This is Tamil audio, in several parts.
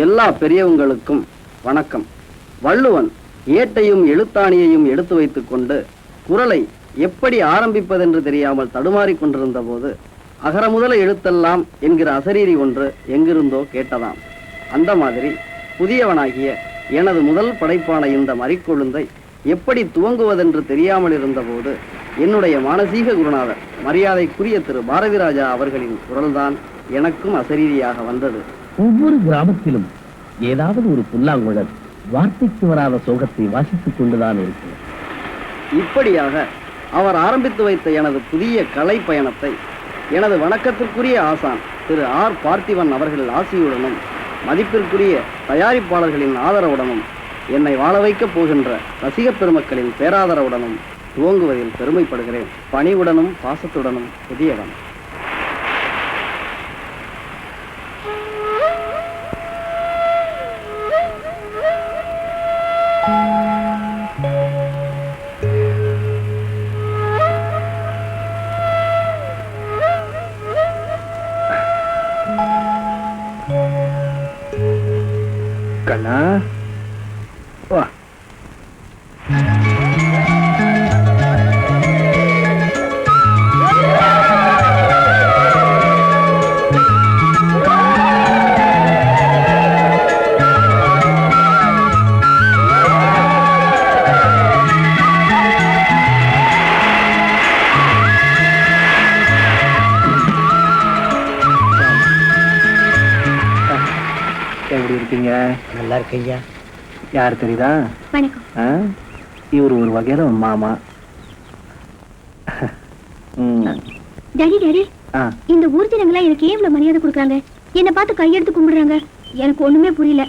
எல்லா பெரியவங்களுக்கும் வணக்கம். வள்ளுவன் ஏட்டையும் எழுத்தாணியையும் எடுத்து வைத்துக் கொண்டு குறளை எப்படி ஆரம்பிப்பதென்று தெரியாமல் தடுமாறிக் கொண்டிருந்த போது அகர முதல எழுத்தெல்லாம் என்கிற அசரீரி ஒன்று எங்கிருந்தோ கேட்டதாம். அந்த மாதிரி புதியவனாகிய எனது முதல் படைப்பான இந்த மறிக்கொழுந்தை எப்படி துவங்குவதென்று தெரியாமல் இருந்தபோது என்னுடைய மானசீக குருநாதர் மரியாதைக்குரிய திரு பாரதி ராஜா அவர்களின் குரல்தான் எனக்கும் அசரீரியாக வந்தது. ஒவ்வொரு கிராமத்திலும் ஏதாவது ஒரு புல்லாங்குழல் வார்த்தைக்கு வராத சோகத்தை வாசித்துக் கொண்டுதான் இருக்கிறது. இப்படியாக அவர் ஆரம்பித்து வைத்த எனது புதிய கலை பயணத்தை எனது வணக்கத்திற்குரிய ஆசான் திரு ஆர் பார்த்திபன் அவர்கள் ஆசியுடனும் மதிப்பிற்குரிய தயாரிப்பாளர்களின் ஆதரவுடனும் என்னை வாழ வைக்கப் போகின்ற ரசிக பெருமக்களின் பேராதரவுடனும் துவங்குவதில் பெருமைப்படுகிறேன். பணிவுடனும் பாசத்துடனும் புதியவன். கண்ணா வா. எப்படி இருக்கீங்க? நல்லா இருக்கையா. யார் தெரியுதா? வணக்கம். இவர் ஒரு வகையில மாமா. டாடி டாடி, இந்த ஊர் ஜனங்களா எனக்கு எவ்வளவு மரியாதை கொடுக்குறாங்க, என்ன பார்த்து கையெடுத்து கும்பிடுறாங்க. எனக்கு ஒண்ணுமே புரியல.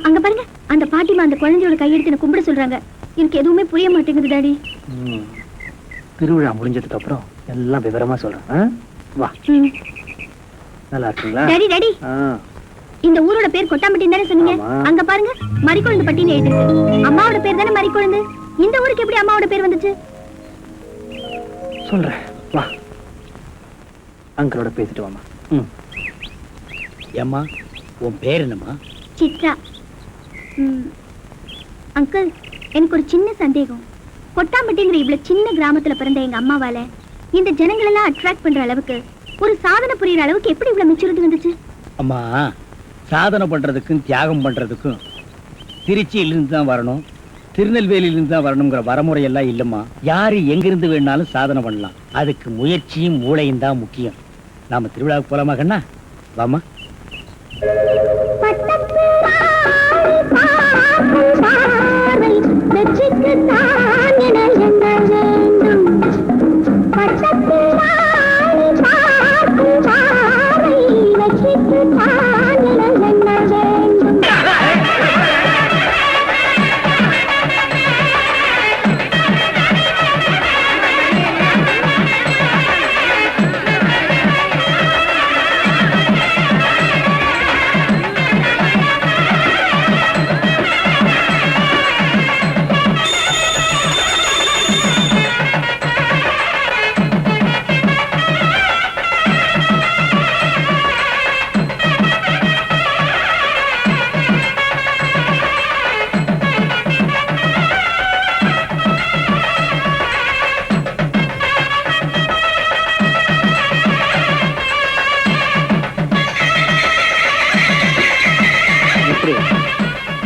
அங்க பாருங்க, அந்த பாட்டிமா அந்த குழந்தையோட கையெடுத்து என்ன கும்பிட சொல்றாங்க. எனக்கு எதுவுமே புரிய மாட்டேங்குது டாடி. திருவிழா முடிஞ்சதுக்கு அப்புறம் எல்லாம் விவரமா சொல்றேன். வா. நல்லா இருக்கீங்களா? டாடி டாடி, இந்த ஊரோட பேர் கொட்டாம்பட்டி தானே சொன்னீங்க? அங்க பாருங்க, மறிக்கொழுந்து பட்டின்னு எழுதிருக்கு. அம்மாவோட பேர் தானே மறிக்கொழுந்து. இந்த ஊருக்கு எப்படி அம்மாவோட பேர் வந்துச்சு? சொல்றேன், வா. அங்கிளோட பேசிட்டு வாமா. ஏம்மா, உன் பேர் என்னம்மா? சித்ரா. அங்கிள், எனக்கு ஒரு சின்ன சந்தேகம். கொட்டாம்பட்டிங்கிற இவ்வளவு சின்ன கிராமத்துல பிறந்த எங்க அம்மாவால இந்த ஜனங்கள் எல்லாம் அட்ராக்ட் பண்ற அளவுக்கு, ஒரு சாதனை புரியுற அளவுக்கு எப்படி இவ்வளவு மெச்சூரிட்டி வந்துச்சு? அம்மா, சாதனை பண்றதுக்கும் தியாகம் பண்றதுக்கும் திருச்சியிலிருந்து தான் வரணும், திருநெல்வேலியிலிருந்து தான் வரணுங்கிற வரமுறை எல்லாம் இல்லம்மா. யாரு எங்கிருந்து வேணாலும் சாதனை பண்ணலாம். அதுக்கு முயற்சியும் மூளையும் தான் முக்கியம். நாம திருவிழாவுக்கு போலாமா கண்ணா? வாமா.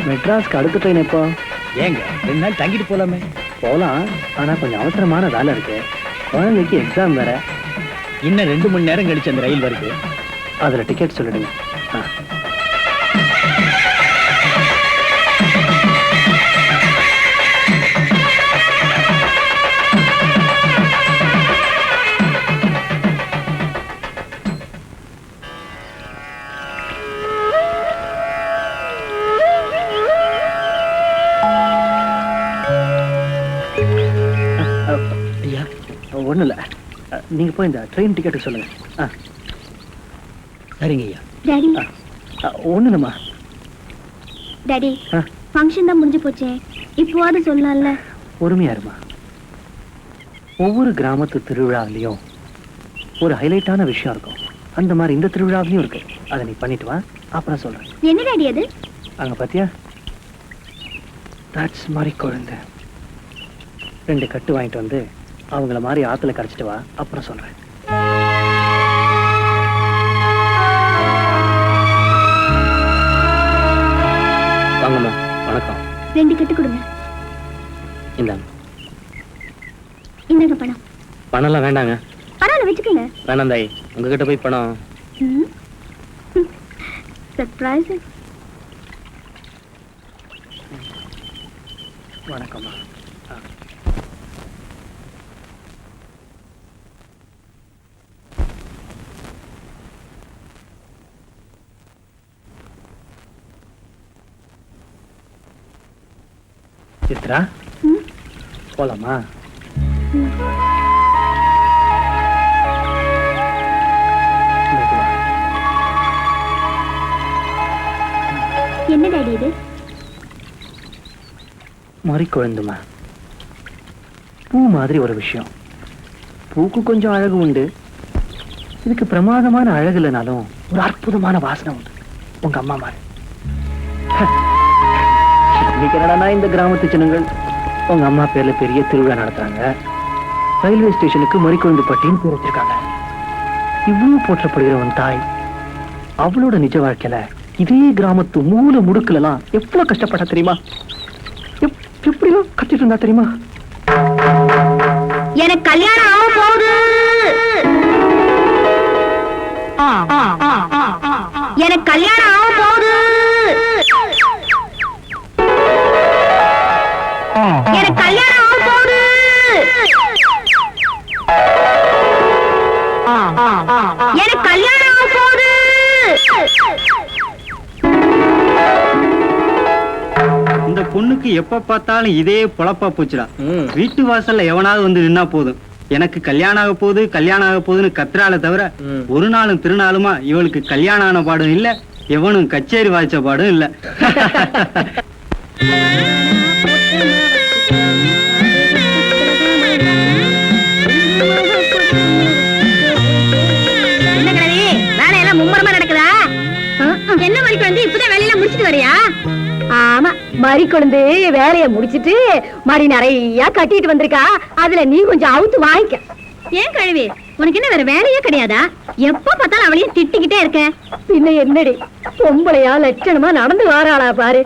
மெட்ராஸ்க்கு அடுத்த ட்ரெயின் எப்போ? ஏங்க 2 நாள் தங்கிட்டு போலாமே? போலாம், ஆனா கொஞ்சம் அவசரமான வேலை இருக்கு. குழந்தைக்கு எக்ஸாம் வேற. இன்னும் 2 மணி நேரம் கழிச்சு அந்த ரயில் வருது. அதுல டிக்கெட் சொல்லிடுங்க. ஒண்ணு இல்ல, நீங்க போய் இந்த ட்ரெயின் டிக்கெட் சொல்லுங்க. சரிங்க ஐயா. டாடி, ஒண்ணு இல்லம்மா. டாடி, ஃபங்க்ஷன் தான் முடிஞ்சு போச்சே, இப்போவாது சொல்லலாம்ல. பொறுமையா இருமா. ஒவ்வொரு கிராமத்து திருவிழாவிலையும் ஒரு ஹைலைட்டான விஷயம் இருக்கும். அந்த மாதிரி இந்த திருவிழாவிலையும் இருக்கு. அதை நீ பண்ணிட்டு வா, அப்புறம் சொல்றேன். என்ன டாடி அது? அங்க பாத்தியா, தாட்ஸ் மாதிரி குழந்தை. 2 கட்டு வாங்கிட்டு வந்து அவங்கள மாதிரி ஆத்துல கரைச்சிட்டு வா, அப்புறம் சொல்றேன். வாங்கம்மா. வணக்கம். 2 கட்டு கொடுங்க. இந்தாங்க. இந்தாங்க பணம். பணம்லாம் வேண்டாங்க. பரவாயில்ல, வச்சுக்கோங்க. வேணாம் தாய், உங்ககிட்ட போய் பணம். சர்ப்ரைஸ். வணக்கம்மா. சித்ரா, போலாமா? என்ன டாடி இது? மறி குழந்துமா, பூ மாதிரி ஒரு விஷயம். பூக்கு கொஞ்சம் அழகு உண்டு, இதுக்கு பிரமாதமான அழகு இல்லைனாலும் ஒரு அற்புதமான வாசனை உண்டு. உங்க அம்மா மாதிரி. இன்னைக்கு என்னடா இந்த கிராமத்து ஜனங்கள் உங்க அம்மா பேர்ல பெரிய திருவிழா நடத்துறாங்க. ரயில்வே ஸ்டேஷனுக்கு மறிக்குழந்து பட்டின்னு பேர் வச்சிருக்காங்க. இவ்வளவு போற்றப்படுகிறவன் தாய் அவளோட நிஜ வாழ்க்கையில இதே கிராமத்து மூல முடுக்குல எல்லாம் எவ்வளவு கஷ்டப்பட்டா தெரியுமா? எப்படிலாம் கட்டிட்டு இருந்தா தெரியுமா? எனக்கு கல்யாணம் ஆக போகுது. எனக்கு கல்யாணம் ஆக போகுது. எனக்கு கல்யாணம் ஆக போகுது. எனக்கு கல்யாணம் ஆக போகுது. இந்த பொண்ணுக்கு எப்ப பார்த்தாலும் இதே பொழப்பா போச்சுடா. வீட்டு வாசல்ல எவனாவது வந்து நின்னா போதும், எனக்கு கல்யாணம் ஆக போகுது கல்யாணம் ஆக போகுதுன்னு கத்துறால தவிர ஒரு நாளும் திருநாளுமா இவளுக்கு கல்யாணம் ஆன பாடும் இல்ல, எவனும் கச்சேரி வாய்ச்ச பாடும் இல்ல. வேலையெல்லாம் மும்மரமா நடக்குதா? என்ன மறி குழந்தை, இப்பதான் வேலையெல்லாம் முடிச்சிட்டு வரியா? ஆமா, மறி குழந்தை வேலைய முடிச்சிட்டு மறி நிறைய கட்டிட்டு வந்திருக்கா. அதுல நீ கொஞ்சம் அவுத்து வாங்கிக்க. ஏன் கழுவி, உனக்கு என்ன வேற வேலையே கிடையாதா? எப்ப பார்த்தாலும் அவளையும் திட்டிக்கிட்டே இருக்க. பின்ன என்னடி பொம்பளையா லட்சணமா நடந்து வாராளா பாரு.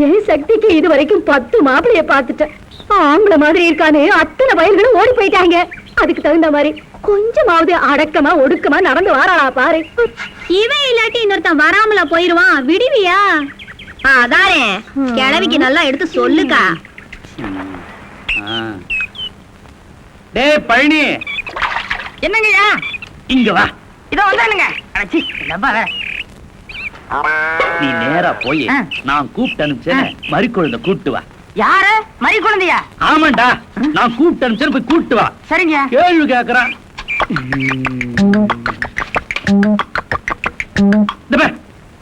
என் சக்திக்கு இது வரைக்கும் 10 மாப்பிளைய பார்த்துட்டேன். ஆம்பளை மாதிரி இருக்கானு அத்தனை வயல்களும் ஓடி போயிட்டாங்க. அதுக்கு தகுந்த மாதிரி கொஞ்சமாவது அடக்கமா ஒடுக்கமா நடந்து வாராளா பாரு. இவன் இல்லாட்டி இன்னொருத்தன் வராமல போயிருவான், விடுவியா? அதானே, கிழவிக்கு நல்லா எடுத்து சொல்லுக்கா. டேய் பழனி, என்னங்கய்யா? இங்க வா. இதோ வந்தானுங்க. அடச்சி, டப்பா வேற. நீ நேரா போய் நான் கூப்பிட்டு அனுப்பிச்சேன் மறிக்குழந்தை கூப்பிட்டு வா. யாரு? மறி குழந்தையா? ஆமாண்டா, நான் கூப்பிட்டு அனுப்பிச்சேன், போய் கூப்பிட்டு வா. சரிங்க. கேள்வி கேக்குறான்.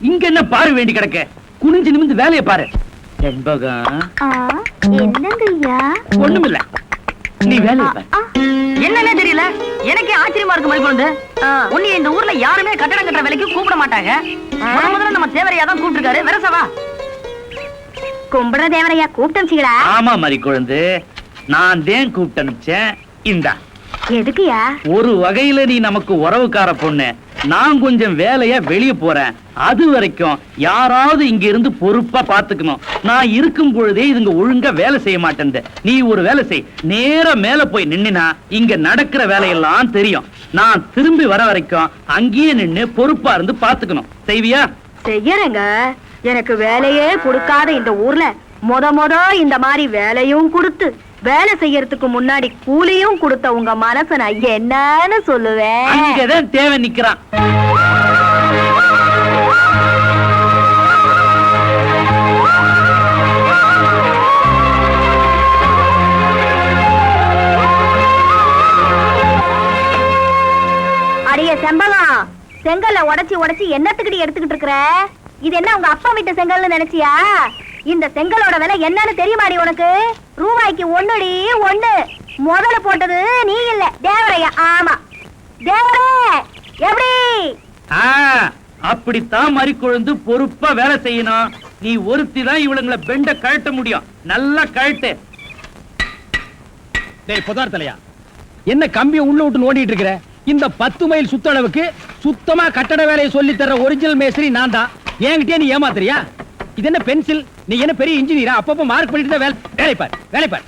இங்க என்ன பாரு வேண்டி கிடக்க, குனிஞ்சு நிமிந்து வேலையை பாரு. என்பகம் என்னங்கய்யா? ஒண்ணுமில்ல, நீ வேலையை பாரு. என்னன்னே தெரியல, எனக்கே ஆச்சரியமா இருக்கு. மறி குழந்தை, உன்னை இந்த ஊர்ல யாருமே கட்டடம் கட்டுற வேலைக்கு கூப்பிட மாட்டாங்க. முதல்ல நம்ம தேவரையா தான் கூப்பிட்டுருக்காரு. வெரசவா கும்பிடுற தேவரையா கூப்பிட்டா? ஆமா மறிக்குழந்து, நான் தேன் கூப்பிட்டு அனுப்பிச்சேன். இந்தா. எதுக்குயா? ஒரு வகையில நீ நமக்கு உறவுக்கார பொண்ணு. நான் கொஞ்சம் வேலையா வெளியே போறேன். அது வரைக்கும் யாராவது இங்க இருந்து பொறுப்பா பாத்துக்கணும். நான் இருக்கும் பொழுதே இதுங்க ஒழுங்கா வேலை செய்ய மாட்டேன். நீ ஒரு வேலை செய், நேரா மேல போய் நின்னா இங்க நடக்கிற வேலையெல்லாம் தெரியும். நான் திரும்பி வர வரைக்கும் அங்கேயே நின்னு பொறுப்பா இருந்து பாத்துக்கணும். செய்வியா? செய்யறேங்க. எனக்கு வேலையே கொடுக்காத இந்த ஊர்ல மொத இந்த மாதிரி வேலையும் கொடுத்து வேலை செய்யறதுக்கு முன்னாடி கூலியும் கொடுத்த உங்க மனச நான் என்னன்னு சொல்லுவேன். அங்கதான் தேவை நிக்கிறான். அடியே செம்பகம், செங்கல்ல உடைச்சி என்னத்துக்கிட்ட எடுத்துக்கிட்டு இருக்கிற? இது என்ன உங்க அப்பா வீட்டு செங்கல்னு நினைச்சியா? இந்த செங்கலோட விலை என்னன்னு தெரியுமாடி உனக்கு? ரூபாய்க்கு 1 முதல்ல போட்டது நீ இல்ல, தேவரையா. ஆமா தேவரே, எப்படி? அப்படித்தான் மறிக்குழந்து பொறுப்பா வேலை செய்யணும். நீ ஒருத்தி தான் இவளுங்களை பெண்ட கழட்ட முடியும். நல்லா கழட்டு. டேய் புதார் தலையா, என்ன கம்பியை உள்ள விட்டு நோண்டிட்டு இருக்கிற? இந்த 10 மைல் சுத்தளவுக்கு சுத்தமா கட்டட வேலையை சொல்லி தர ஒரிஜினல் மேஸ்திரி நான் தான். என்கிட்டயே நீ ஏமாத்துறியா? இது என்ன பென்சில்? நீ என்ன பெரிய இன்ஜினியரா? அப்பப்ப மார்க் பண்ணிட்டு தான் வேலை பார்.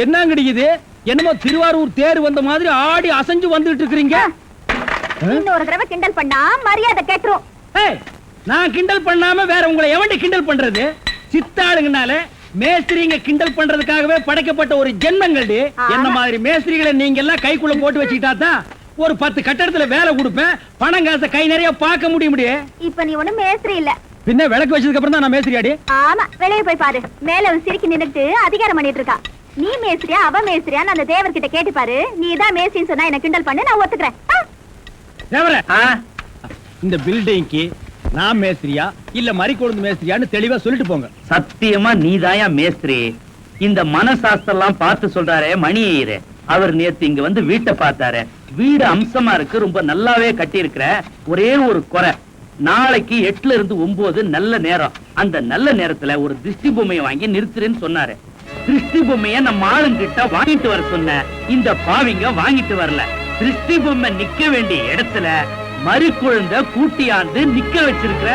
என்னங்கடி இது? என்னமோ திருவாரூர் தேர் வந்த மாதிரி ஆடி அசைஞ்சு வந்துட்டு இருக்கீங்க. இன்னொரு தடவை கிண்டல் பண்ணா மரியாதை கேட்டுரும். நான் கிண்டல் பண்ணாம வேற உங்களை எவன்டி கிண்டல் பண்றது? சித்தாளுங்கனால மேஸ்திரிங்க கிண்டல் பண்றதுக்காகவே படைக்கப்பட்ட ஒரு ஜென்மங்கள்டி. என்ன மாதிரி மேஸ்திரிகளை நீங்க எல்லாம் கைக்குள்ள போட்டு வச்சுக்கிட்டா தான் ஒரு 10 கட்டடத்துல வேலை கொடுப்பேன். பணம் காசை கை நிறைய பார்க்க முடியும். இப்ப நீ ஒண்ணும் மேஸ்திரி இல்ல. பின்ன விளக்கு வச்சதுக்கு அப்புறம் தான் நான் மேஸ்திரியாடி. ஆமா, வெளியே போய் பாரு. மேல சிரிக்கி நின்னுட்டு அதிகாரம் பண்ணிட்டு இருக்கா. நீ மேஸ்திரியா அவ மேஸ்திரியா அந்த தேவர்கிட்ட கேட்டு பாரு. நீ தான் மேஸ்திரின்னு சொன்னா என்ன கிண்டல் பண்ணு, நான் ஒத்துக்கிறேன். தேவரே, இந்த பில்டிங்க்கு நான் மேஸ்திரியா இல்ல மறிக்கொழுந்து மேஸ்திரியான்னு தெளிவா சொல்லிட்டு போங்க. சத்தியமா நீதாயா மேஸ்திரி. இந்த மனசாஸ்திரம் பார்த்து சொல்றாரே மணியரே, அவர் நேத்து இங்க வந்து வீட்டை பார்த்தாரு. வீடு அம்சமா இருக்கு, ரொம்ப நல்லாவே கட்டி இருக்கிற. ஒரே ஒரு குறை, நாளைக்கு 8ல இருந்து 9 நல்ல நேரம். அந்த நல்ல நேரத்துல ஒரு திருஷ்டி பொம்மையை வாங்கி நிறுத்துறேன்னு சொன்னாரு. திருஷ்டி பொம்மைய நம்ம ஆளுங்கிட்ட வாங்கிட்டு வர சொன்ன. இந்த பாவிங்க வாங்கிட்டு வரல. திருஷ்டி பொம்மை நிக்க வேண்டிய இடத்துல மறிக்குழந்த கூட்டியாந்து நிக்க வச்சிருக்கிற.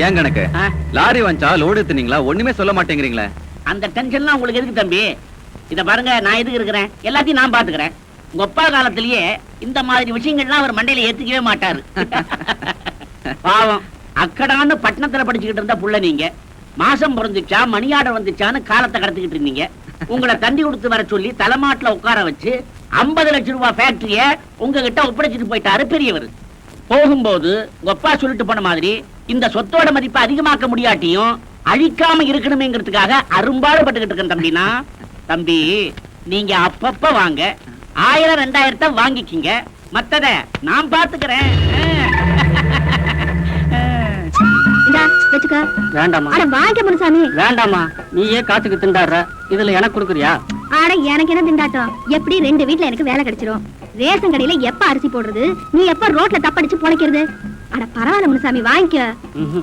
ஏன் கணக்கு லாரி வந்துச்சா லோடு எடுத்துனீங்களா ஒண்ணுமே சொல்ல மாட்டேங்கிறீங்களே. அந்த டென்ஷன்லாம் உங்களுக்கு எதுக்கு தம்பி? இத பாருங்க, நான் எதுக்கு இருக்கிறேன், எல்லாத்தையும் நான் பாத்துக்கிறேன். உங்க அப்பா காலத்திலேயே இந்த மாதிரி விஷயங்கள்லாம் அவர் மண்டையில ஏத்துக்கவே மாட்டாரு. பாவம், அக்கடான்னு பட்டணத்துல படிச்சுக்கிட்டு இருந்த புள்ள நீங்க. மாசம் பிறந்துச்சா மணி ஆர்டர் வந்துச்சான்னு காலத்தை கடத்திக்கிட்டு இருந்தீங்க. உங்களை தண்டி கொடுத்து வர சொல்லி தலைமாட்டுல உட்கார வச்சு 50 லட்சம் ரூபாய் ஃபேக்டரிய உங்ககிட்ட ஒப்படைச்சிட்டு போயிட்டாரு பெரியவர். போகும்போது உங்க அப்பா சொல்லிட்டு போன மாதிரி இந்த சொத்தோட மதிப்பை அதிகமாக்க முடியாட்டியும் அழிக்காம இருக்கணுமேங்கிறதுக்காக அரும்பாடு பட்டுக்கிட்டு இருக்கேன் தம்பினா. தம்பி, நீங்க அப்பப்ப வாங்க, 1000 2000 வாங்கிக்கிங்க, மத்தத நான் பாத்துக்கிறேன். இந்தா வச்சுக்க. வேண்டாமா அட வாங்க முனுசாமி. வேண்டாமா, நீயே காத்துக்கு திண்டாடுற, இதுல எனக்கு கொடுக்குறியா? ஆட எனக்கு என்ன திண்டாட்டம்? எப்படி 2 வீட்ல எனக்கு வேலை கிடைச்சிரும். ரேஷன் கடையில எப்ப அரிசி போடுறது, நீ எப்ப ரோட்ல தப்படிச்சு பொழைக்கிறது? அட பரவாயில்ல முனுசாமி, வாங்கிக்க.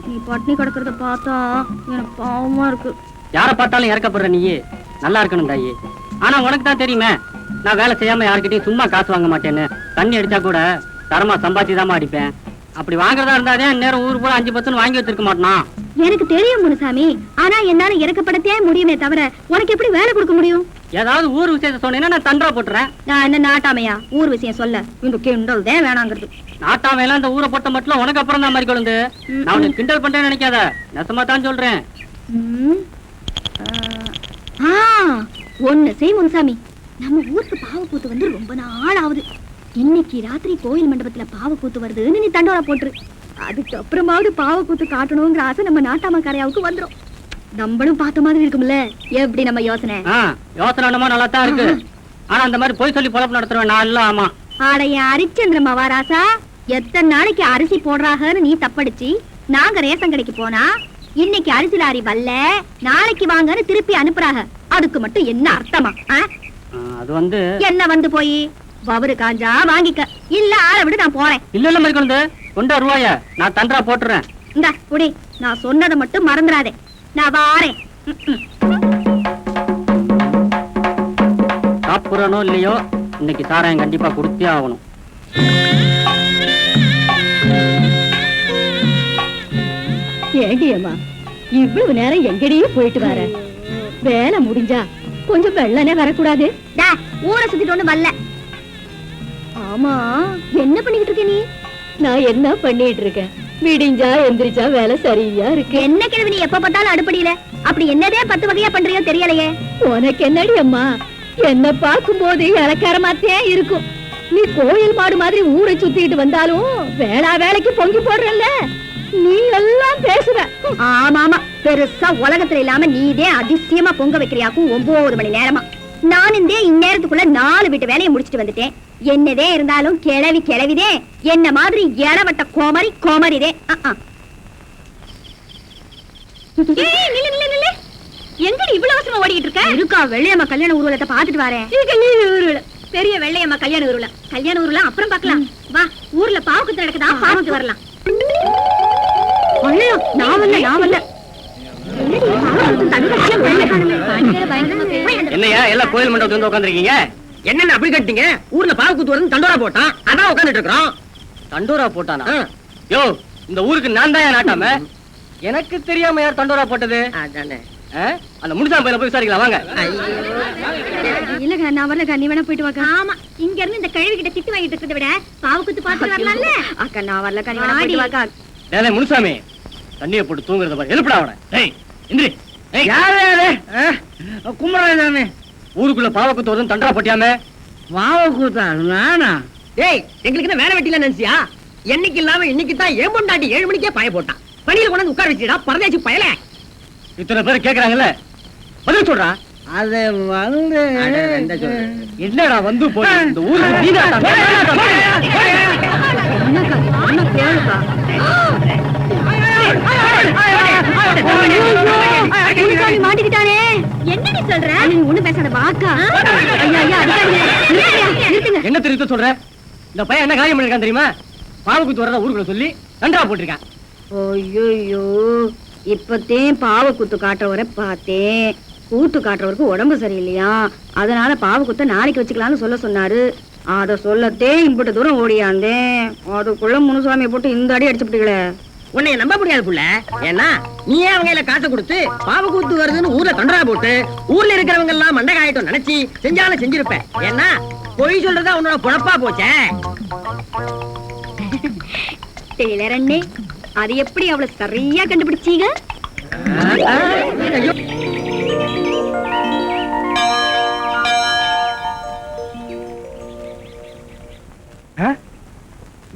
நீ பட்னி கிடக்குறத பார்த்தா எனக்கு பாவமா இருக்கு. யார பார்த்தாலும் இறக்கப்படுற நீயே நல்லா இருக்கணும் தாயி. ஆனா உனக்கு தான் தெரியுமே, நான் வேலை செய்யாம யாருக்கிட்டையும் சும்மா காசு வாங்க மாட்டேன்னு. தண்ணி அடிச்சா கூட தரமா சம்பாதிச்சு தாமா அடிப்பேன். அப்படி வாங்குறதா இருந்தாதே நேரம் ஊர் பூரா 5-10 வாங்கி வச்சிருக்க மாட்டான். எனக்கு தெரியும் முனுசாமி, ஆனா என்னால இறக்கப்படத்தே முடியுமே தவிர உனக்கு எப்படி வேலை கொடுக்க முடியும்? ஏதாவது ஊர் விஷயத்த சொன்னீங்கன்னா நான் தண்டா போட்டுறேன். நான் என்ன நாட்டாமையா ஊர் விஷயம் சொல்ல? இந்த கிண்டல் தான் வேணாங்கிறது. நாட்டாம எல்லாம் இந்த ஊரை போட்ட மட்டும் உனக்கு அப்புறம் தான் மாதிரி கொழுந்து. நான் உனக்கு கிண்டல் பண்றேன்னு நினைக்காத, நெசமா தான் சொல்றேன். ஒண்ணு செய் முனுசாமி, நம்ம ஊருக்கு பாவக்கூத்து வந்து ரொம்ப நாள் ஆகுது. இன்னைக்கு ராத்திரி கோயில் மண்டபத்துல பாவக்கூத்து வருதுன்னு நீ தண்டோரா போட்டுரு. அதுக்கப்புறமாவது பாவக்கூத்து காட்டணுங்கிற ஆசை நம்ம நாட்டாம கரையாவுக்கு வந்துரும். நம்மளும் பார்த்த மாதிரி இருக்கும்ல. எப்படி நம்ம யோசனை? யோசனை என்னமோ நல்லா தான் இருக்கு. ஆனா அந்த மாதிரி போய் சொல்லி பொழப்பு நடத்துறேன் நான் இல்ல. ஆமா, ஆடைய அரிச்சந்திரமா வாராசா, எத்தனை நாளைக்கு அரிசி போடுறாங்கன்னு நீ தப்படிச்சு நாங்க ரேஷன் கடைக்கு போனா இன்னைக்கு அரிசி லாரி வரல, நாளைக்கு வாங்கன்னு திருப்பி அனுப்புறாங்க. அதுக்கு மட்டும் என்ன அர்த்தமா? அது வந்து என்ன வந்து போய் வவரு காஞ்சா வாங்கிக்க, இல்ல ஆளை விடு, நான் போறேன். இல்ல இல்ல மாதிரி கொண்டு கொண்டா ரூபாய நான் தண்டா போட்டுறேன். இந்த புடி, நான் சொன்னதை மட்டும் மறந்துடாதே. நான் வாரேன். சாப்பிடறனோ இல்லையோ, இன்னைக்கு சாராயம் கண்டிப்பா கொடுத்தே ஆகணும். ஏடியம்மா, இவ்வளவு நேரம் எங்கடியே போயிட்டு வர? வேலை முடிஞ்சா கொஞ்சம் வெள்ளனே வரக்கூடாது? ஊரை சுத்திட்டு ஒண்ணு வரல. ஆமா, என்ன பண்ணிக்கிட்டு இருக்க நீ? நான் என்ன பண்ணிட்டு இருக்கேன்? விடிஞ்சா எந்திரிச்சா வேலை சரியா இருக்கு. என்ன கிழவி நீ எப்ப பார்த்தாலும் அடுப்படியில? அப்படி என்னதே 10 வகையா பண்றியோ தெரியலையே. உனக்கு என்னடி அம்மா, என்ன பார்க்கும் போது இலக்காரமாத்தே இருக்கும். நீ கோயில் மாடு மாதிரி ஊரை சுத்திட்டு வந்தாலும் வேலைக்கு பொங்கி போடுறல்ல, நீ எல்லாம் பேசுவ. ஆமா ஆமா, பெருசா உலகத்துல இல்லாம நீதே அதிசயமா பொங்க வைக்கிறியாக்கும் 9 மணி நேரமா. நான் இந்த இந்நேரத்துக்குள்ள 4 வீட்டு வேலையை முடிச்சிட்டு வந்துட்டேன். என்னதே இருந்தாலும் கிளவிதே, என்ன மாதிரி இளவட்ட கோமரிதே. எங்கடி இவ்வளவு அவசரமா ஓடிட்டு இருக்க? இருக்கா, வெள்ளையம்மா கல்யாண ஊர்வலத்தை பாத்துட்டு வரேன். பெரிய வெள்ளையம்மா கல்யாண ஊர்வலம் அப்புறம் பாக்கலாம். வா, ஊர்ல பாவக்குத்து நடக்குதா, பாத்துட்டு வரலாம். நான் வரல. என்னையா எல்லாம் கோயில் மண்டபத்துல வந்து உட்காந்துருக்கீங்க? என்னென்ன அப்படி கட்டிங்க? ஊர்ல பாவக்கூத்து வருது, தண்டோரா போட்டான், அதான் உட்காந்துட்டு இருக்கிறோம். தண்டோரா போட்டானா? யோ, இந்த ஊருக்கு நான் தான் நாட்டாம. எனக்கு தெரியாம யார் தண்டோரா போட்டது? அந்த முனிசாமி பையனை போய் விசாரிக்கலாம் வாங்க. இல்லங்க, நான் வரலக்கா, நீ வேணா போயிட்டு வாங்க. ஆமா, இங்க இருந்து இந்த கழுவி கிட்ட திட்டு வாங்கிட்டு இருக்கிறத விட பாவக்கூத்து பார்த்து வரலாம்ல. அக்கா நான் வரலக்கா, நீ வேணா போயிட்டு வாங்க. டேய் முனிசாமி, தண்ணியை போட்டு தூங்குறத பாரு, எழுப்புடா அவனை. ஏய் இந்திரி, குமரன் ஊருக்குள்ள பாவக்கூத்து வருதுன்னு தண்டரா போட்டியாமே. பாவக்கூத்தா? நானா? ஏய், எங்களுக்கு என்ன வேலை வெட்டில நினைச்சியா? என்னைக்கு இல்லாம இன்னைக்கு தான் ஏன் பொண்டாட்டி 7 மணிக்கே பாய போட்டான். பணியில கொண்டு உட்கார வச்சுடா, பரதேசி பயல. இத்தனை பேர் கேக்குறாங்கல்ல, பதில் சொல்றா. அது வந்து என்னடா வந்து போய் இந்த ஊருக்கு நீதாடா. மாட்டிக்கிட்டானே. என்னடி சொல்ற? நீ ஒண்ணு பேசாத வாக்கா. என்ன தெரிவித்து சொல்ற? இந்த பையன் என்ன காரியம் பண்ணிருக்கான் தெரியுமா? பாவக்கூத்து வரதா ஊருக்குள்ள சொல்லி தண்டரா போட்டிருக்கான். ஐயோ, இப்பத்தே பாவக்கூத்து காட்டுறவரை பார்த்தேன். கூத்து காட்டுறவருக்கு உடம்பு சரியில்லையா, அதனால பாவக்கூத்த நாளைக்கு வச்சுக்கலாம்னு சொல்ல சொன்னாரு. அத சொல்லத்தே இம்புட்டு தூரம் ஓடியாந்தேன். அதுக்குள்ள முனுசாமியை போட்டு இந்த அடி அடிச்சுட்டீங்களே. உன்னை நம்ப முடியாது புள்ள. ஏன்னா நீயே அவங்க கையில காசை கொடுத்து பாவ கூத்து வருதுன்னு ஊர்ல தொண்டரா போட்டு ஊர்ல இருக்கிறவங்க எல்லாம் மண்டை காயட்டும் நினைச்சு செஞ்சாலும் செஞ்சிருப்ப. ஏன்னா பொய் சொல்றதா உன்னோட பொழப்பா போச்சே. டெய்லர் அண்ணே, அது எப்படி அவ்வளவு சரியா கண்டுபிடிச்சீங்க? ஐயோ,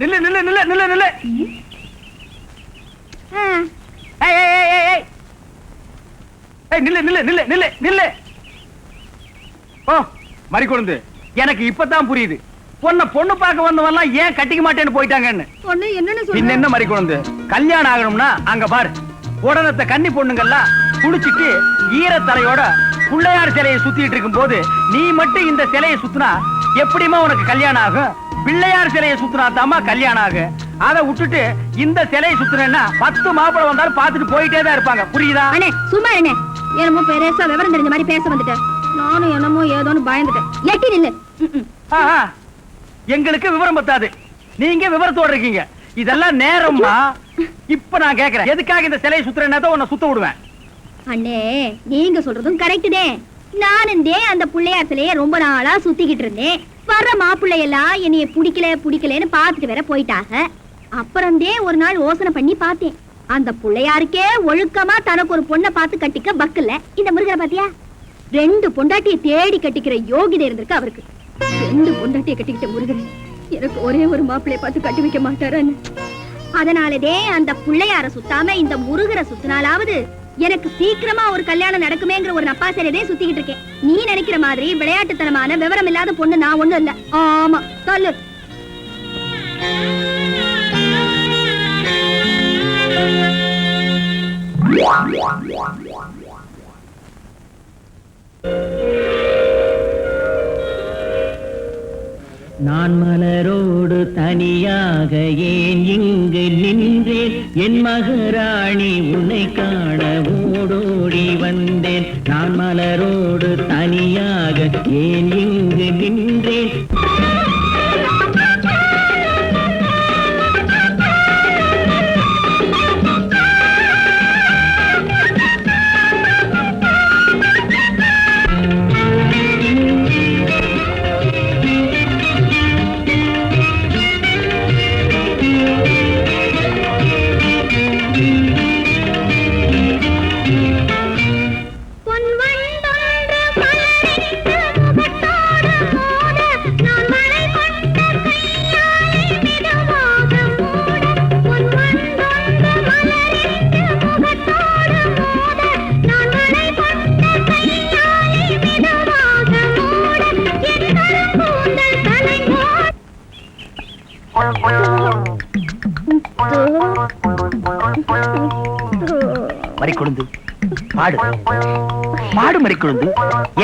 நில்லு நில்லு நில்லு நில்லு நில்லு. ஆ, ஏய் ஏய் ஏய் ஏய் ஏய். ஏய் நில்லு நில்லு நில்லு நில்லு நில்லு. ஓ மறிக்கொழுந்து, எனக்கு இப்பதான் புரியுது பொண்ணு பார்க்க வந்தவன்லாம் ஏன் கட்டிக்க மாட்டேன்னு போயிட்டாங்கன்னு. பொண்ணு என்னன்னு பின்ன சொல்ற? என்ன மறிக்கொழுந்து, கல்யாணம் ஆகணும்னா அங்க பாரு உடனத்த கன்னி பொண்ணுங்கெல்லாம் குளிச்சிட்டு ஈரத்தலையோட பிள்ளையார் சிலையை சுத்திட்டு இருக்கும் போது நீ மட்டும் இந்த சிலையை சுத்தினா எப்படிமா உனக்கு கல்யாணம் ஆகும்? பிள்ளையார் சிலையை சுத்தினா தாமா கல்யாணம் ஆகும். அதை விட்டுட்டு இந்த சிலையை சுத்தினா 10 மாப்பிளை வந்தாலும் பார்த்துட்டு போயிட்டே தான் இருப்பாங்க. புரியுதா? அண்ணே சும்மா என்ன, என்னமோ பெருசா விவரம் தெரிஞ்ச மாதிரி பேச வந்துட்டேன். நானும் என்னமோ ஏதோன்னு பயந்துட்டேன். எட்டி நில்லு. ஆஹா, எங்களுக்கு விவரம் பத்தாது, நீங்க விவரத்தோட இருக்கீங்க. இதெல்லாம் நேரமா? இப்ப நான் கேக்குறேன், எதுக்காக இந்த சிலையை சுத்துறேன்னா உன்னை சுத்த விடுவேன். அண்ணே, நீங்க சொல்றதும் கரெக்ட் தான். நானும் அந்த பிள்ளையார் சிலையை ரொம்ப நாளா சுத்திக்கிட்டு இருந்தேன். வர்ற மாப்பிள்ளையெல்லாம் என்னைய பிடிக்கலன்னு பாத்துட்டு வேற போயிட்டாங்க. அப்புறம் ஒரு நாள் யோசனை பண்ணி பார்த்தேன். அந்த பிள்ளையாருக்கே ஒழுக்கமா தனக்கு ஒரு பொண்ணை பார்த்து கட்டிக்க பக்கல்ல. இந்த முருகரை பாத்தியா, 2 பொண்டாட்டியை தேடி கட்டிக்கிற யோகிதை இருந்திருக்கு அவருக்கு. 2 பொண்டாட்டியை கட்டிக்கிட்ட முருகன் எனக்கு ஒரே ஒரு மாப்பிள்ளைய பார்த்து கட்டி வைக்க மாட்டாருன்னு. அதனாலதே அந்த பிள்ளையார சுத்தாம இந்த முருகரை சுத்தினாலாவது எனக்கு சீக்கிரமா ஒரு கல்யாணம் நடக்குமேங்கிற ஒரு நப்பாசையதே சுத்திக்கிட்டு இருக்கேன். நீ நினைக்கிற மாதிரி விளையாட்டுத்தனமான விவரம் இல்லாத பொண்ணு நான் ஒண்ணும் இல்ல. ஆமா சொல்லு. நான் மலரோடு தனியாக ஏன் இங்கு நின்றேன்? என் மகராணி உன்னை காண ஓடோடி வந்தேன். நான் மலரோடு தனியாக ஏன் இங்கு நின்றேன்? மறிக்கொழுந்து, பாடு பாடு மறிக்கொழுந்து.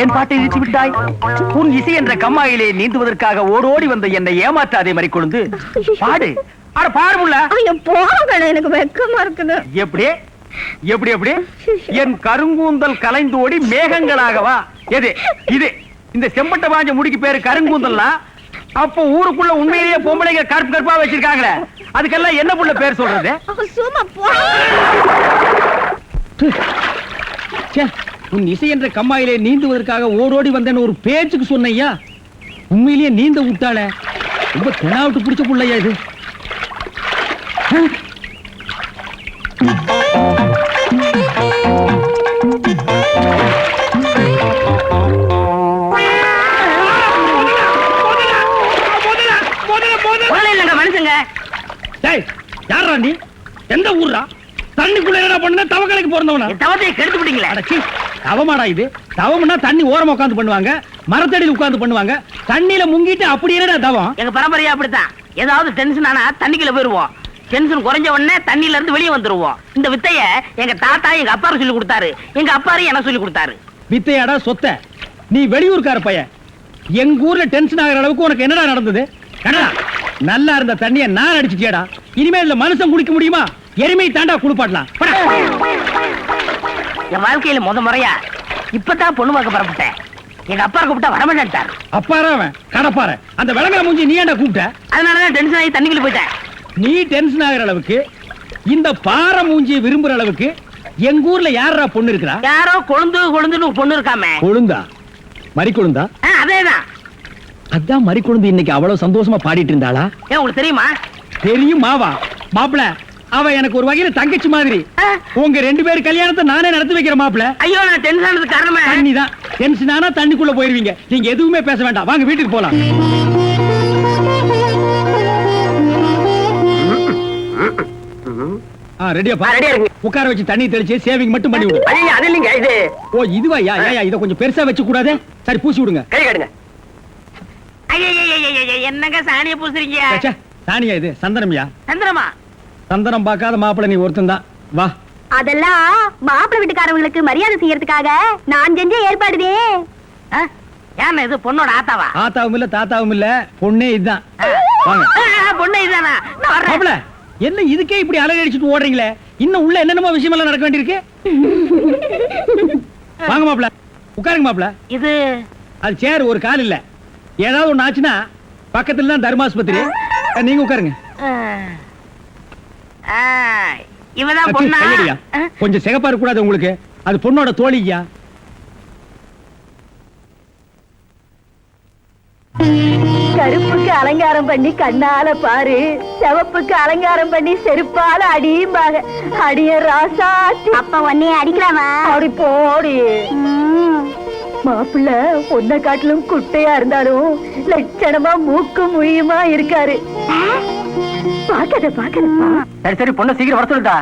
ஏன் பாட்டை இழுத்து விட்டாய்? உன் இசை என்ற கம்மாயிலே நீந்துவதற்காக ஓடோடி வந்த என்னை ஏமாற்றாதே மறிக்கொழுந்து. பாடு. அட பாடு முல்ல. எனக்கு வெக்கமா இருக்குது. எப்படி எப்படி எப்படி? என் கருங்கூந்தல் கலைந்தோடி மேகங்களாகவா? எது இது? இந்த செம்பட்ட வாஞ்ச முடிக்கு பேரு கருங்கூந்தல்னா அப்போ ஊருக்குள்ள உண்மையிலேயே பொம்பளைங்க கருப்பு கருப்பா வச்சிருக்காங்களே, அதுக்கெல்லாம் என்ன புள்ள பேர் சொல்றது? சும்மா போ. உன் இசை என்ற கம்மாயிலே நீந்துவதற்காக ஓடோடி வந்தேன்னு ஒரு பேச்சுக்கு சொன்னையா, உண்மையிலேயே நீந்த விட்டாள. ரொம்ப தெனாவிட்டு பிடிச்ச புள்ளையா இது. மனுஷங்க யாரா நீ? எந்த ஊர்ரா? தண்ணிக்குள்ள என்ன பண்ண? தவக்கலைக்கு பிறந்தவனா? தவத்தை கெடுத்து விட்டீங்களே. தவமாடா இது? தவம்னா தண்ணி ஓரமா உட்கார்ந்து பண்ணுவாங்க, மரத்தடியில் உட்கார்ந்து பண்ணுவாங்க. தண்ணியில முங்கிட்டு அப்படி என்னடா தவம்? எங்க பரம்பரையா அப்படித்தான். ஏதாவது டென்ஷன் ஆனா தண்ணிக்குள்ள போயிருவோம். டென்ஷன் குறைஞ்ச உடனே தண்ணியில இருந்து வெளியே வந்துருவோம். இந்த வித்தைய எங்க தாத்தா எங்க அப்பாரு சொல்லி கொடுத்தாரு. எங்க அப்பாரு எனக்கு சொல்லி கொடுத்தாரு. வித்தையாடா சொத்த? நீ வெளியூர்கார பையன். எங்க ஊர்ல டென்ஷன் ஆகிற அளவுக்கு உனக்கு என்னடா நடந்தது? கண்ணா, நல்லா இருந்த தண்ணிய நான் அடிச்சுட்டியாடா. இனிமே இந்த மனுஷன் குடிக்க முடியுமா? எருமை தாண்டா குளிப்பாட்டலாம். என் வாழ்க்கையில முறையா இப்பதான் பொண்ணு பார்க்க பரப்பிட்டேன். எங்க அப்பா கூப்பிட்டா வரமாட்டார். அப்பாரா அவன் கடப்பார. அந்த விளங்கா மூஞ்சி நீ ஏன்டா கூப்பிட்ட? அதனாலதான் டென்ஷன் ஆகி தண்ணிக்குள்ள போயிட்டேன். நீ டென்ஷன் ஆகிற அளவுக்கு இந்த பாறை மூஞ்சியை விரும்புற அளவுக்கு எங்க ஊர்ல யாரா பொண்ணு இருக்கிறா? யாரோ கொழுந்துன்னு ஒரு பொண்ணு இருக்காமே. கொழுந்தா? மறி கொழுந்தா? அதேதான். அதான் மறி கொழுந்து இன்னைக்கு அவ்வளவு சந்தோஷமா பாடிட்டு இருந்தாளா? ஏன் உங்களுக்கு தெரியுமா? தெரியும் மாவா. மாப்பிள, அவ எனக்கு ஒரு வகையில தங்கச்சி மாதிரி. உங்க 2 பேர் கல்யாணத்தை நானே நடத்தி வைக்கிற மாப்பிள. ஐயோ, நான் டென்ஷன் ஆனது காரணமே தண்ணி தான். டென்ஷன் ஆனா தண்ணிக்குள்ள போயிருவீங்க. நீங்க எதுவுமே பேச வேண்டாம், வாங்க வீட்டுக்கு போலாம். ரெடியாப்பா? உட்கார வச்சு தண்ணி தெளிச்சு சேவிங் மட்டும் பண்ணி விடு. அது இல்லைங்க, இது. ஓ இதுவா? இத கொஞ்சம் பெருசா வச்சு கூடாதே. சரி பூசி விடுங்க. கை காட்டுங்க. என்னங்க சாணிய பூசுறீங்க? சாணியா இது? சந்தனம்யா. சந்திரமா? சந்தனம் பார்க்காத மாப்பிள நீ ஒருத்தன் தான். வா. அதெல்லாம் மாப்பிள்ளை வீட்டுக்காரங்களுக்கு மரியாதை செய்யறதுக்காக நான் செஞ்ச ஏற்பாடுதே. ஏன் இது பொண்ணோட ஆத்தாவா? ஆத்தாவும் இல்ல தாத்தாவும் இல்ல, பொண்ணே இதுதான். வாங்க. பொண்ணு இதுதானா? மாப்பிள, என்ன இதுக்கே இப்படி அலறி அடிச்சுட்டு ஓடுறீங்களே? இன்னும் உள்ள என்னென்னமோ விஷயம் எல்லாம் நடக்க வேண்டியிருக்கு. வாங்க மாப்பிள, உட்காருங்க மாப்பிள. இது அது சேர், ஒரு கால் இல்ல. ஏதாவது ஒண்ணு ஆச்சுன்னா பக்கத்துல தான் தர்மாஸ்பத்திரி. நீங்க உட்காருங்க. இவதான் பொண்ணா? கொஞ்சம் சிகப்பா இருக்க கூடாது உங்களுக்கு? அது பொண்ணோட தோழியா? கருப்புக்கு அலங்காரம் பண்ணி கண்ணால பாரு, சிவப்புக்கு அலங்காரம் பண்ணி செருப்பால அடியும்பாங்க. அடிய ராசாத்தி. அப்ப உன்னைய அடிக்கலாமா? அப்படி போடி. மாப்பிள்ள பொண்ணை காட்டிலும் குட்டையா இருந்தாலும் லட்சணமா மூக்கும் முழியுமா இருக்காரு. பாக்கதப்பா. சரி சரி, பொண்ணை சீக்கிரம் வர சொல்லுடா.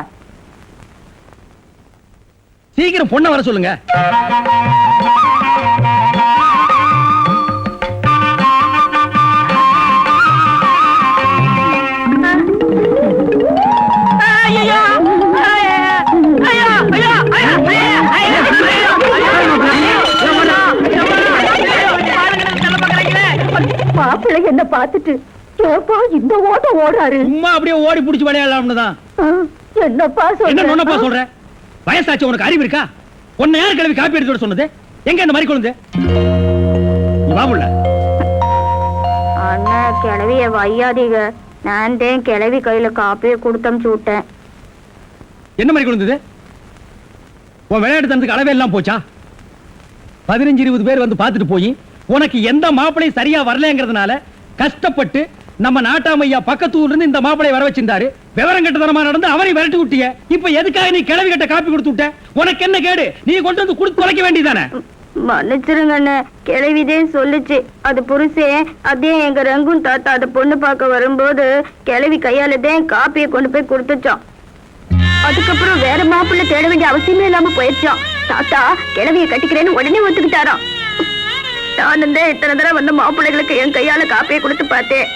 சீக்கிரம் பொண்ணை வர சொல்லுங்க. மாப்பிள்ளை என்ன பார்த்துட்டு ஏப்பா இந்த ஓட்டம் ஓடுறாரு? சும்மா அப்படியே ஓடி புடிச்சு விளையாடலாம்னு தான். என்னப்பா என்ன சொல்ற? வயசாச்சு, உனக்கு அறிவு இருக்கா? உன்னை யார் கிளவி காப்பி எடுத்து சொன்னது? எங்க இந்த மாதிரி கொழுந்து? வாமுள்ள அண்ணா, கிளவிய வையாதீங்க. நான் தான் கிளவி கையில காப்பியை கொடுத்தமிச்சு விட்டேன். என்ன மாதிரி கொழுந்தது? உன் விளையாட்டு தனத்துக்கு அளவே எல்லாம் போச்சா? 15-20 பேர் வந்து பார்த்துட்டு போய் உனக்கு எந்த மாப்பிளை சரியா வரலங்கிறதுனால கஷ்டப்பட்டு நம்ம நாட்டாமையா பக்கத்து ஊர்ல இருந்து இந்த மாப்பிளை வர வச்சிருந்தாரு. விவரம் கட்டதனமா நடந்து அவரை விரட்டி விட்டிய. இப்ப எதுக்காக நீ கிளவி கட்ட காப்பி கொடுத்து விட்ட? உனக்கு என்ன கேடு? நீ கொண்டு வந்து கொடுத்து தொலைக்க வேண்டியதானே? மன்னிச்சிருங்க அண்ணே, கிளவிதேன் சொல்லுச்சு. அது புருஷே. அதே எங்க ரங்கும் தாத்தா அதை பொண்ணு பார்க்க வரும்போது கிளவி கையாலதான் காப்பியை கொண்டு போய் கொடுத்துச்சோம். அதுக்கப்புறம் வேற மாப்பிள்ளை தேட வேண்டிய அவசியமே இல்லாம போயிடுச்சான். தாத்தா கிளவியை கட்டிக்கிறேன்னு உடனே ஒத்துக்கிட்டாராம். நானும் தான் இத்தனை தடவை வந்த மாப்பிள்ளைகளுக்கு என் கையால காப்பியை கொடுத்து பார்த்தேன்.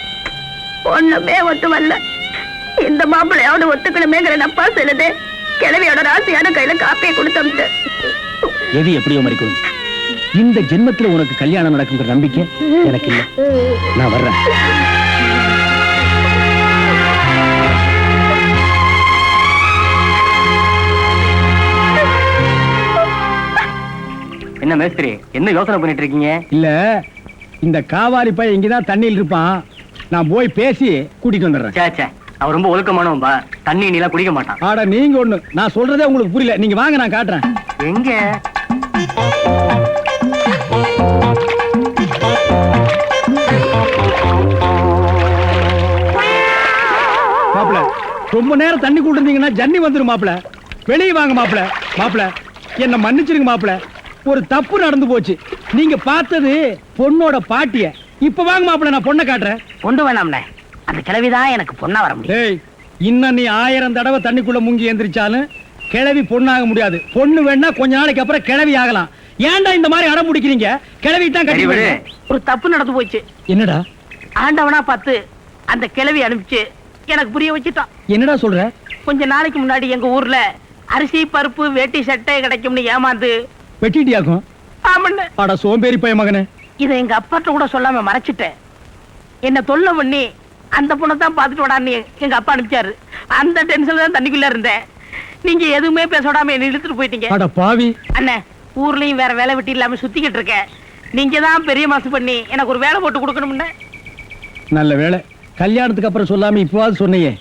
ஒண்ணுமே ஒத்து வரல. இந்த மாப்பிள்ளையாவது ஒத்துக்கணுமேங்கிற நப்பா சொல்லுது. கிளவியோட ராசியான கையில காப்பியை கொடுத்தோம்ட்டு. எது எப்படியோ மறிக்கும். இந்த ஜென்மத்துல உனக்கு கல்யாணம் நடக்குங்கிற நம்பிக்கை எனக்கு இல்ல. நான் வர்றேன். என்ன மேஸ்திரி, என்ன யோசனை பண்ணிட்டு இருக்கீங்க? இல்ல, இந்த காவாலி பையன் இங்கதான் தண்ணியில் இருப்பான். நான் போய் பேசி கூட்டிட்டு வந்துடுறேன். சே, அவர் ரொம்ப ஒழுக்கமானவன்பா. தண்ணி நீலாம் குடிக்க மாட்டான். ஆட நீங்க ஒண்ணு, நான் சொல்றதே உங்களுக்கு புரியல. நீங்க வாங்க, நான் காட்டுறேன். எங்க? மாப்பிள, ரொம்ப நேரம் தண்ணி கூட்டிருந்தீங்கன்னா ஜன்னி வந்துரும் மாப்பிள. வெளியே வாங்க மாப்பிள. மாப்பிள, என்ன மன்னிச்சிருங்க மாப்பிள. ஒரு தப்பு நடந்து போச்சு. நீங்க பார்த்தது பொண்ணோட பாட்டிய. இப்ப வாங்க மாப்பிள, நான் பொண்ணை காட்டுறேன். கொண்டு வேணாம்னே, அந்த கிழவிதான் எனக்கு பொண்ணா வர முடியும். ஏய், இன்னும் நீ 1000 தடவை தண்ணிக்குள்ள முங்கி எந்திரிச்சாலும் கிழவி பொண்ணாக முடியாது. பொண்ணு வேணா கொஞ்ச நாளைக்கு அப்புறம் கிழவி ஆகலாம். ஏன்டா இந்த மாதிரி அடம் பிடிக்கிறீங்க? கிழவி தான் கட்டி விடு. ஒரு தப்பு நடந்து போச்சு. என்னடா? ஆண்டவனா பார்த்து அந்த கிழவி அனுப்பிச்சு எனக்கு புரிய வச்சுட்டான். என்னடா சொல்ற? கொஞ்ச நாளைக்கு முன்னாடி எங்க ஊர்ல அரிசி பருப்பு வேட்டி சட்டை கிடைக்கும்னு ஏமாந்து வெட்டிட்டியாக்கும். ஆமண்ணே. அட சோம்பேறி பைய மகனே. இதை எங்க அப்பாட்ட கூட சொல்லாம மறைச்சிட்டேன். என்ன தொல்லை பண்ணி அந்த பொண்ணை தான் பார்த்துட்டு விடான்னு எங்க அப்பா அனுப்பிச்சாரு. அந்த டென்ஷன்ல தான் தண்ணிக்குள்ள இருந்தேன். நீங்க எதுவுமே பேச விடாம என்ன இழுத்துட்டு போயிட்டீங்க. அட பாவி. அண்ணே, ஊர்லயும் வேற வேலை வெட்டி இல்லாம சுத்திக்கிட்டு இருக்கேன். நீங்க தான் பெரிய மாசு பண்ணி எனக்கு ஒரு வேலை போட்டு கொடுக்கணும்னு. நல்ல வேலை, கல்யாணத்துக்கு அப்புறம் சொல்லாம இப்பவாது சொன்னையே.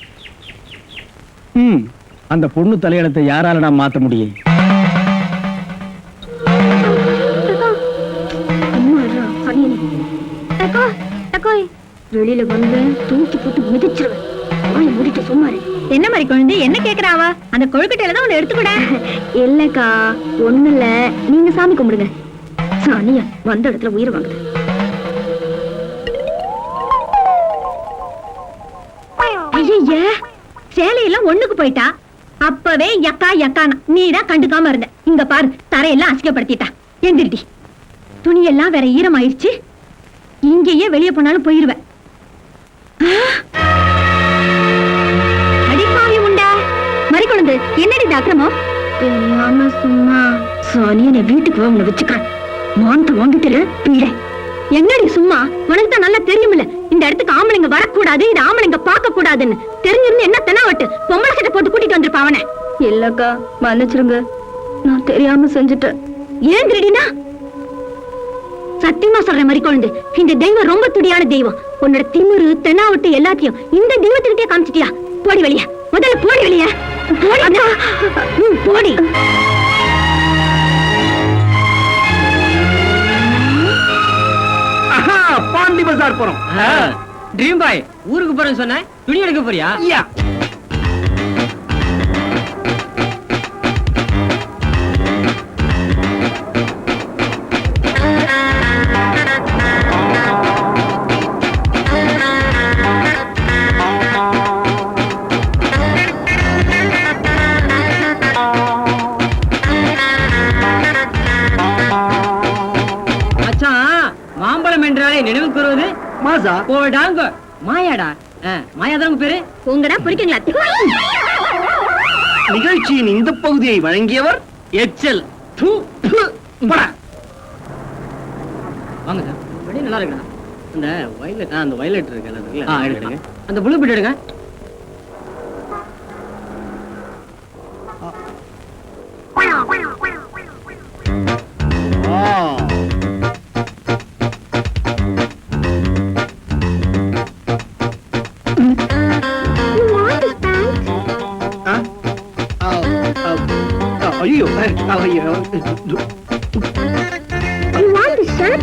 அந்த பொண்ணு தலையெழுத்தை யாராலடா மாத்த முடியும்? வெளியில வந்து தூக்கி போட்டு மிதிச்சிருவேன். வாயை மூடிட்டு சும்மா இரு. என்ன மாதிரி குழந்தை என்ன கேக்குறாவ? அந்த கொழுக்கட்டையில தான் ஒண்ணு எடுத்துக்கூட. இல்லக்கா ஒண்ணு இல்ல, நீங்க சாமி கும்பிடுங்க. சாணியா வந்த இடத்துல உயிர் வாங்குது. ஐய சேலையெல்லாம் ஒண்ணுக்கு போயிட்டா. அப்பவே யக்கா யக்கானா நீதான் கண்டுக்காம இருந்த. இங்க பாரு தரையெல்லாம் அசிங்கப்படுத்திட்டா. எந்திரிடி. துணியெல்லாம் வேற ஈரமாயிருச்சு. இங்கேயே வெளியே போனாலும் போயிருவேன். அடிப்பாவி உண்டா மறிக்கொழுந்து. என்னடி டாக்டரமோ? தெரியாம சும்மா சானிய வீட்டுக்கு உன்னை வச்சுக்கிறேன். மாந்த வாங்கிட்டு பீட. என்னடி சும்மா? உனக்கு தான் நல்லா தெரியுமில்ல இந்த இடத்துக்கு ஆம்பளைங்க வரக்கூடாது, இது ஆம்பளைங்க பார்க்க கூடாதுன்னு. தெரிஞ்சிருந்து என்ன தெனாவட்டு பொம்பளை சட்டை போட்டு கூட்டிட்டு வந்திருப்பா அவனை. இல்லக்கா மன்னிச்சிருங்க, நான் தெரியாம செஞ்சுட்டேன். ஏன் திருடினா? சத்தியமா சொல்றேன் மறிக்கொழுந்து, இந்த தெய்வம் ரொம்ப துடியான தெய்வம். உன்னோட திமிரு தெனாவட்டு எல்லாத்தையும் இந்த தெய்வத்துக்கிட்டே காமிச்சிட்டியா? போடி வெளிய, முதல்ல போடி வெளிய. போடி. பாண்டி பஜார் போறோம். ட்ரீம் பாய் ஊருக்கு போறேன்னு சொன்ன, துணி எடுக்க போறியா? மாம்பழம் என்றாலே நினைவுக்கு வருவது மாசா போடாங்க மாயாடா. மாயாதான் பேரு. உங்கடா புரிக்குங்களா? நிகழ்ச்சியின் இந்த பகுதியை வழங்கியவர் எச்எல். வாங்க சார், வெளியே நல்லா இருக்கா? அந்த வயலட், அந்த வயலட் இருக்குல்ல, எடுங்க. அந்த ப்ளூ பீட் எடுங்க. ஐயோ You want this shirt?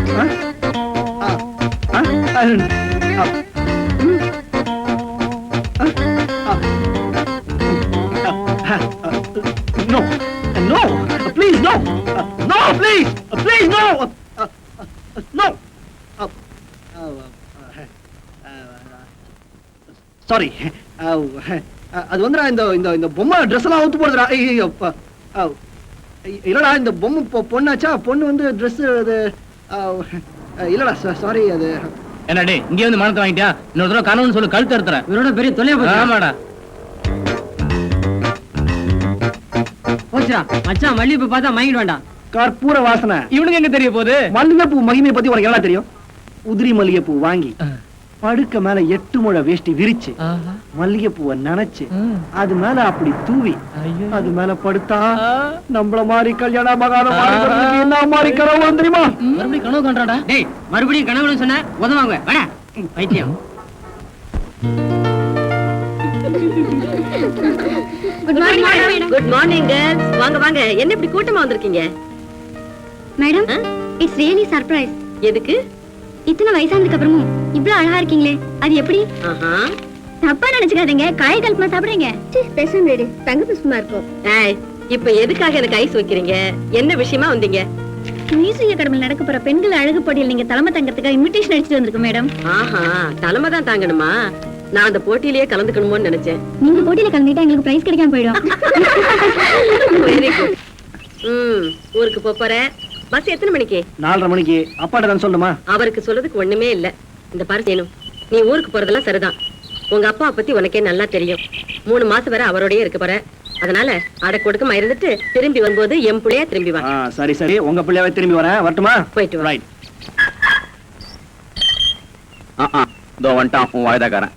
No, no, please, no, no, please, please, no, no. Sorry, அது வந்து இந்த இந்த இந்த பொம்மை ட்ரெஸ் எல்லாம் அவுத்து போடுறா. ஐயோ இல்லடா, இந்த பொம்மை பொண்ணாச்சா? பொண்ணு வந்து ட்ரெஸ் அது இல்லடா, சாரி. அது என்னடே இங்க வந்து மனத்தை வாங்கிட்டியா? இன்னொரு தடவை கனவுன்னு சொல்லு, கழுத்து எடுத்துறேன். இவரோட பெரிய தொல்லையா போச்சு. ஆமாடா. போச்சுடா மச்சான், மல்லிகைப்பூ பார்த்தா மயங்கிட வேண்டாம். கற்பூர வாசனை. இவனுக்கு எங்க தெரிய போகுது? மல்லிகைப்பூ மகிமையை பத்தி உனக்கு என்ன தெரியும்? உதிரி மல்லிகைப்பூ வாங்கி படுக்க மேல 8 முழ வேஷ்டி விரிச்சு மல்லிகைப்பூவை நனைச்சு அது மேல அப்படி தூவி அது மேல படுத்தா நம்மள மாதிரி கல்யாண மகாரம் என்ன மாதிரி கனவு தெரியுமா? மறுபடியும் கனவு கண்டாடா. டேய் மறுபடியும் கனவுன்னு சொன்ன உதவாங்க வாடா பைத்தியம். Good morning madam. Good morning girls. வாங்க வாங்க, என்ன இப்படி கூட்டமா வந்திருக்கீங்க? Madam, it's really surprise. எதுக்கு? இத்தனை வயசானதுக்கு அப்புறமும் இவ்வளவு அழகா இருக்கீங்களே, அது எப்படி? தப்பா நினைச்சுக்காதீங்க, காய் கல்பமா சாப்பிடுறீங்க. ஸ்பெஷல் ரெடி தங்க புஷ்பமா இருக்கும். ஏய், இப்ப எதுக்காக எனக்கு ஐஸ் வைக்கிறீங்க? என்ன விஷயமா வந்தீங்க? மியூசிக் அகாடமியில் நடக்க போற பெண்கள் அழகு போட்டியில் நீங்க தலைமை தங்கறதுக்காக இன்விடேஷன் அடிச்சிட்டு வந்திருக்கோம் மேடம். ஆஹா, தலைமை தான் தாங்கணுமா? நான் அந்த போட்டியிலேயே கலந்துக்கணுமோன்னு நினைச்சேன். நீங்க போட்டியில கலந்துட்டா எங்களுக்கு பிரைஸ் கிடைக்காம போயிடும். Very good. ஊருக்கு போறேன். பஸ் எத்தனை மணிக்கு? 4:30 மணிக்கு. அப்பாட்ட தான் சொல்லுமா? அவருக்கு சொல்றதுக்கு ஒண்ணுமே இல்ல. இந்த பாரு சேனு, நீ ஊருக்கு போறதெல்லாம் சரிதான். உங்க அப்பா பத்தி உனக்கே நல்லா தெரியும். 3 மாசம் வரை அவரோடயே இருக்க போற. அதனால அடக்கு ஒடுக்கமா இருந்துட்டு திரும்பி வரும்போது என் பிள்ளையா திரும்பி வா. சரி சரி, உங்க பிள்ளையாவே திரும்பி வரேன். வரட்டுமா? போயிட்டு வா. ரைட். இதோ வந்துட்டான் உன் வாய்தாக்காரன்.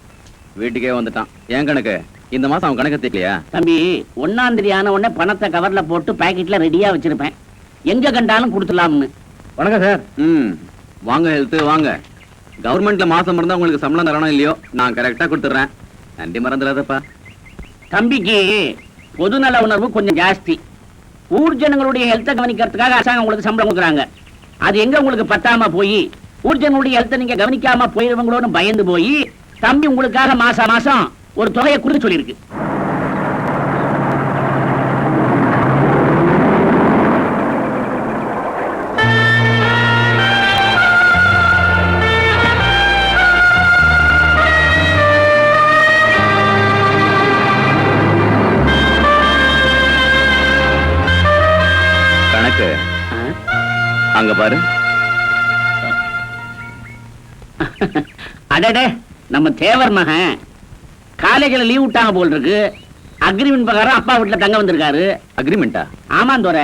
வீட்டுக்கே வந்துட்டான். ஏன் கணக்கு? இந்த மாசம் அவன் கணக்கு தெரியலையா? தம்பி, 1ஆம் தேதி ஆன உடனே பணத்தை கவர்ல போட்டு பாக்கெட்ல ரெடியா வச்சிருப்பேன். எங்க கண்டாலும் கொடுத்துலாம்னு. வணக்கம் சார். வாங்க ஹெல்த் வாங்க. கவர்மெண்ட்ல மாசம் இருந்தா உங்களுக்கு சம்பளம் தரணும் இல்லையோ, நான் கரெக்டா கொடுத்துறேன். நன்றி மறந்துடாதப்பா. தம்பிக்கு பொதுநல உணர்வு கொஞ்சம் ஜாஸ்தி. ஊர் ஜனங்களுடைய ஹெல்த்தை கவனிக்கிறதுக்காக அரசாங்கம் உங்களுக்கு சம்பளம் கொடுக்குறாங்க. அது எங்க உங்களுக்கு பத்தாம போய் ஊர் ஜனங்களுடைய ஹெல்த்தை நீங்க கவனிக்காம போயிருவங்களோன்னு பயந்து போய் தம்பி உங்களுக்காக மாசம் ஒரு தொகையை கொடுக்க சொல்லியிருக்கு. கணக்கு அங்க பாரு. அடடே, நம்ம தேவர் மகன் காலேஜ்ல லீவ் விட்டாங்க போல் இருக்கு. அக்ரிமெண்ட் பிரகாரம் அப்பா வீட்டுல தங்க வந்திருக்காரு. அக்ரிமெண்டா? ஆமாம் தோற,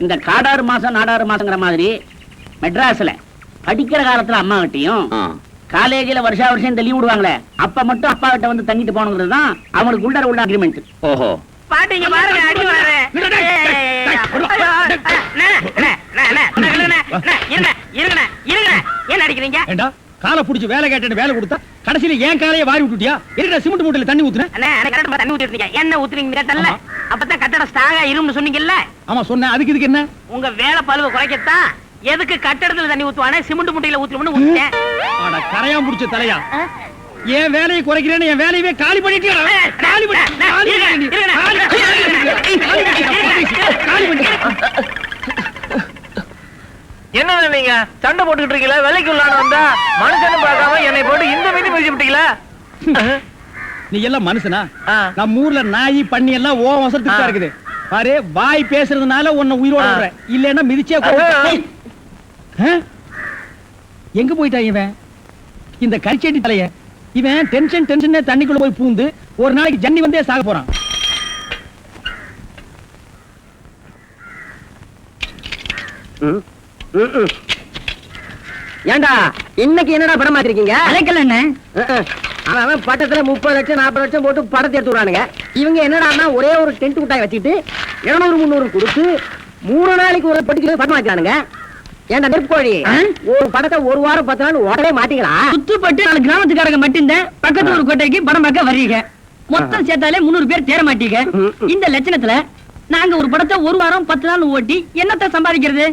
இந்த காடாறு மாசம் நாடாறு மாசங்கிற மாதிரி மெட்ராஸ்ல படிக்கிற காலத்துல அம்மா கிட்டையும் காலேஜ்ல வருஷா வருஷம் இந்த லீவ் விடுவாங்களே அப்ப மட்டும் அப்பா கிட்ட வந்து தங்கிட்டு போனங்கிறது தான் அவங்களுக்கு உள்ள அக்ரிமெண்ட். ஓஹோ. பாட்டிங்க பாருங்க, அடி வாரு. என்ன அடிக்கிறீங்க? ஏண்டா காலை புடிச்சு வேலை கேட்டு வேலை கொடுத்தா கடைசியில ஏன் காலையை வாரி விட்டுட்டியா? எதுக்கு சிமெண்ட் மூட்டையில தண்ணி ஊத்துன? தண்ணி ஊத்திருக்கீங்க. என்ன ஊத்துறீங்க கேட்டல? அப்பதான் கட்டடம் ஸ்ட்ராங்கா இரும்னு சொன்னீங்கல்ல? ஆமா சொன்னேன். இதுக்கு என்ன? உங்க வேலை பழுவ குறைக்கத்தான் எதுக்கு கட்டடத்துல தண்ணி ஊத்துவானே சிமெண்ட் மூட்டையில ஊத்துறோம்னு ஊத்திட்டேன். ஆட கரையா முடிச்ச தலையா, ஏன் வேலையை குறைக்கிறேன்னு என் வேலையவே காலி பண்ணிட்டியா? காலி என்ன நீங்க சண்டை போட்டுக்கிட்டு இருக்கீங்களா? வேலைக்கு உள்ளான வந்தா மனுஷன்னு பார்க்காம என்னை போட்டு இந்த மீதி முடிச்சு விட்டீங்களா? நீ எல்லாம் மனுஷனா? நம்ம ஊர்ல நாய் பண்ணி எல்லாம் ஓ வசத்துக்கு தான் இருக்குது பாரு. வாய் பேசுறதுனால உன்னை உயிரோட விடுறேன், இல்லன்னா மிதிச்சே. எங்க போயிட்டா இவன் இந்த கரிச்செடி தலைய? இவன் டென்ஷன் தண்ணிக்குள்ள போய் பூந்து ஒரு நாளைக்கு ஜன்னி வந்தே சாக போறான். ஏண்டா இன்னைக்கு என்னடா படம் மாத்திருக்கீங்க? அவன் பட்டத்துல 30 லட்சம் 40 லட்சம் போட்டு படத்தை எடுத்து விடுறானுங்க. இவங்க என்னடா ஒரே ஒரு டென்ட் குட்டாய் வச்சுட்டு 200-300 கொடுத்து 3 நாளைக்கு ஒரு பட்டிக்கு படம் மாத்திரானுங்க. ஏண்டா நெருப்போழி, ஒரு படத்தை ஒரு வாரம் 10 நாள் ஓடவே மாட்டீங்களா? சுத்துப்பட்டு 4 கிராமத்துக்காரங்க மட்டும்தான் பக்கத்து ஒரு கோட்டைக்கு படம் பார்க்க வர்றீங்க. மொத்தம் சேர்த்தாலே 300 பேர் தேர மாட்டீங்க. இந்த லட்சணத்துல நாங்க ஒரு படத்தை ஒரு வாரம் 10 நாள் ஓட்டி என்னத்தை சம்பாதிக்கிறது?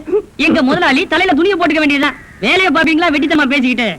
எங்க முதலாளி தலையில துணியை போட்டுக்க வேண்டியதுதான். வேலையை பாப்பீங்களா வெட்டித்தமா பேசிக்கிட்டு?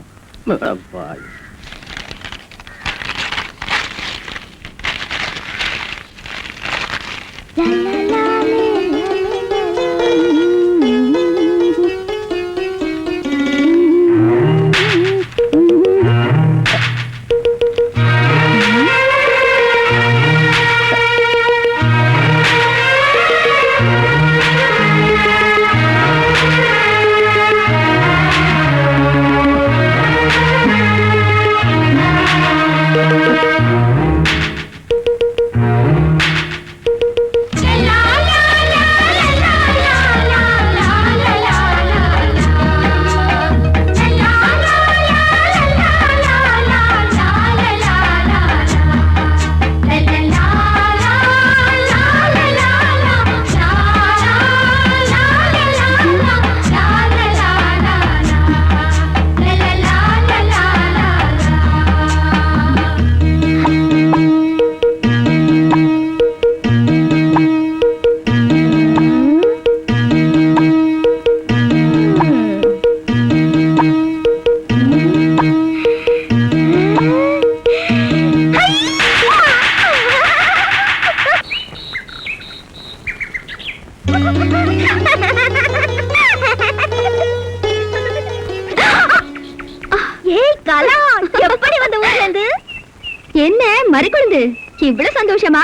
என்ன மறிக்குழுந்து இவ்வளவு சந்தோஷமா?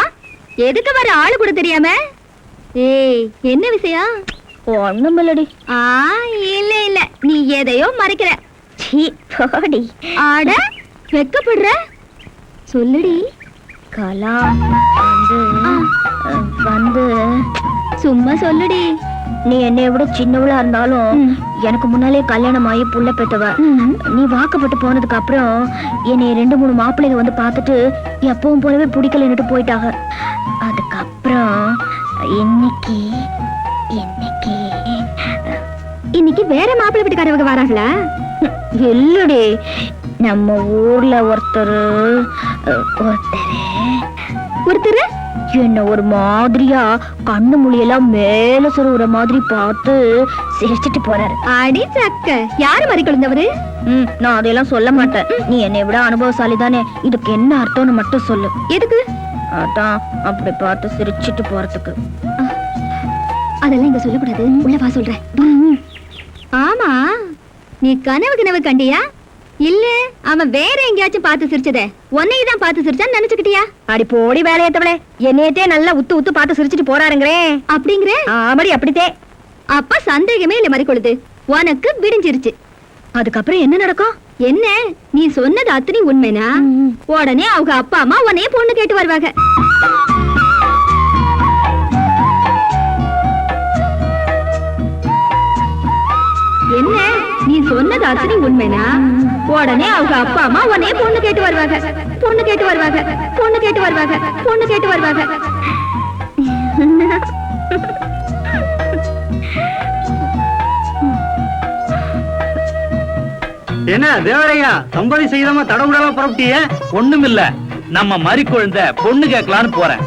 எதுக்கு வர ஆளு கூட தெரியாம? ஏய் என்ன விஷயம்? ஒண்ணுமில்லடி. இல்ல இல்ல, நீ எதையோ மறைக்கிற. சீ போடி. ஆட வெக்கப்படுற? சொல்லுடி. கலா வந்து சும்மா சொல்லுடி. நீ என்னை விட சின்னவளா இருந்தாலும் எனக்கு முன்னாலே கல்யாணம் ஆகி புள்ள பெற்றவ. நீ வாக்கப்பட்டு போனதுக்கு அப்புறம் என்னை 2-3 மாப்பிள்ளைங்க வந்து பார்த்துட்டு எப்பவும் போலவே பிடிக்கலன்னுட்டு போயிட்டாங்க. அதுக்கப்புறம் இன்னைக்கு வேற மாப்பிள்ளை வீட்டுக்காரவங்க வராங்களா? இல்லடி, நம்ம ஊர்ல ஒருத்தர் என்ன ஒரு மாதிரியா கண்ணு மொழியெல்லாம் மேல சொருகிற மாதிரி பார்த்து சிரிச்சிட்டு போறாரு. அடி சக்க, யாரு மாதிரி குழந்தவரு? நான் அதையெல்லாம் சொல்ல மாட்டேன். நீ என்னை விட அனுபவசாலி தானே, இதுக்கு என்ன அர்த்தம்னு மட்டும் சொல்லு. எதுக்கு? அதான் அப்படி பார்த்து சிரிச்சிட்டு போறதுக்கு. அதெல்லாம் இங்க சொல்லக்கூடாது, உள்ள வா சொல்றேன். ஆமா, நீ கனவு கண்டியா? இல்ல அவன் வேற எங்கேயாச்சும் பார்த்து சிரிச்சதே, உன்னையதான் பார்த்து சிரிச்சான்னு நினைச்சுக்கிட்டியா? அடி போடி வேலையத்தவளே, என்னையத்தே நல்லா உத்து பார்த்து சிரிச்சிட்டு போறாருங்களே. அப்படிங்கிற? ஆமாடி, அப்படித்தே. அப்ப சந்தேகமே இல்ல மறிக்கொழுது, உனக்கு விடிஞ்சிருச்சு. அதுக்கப்புறம் என்ன நடக்கும்? என்ன, நீ சொன்னது அத்தனை உண்மைனா உடனே அவங்க அப்பா அம்மா உன்னைய பொண்ணு கேட்டு வருவாங்க. என்ன, நீ சொன்னது அத்தனை உண்மைனா உடனே அவங்க அப்பா அம்மா உன்னைய பொண்ணு கேட்டு வருவாங்க. பொண்ணு கேட்டு வருவாங்க. பொண்ணு கேட்டு வருவாங்க. பொண்ணு கேட்டு வருவாங்க. என்ன தேவரையா, சம்பதி செய்தமா தடவுடலாம் புறப்பட்டிய? ஒண்ணுமில்ல, நம்ம மறி குழந்தை பொண்ணு கேட்கலான்னு போறேன்.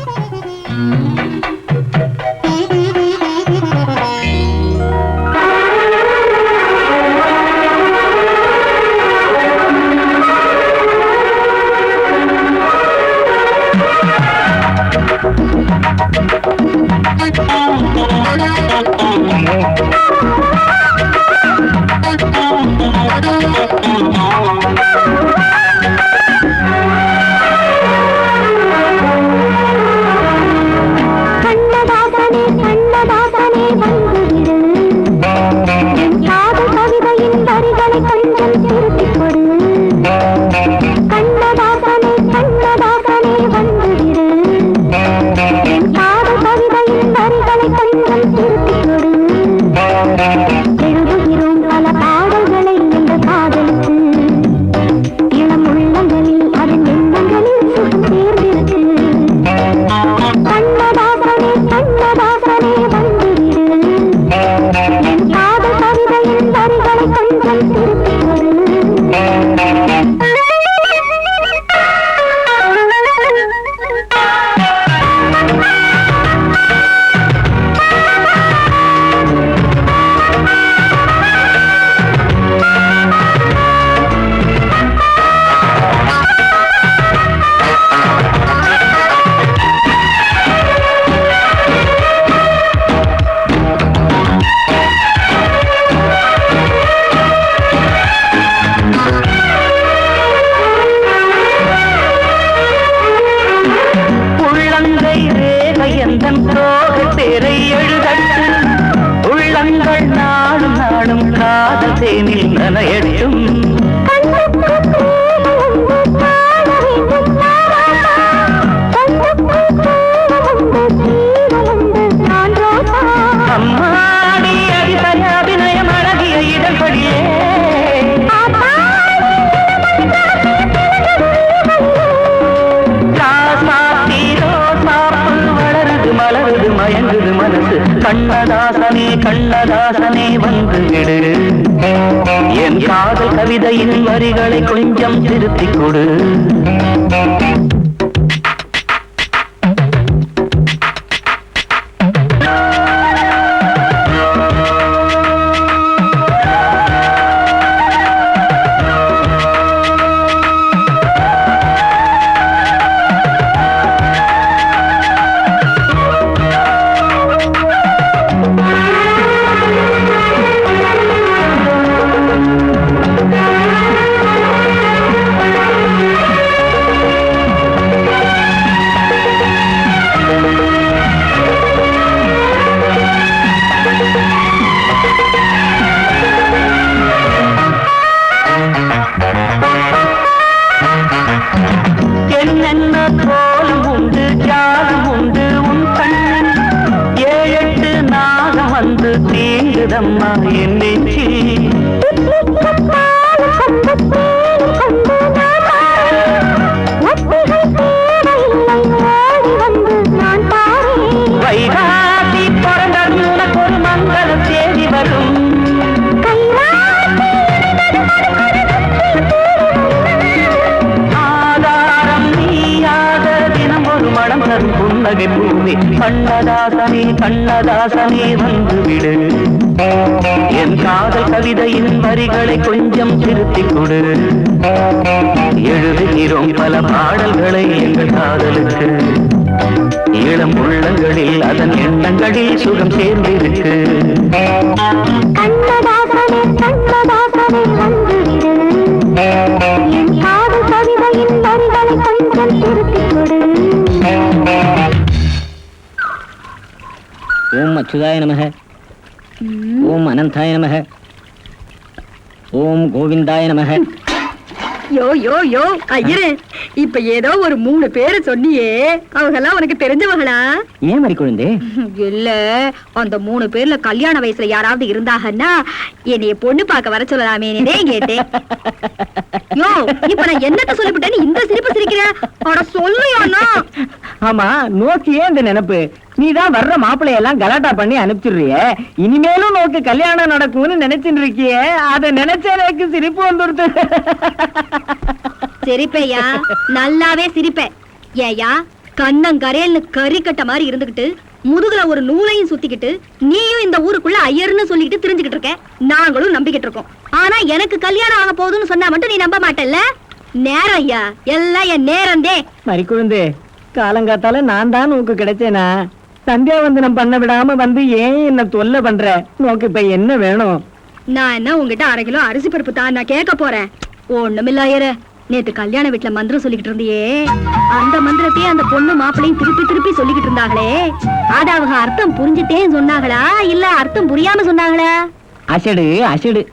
கண்ணதாசனே கண்ணதாசனே வந்து விடு, என் காதல் கவிதையின் வரிகளை கொஞ்சம் திருத்திக் கொடு. என்னென்ன கோலம் உண்டு ஜாலம் உண்டு உன் கண்ணன், 7-8 நாகம் வந்து தீங்குதம்மா என் நெஞ்சி. வைகாசி பிறந்தது உனக்கு ஒரு மங்கள தேதி வரும். ஆதாரம் நீயாக தினம் ஒரு மனம் தரும் புன்னகை கண்ணதாசனே கண்ணதாசனே வந்துவிடு, என் காதல் கவிதையின் வரிகளை கொஞ்சம் திருத்திக் கொடு. எழுதுகிறோம் பல பாடல்களை எங்கள் காதலுக்கு, இளம் உள்ளங்களில் அதன் எண்ணங்களில் சுகம் சேர்ந்திருக்கு. கண்ணதாசனே கண்ணதாசனே வந்துவிடு, என் காதல் கவிதையின் வரிகளை கொஞ்சம் திருத்திக் கொடு. ஓம் அச்சுதாய நமக, ஓம் அனந்தாய நமக, ஓம் கோவிந்தாய நமக. யோ யோ யோ ஐயரு, இப்ப ஏதோ ஒரு 3 பேரு சொன்னியே, அவங்கெல்லாம் உனக்கு தெரிஞ்சவங்களா? ஏன் மாதிரி குழந்தை? இல்ல, அந்த 3 பேர்ல கல்யாண வயசுல யாராவது இருந்தாங்கன்னா என்னைய பொண்ணு பார்க்க வர சொல்லலாமே கேட்டேன். யோ, இப்ப நான் என்னத்த சொல்லிவிட்டேன்னு இந்த சிரிப்பு சிரிக்கிற? அட சொல்லுயானா? ஆமா, நோக்கியே இந்த நினைப்பு. நீதான் வர்ற மாப்பிள்ளையெல்லாம் கலாட்டா பண்ணி அனுப்பிச்சிடுறிய, இனிமேலும் நோக்கு கல்யாணம் நடக்கும்னு நினைச்சுட்டு இருக்கிய, அதை நினைச்ச எனக்கு சிரிப்பு வந்துடுது. சிரிப்பையா, நல்லாவே சிரிப்பேன். ஏயா, கண்ணங்கரையல்னு கறி கட்ட மாதிரி இருந்துகிட்டு முதுகுல ஒரு நூலையும் சுத்திக்கிட்டு நீயும் இந்த ஊருக்குள்ள ஐயர்னு சொல்லிட்டு தெரிஞ்சுக்கிட்டு இருக்க, நாங்களும் நம்பிக்கிட்டு இருக்கோம். ஆனா எனக்கு கல்யாணம் ஆக போகுதுன்னு சொன்னா மட்டும் நீ நம்ப மாட்டல்ல? நேரம் ஐயா, எல்லாம் என் நேரந்தே. மறி குழந்தை, காலங்காத்தால நான் தான் நோக்கு கிடைச்சேனா? சந்தியா வந்தனம் பண்ண விடாம வந்து ஏன் என்ன தொல்லை பண்ற? நோக்கு இப்ப என்ன வேணும்? நான் என்ன உங்ககிட்ட 1/2 கிலோ அரிசி பருப்பு தான் நான் கேட்க போறேன். ஒண்ணுமில்ல ஐயரே, நேத்து கல்யாண வீட்டுல மந்திரம் சொல்லிக்கிட்டு இருந்தியே, அந்த மந்திரத்தையே அந்த பொண்ணு மாப்பிள்ளையும் திருப்பி திருப்பி சொல்லிக்கிட்டு இருந்தாங்களே, அத அவங்க அர்த்தம் புரிஞ்சுட்டேன்னு சொன்னாங்களா இல்ல அர்த்தம் புரியாம சொன்னாங்களா? அசடு அசடு,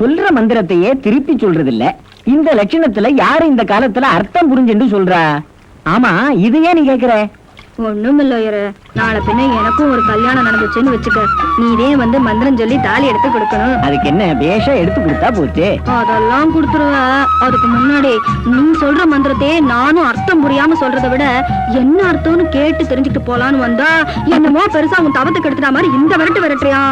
சொல்ற மந்திரத்தையே திருப்பி சொல்றது இல்ல. இந்த லட்சணத்துல யாரு இந்த காலத்துல அர்த்தம் புரிஞ்சுன்னு சொல்றா? ஆமா, இது ஏன் நீ கேக்குற? ஒண்ணுமில்ல ஐயரே, நாளை பின்ன எனக்கும் ஒரு கல்யாணம் நடந்துச்சுன்னு வச்சுக்க, நீதே வந்து மந்திரம் சொல்லி தாலி எடுத்து கொடுக்கணும். அதுக்கு என்ன, பேஷா எடுத்து கொடுத்தா போச்சு. அதெல்லாம் கொடுத்துருவ. அதுக்கு முன்னாடி நீ சொல்ற மந்திரத்தையே நானும் அர்த்தம் புரியாம சொல்றதை விட என்ன அர்த்தம்னு கேட்டு தெரிஞ்சுக்கிட்டு போலான்னு வந்தா என்னமோ பெருசா உன் தவத்துக்கு எடுத்துட்ட மாதிரி இந்த விரட்டு விரட்டுறியா?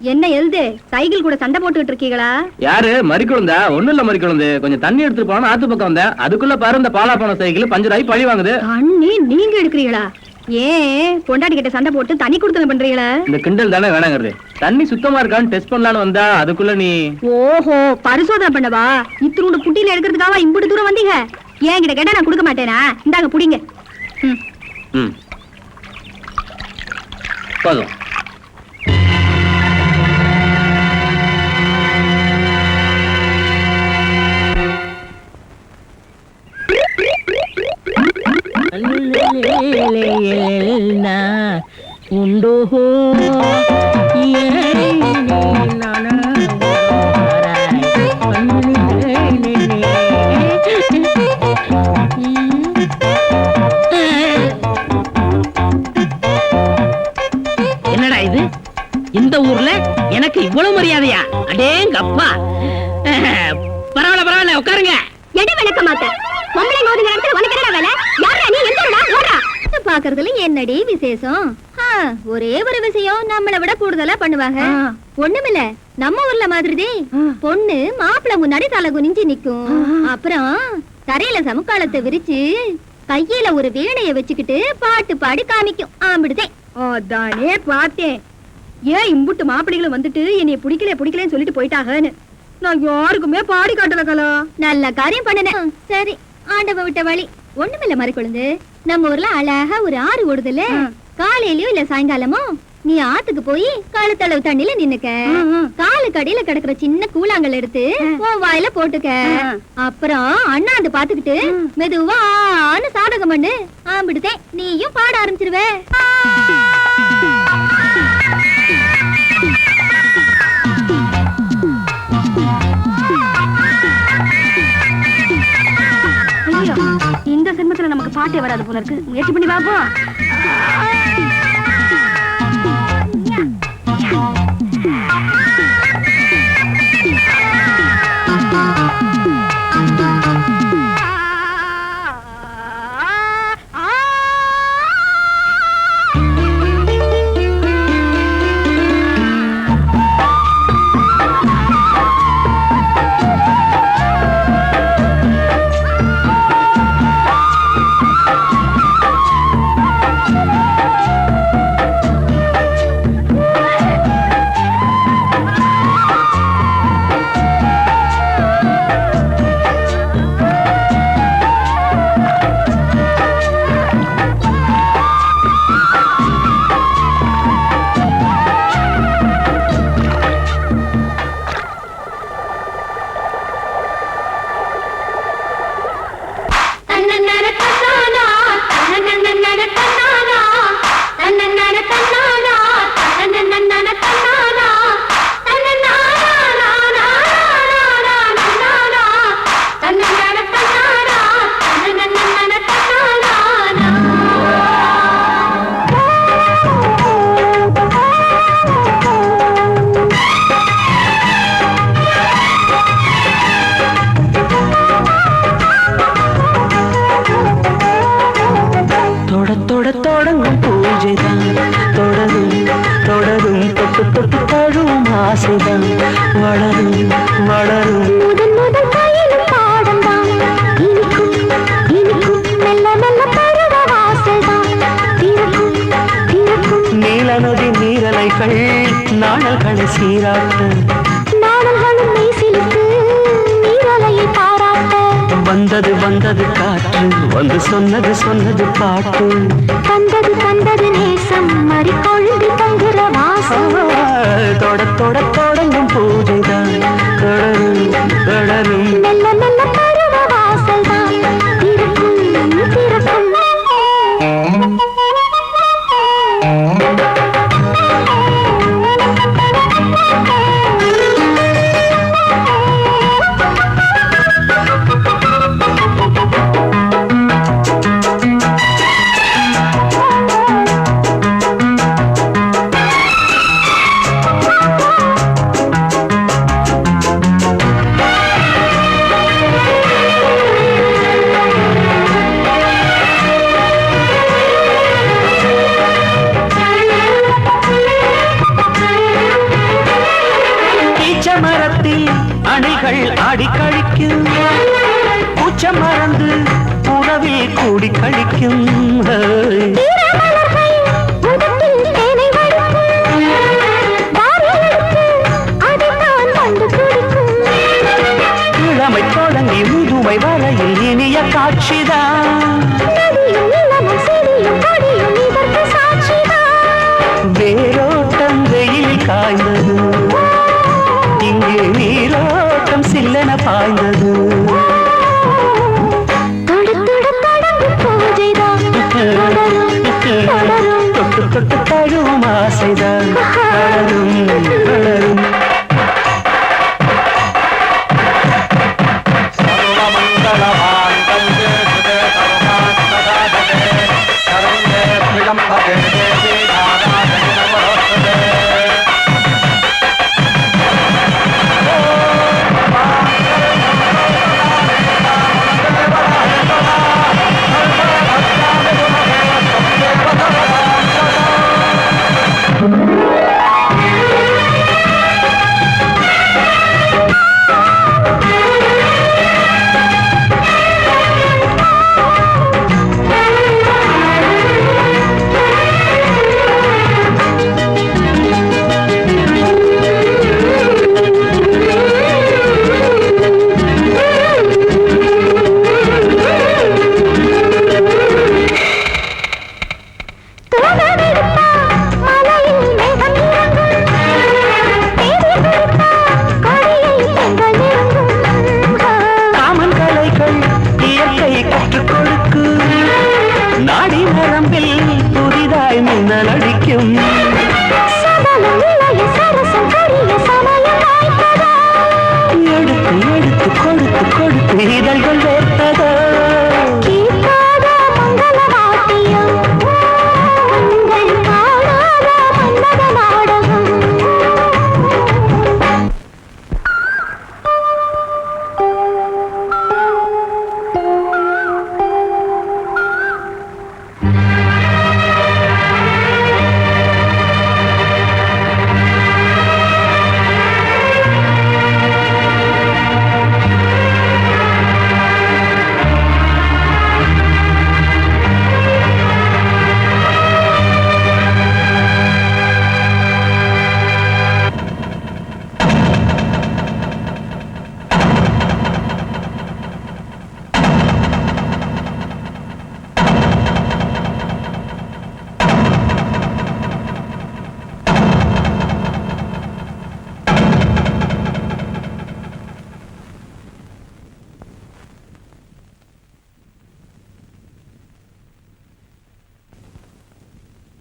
என்ன எழுது, சைக்கிள் கூட சண்டை போட்டுட்டு இருக்கீங்களா? யாரு மறிக்குழந்தா? ஒண்ணும் இல்ல மறிக்குழந்து, கொஞ்சம் தண்ணி எடுத்துட்டு போனா ஆத்து பக்கம் வந்தேன், அதுக்குள்ள பாரு இந்த பாலா போன சைக்கிள் பஞ்சர் ஆகி பழி வாங்குது. தண்ணி நீங்க எடுக்கிறீங்களா? ஏன் பொண்டாட்டி கிட்ட சண்டை போட்டு தண்ணி கொடுத்து பண்றீங்களா? இந்த கிண்டல் தானே வேணாங்கிறது. தண்ணி சுத்தமா இருக்கான்னு டெஸ்ட் பண்ணலான்னு வந்தா அதுக்குள்ள நீ... ஓஹோ, பரிசோதனை பண்ணவா? இத்தினோட புட்டியில எடுக்கிறதுக்காக இம்புட்டு தூரம் வந்தீங்க? ஏன் கிட்ட கேட்டா நான் கொடுக்க மாட்டேனா? இந்தாங்க புடிங்க. போதும். உண்டோ என்னடா இது, இந்த ஊர்ல எனக்கு இவ்வளவு மரியாதையா? அடேங்கப்பா. பரவாயில்ல பரவாயில்ல, உட்காருங்க. எடை விளக்க மாட்டேன். பொம்பளை மோதுங்க இடத்துல உனக்கு என்ன வேலை? யாரா நீ? எந்தடா ஓடா? பாக்குறதுல என்னடி விசேஷம்? ஒரே ஒரு விஷயம் நம்மளை விட கூடுதலா பண்ணுவாங்க. ஒண்ணுமில்ல, நம்ம ஊர்ல மாதிரி பொண்ணு மாப்பிள்ளை முன்னாடி தலை குனிஞ்சு நிக்கும். அப்புறம் தரையில சமுக்காலத்தை விரிச்சு கையில ஒரு வீணைய வச்சுக்கிட்டு பாட்டு பாடி காமிக்கும். ஆம்பிடுதேன். அதானே பார்த்தேன். ஏன் இம்புட்டு மாப்பிள்ளைகளும் வந்துட்டு என்னைய பிடிக்கலன்னு சொல்லிட்டு போயிட்டாங்கன்னு நான் யாருக்குமே பாடி காட்டல கலா. நல்ல காரியம் பண்ணுனேன். சரி, ஆண்டவ விட்ட வழி. ஒண்ணுமில்ல மறுக்குழுந்து, நம்ம ஊர்ல அழகா ஒரு ஆறு ஓடுதுல, காலையிலயோ இல்ல சாயங்காலமோ நீ ஆத்துக்கு போய் கழுத்தளவு தண்ணில நின்னுக்க. காலு கடியில கிடக்குற சின்ன கூழாங்கல் எடுத்து உன் வாயில போட்டுக்க. அப்புறம் அண்ணாந்து பாத்துக்கிட்டு மெதுவான்னு சாதகம் பண்ணு. ஆம்பிடுதேன், நீயும் பாட ஆரம்பிச்சிருவ. இந்த சிரமத்துல நமக்கு பாட்டே வராது போல இருக்கு. முயற்சி பண்ணி பாப்போம். பூக்கள் நாணல்களை சீராட்ட நாணல்களும் மெய்சிலுக்கு நீரலையை பாராட்ட வந்தது வந்தது காற்று வந்து சொன்னது சொன்னது பாட்டு தந்தது தந்தது நேசம் மறி கொழுந்து தங்குற வாசம் தொட தொட தொடங்கும் பூஜைதான் தொடரும் தொடரும் மெல்ல மெல்ல பருவ வாசல் தான் திறக்கும் திறக்கும் அணைகள் ஆடி கழிக்கும் பூச்ச மறந்து உறவில் கூடி கழிக்கும் இளமை தொடங்கி முதுமை வரையில் இனிய காட்சிதான் வேரோட்டம் வெயில் காய்ந்தது இங்கே நீரோட்டம் சில்லென பாய்ந்தது தொட்டு தொட்டு தழுவும் ஆசைதான் வளரும் வளரும்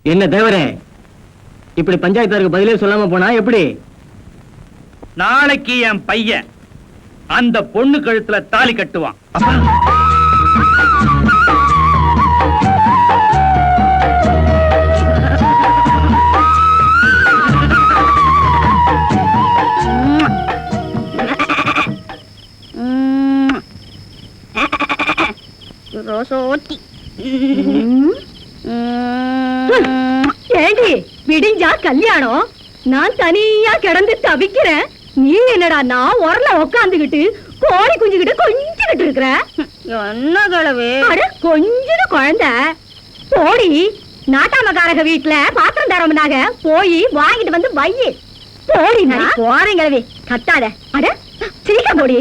என்ன தேவரே இப்படி பஞ்சாயத்தாருக்கு பதிலே சொல்லாம போனா எப்படி? நாளைக்கு என் பையன் அந்த பொண்ணு கழுத்துல தாலி கட்டுவான். ரோசோட்டி ஏண்டி விடிஞ்சா கல்யாணம், நான் தனியா கிடந்து தவிக்கிறேன். நீ என்னடா நான் உரல உக்காந்துகிட்டு கோழி குஞ்சுகிட்டு கொஞ்சிக்கிட்டு இருக்கிற. என்ன கிழவு கொஞ்சம் குழந்தை போடி நாட்டாமக்காரக வீட்டுல பாத்திரம் சீதாராமனாக போய் வாங்கிட்டு வந்து வையி. போடி போறேன் கிழவி, கத்தாத. அட சீக்கிரம் போடி.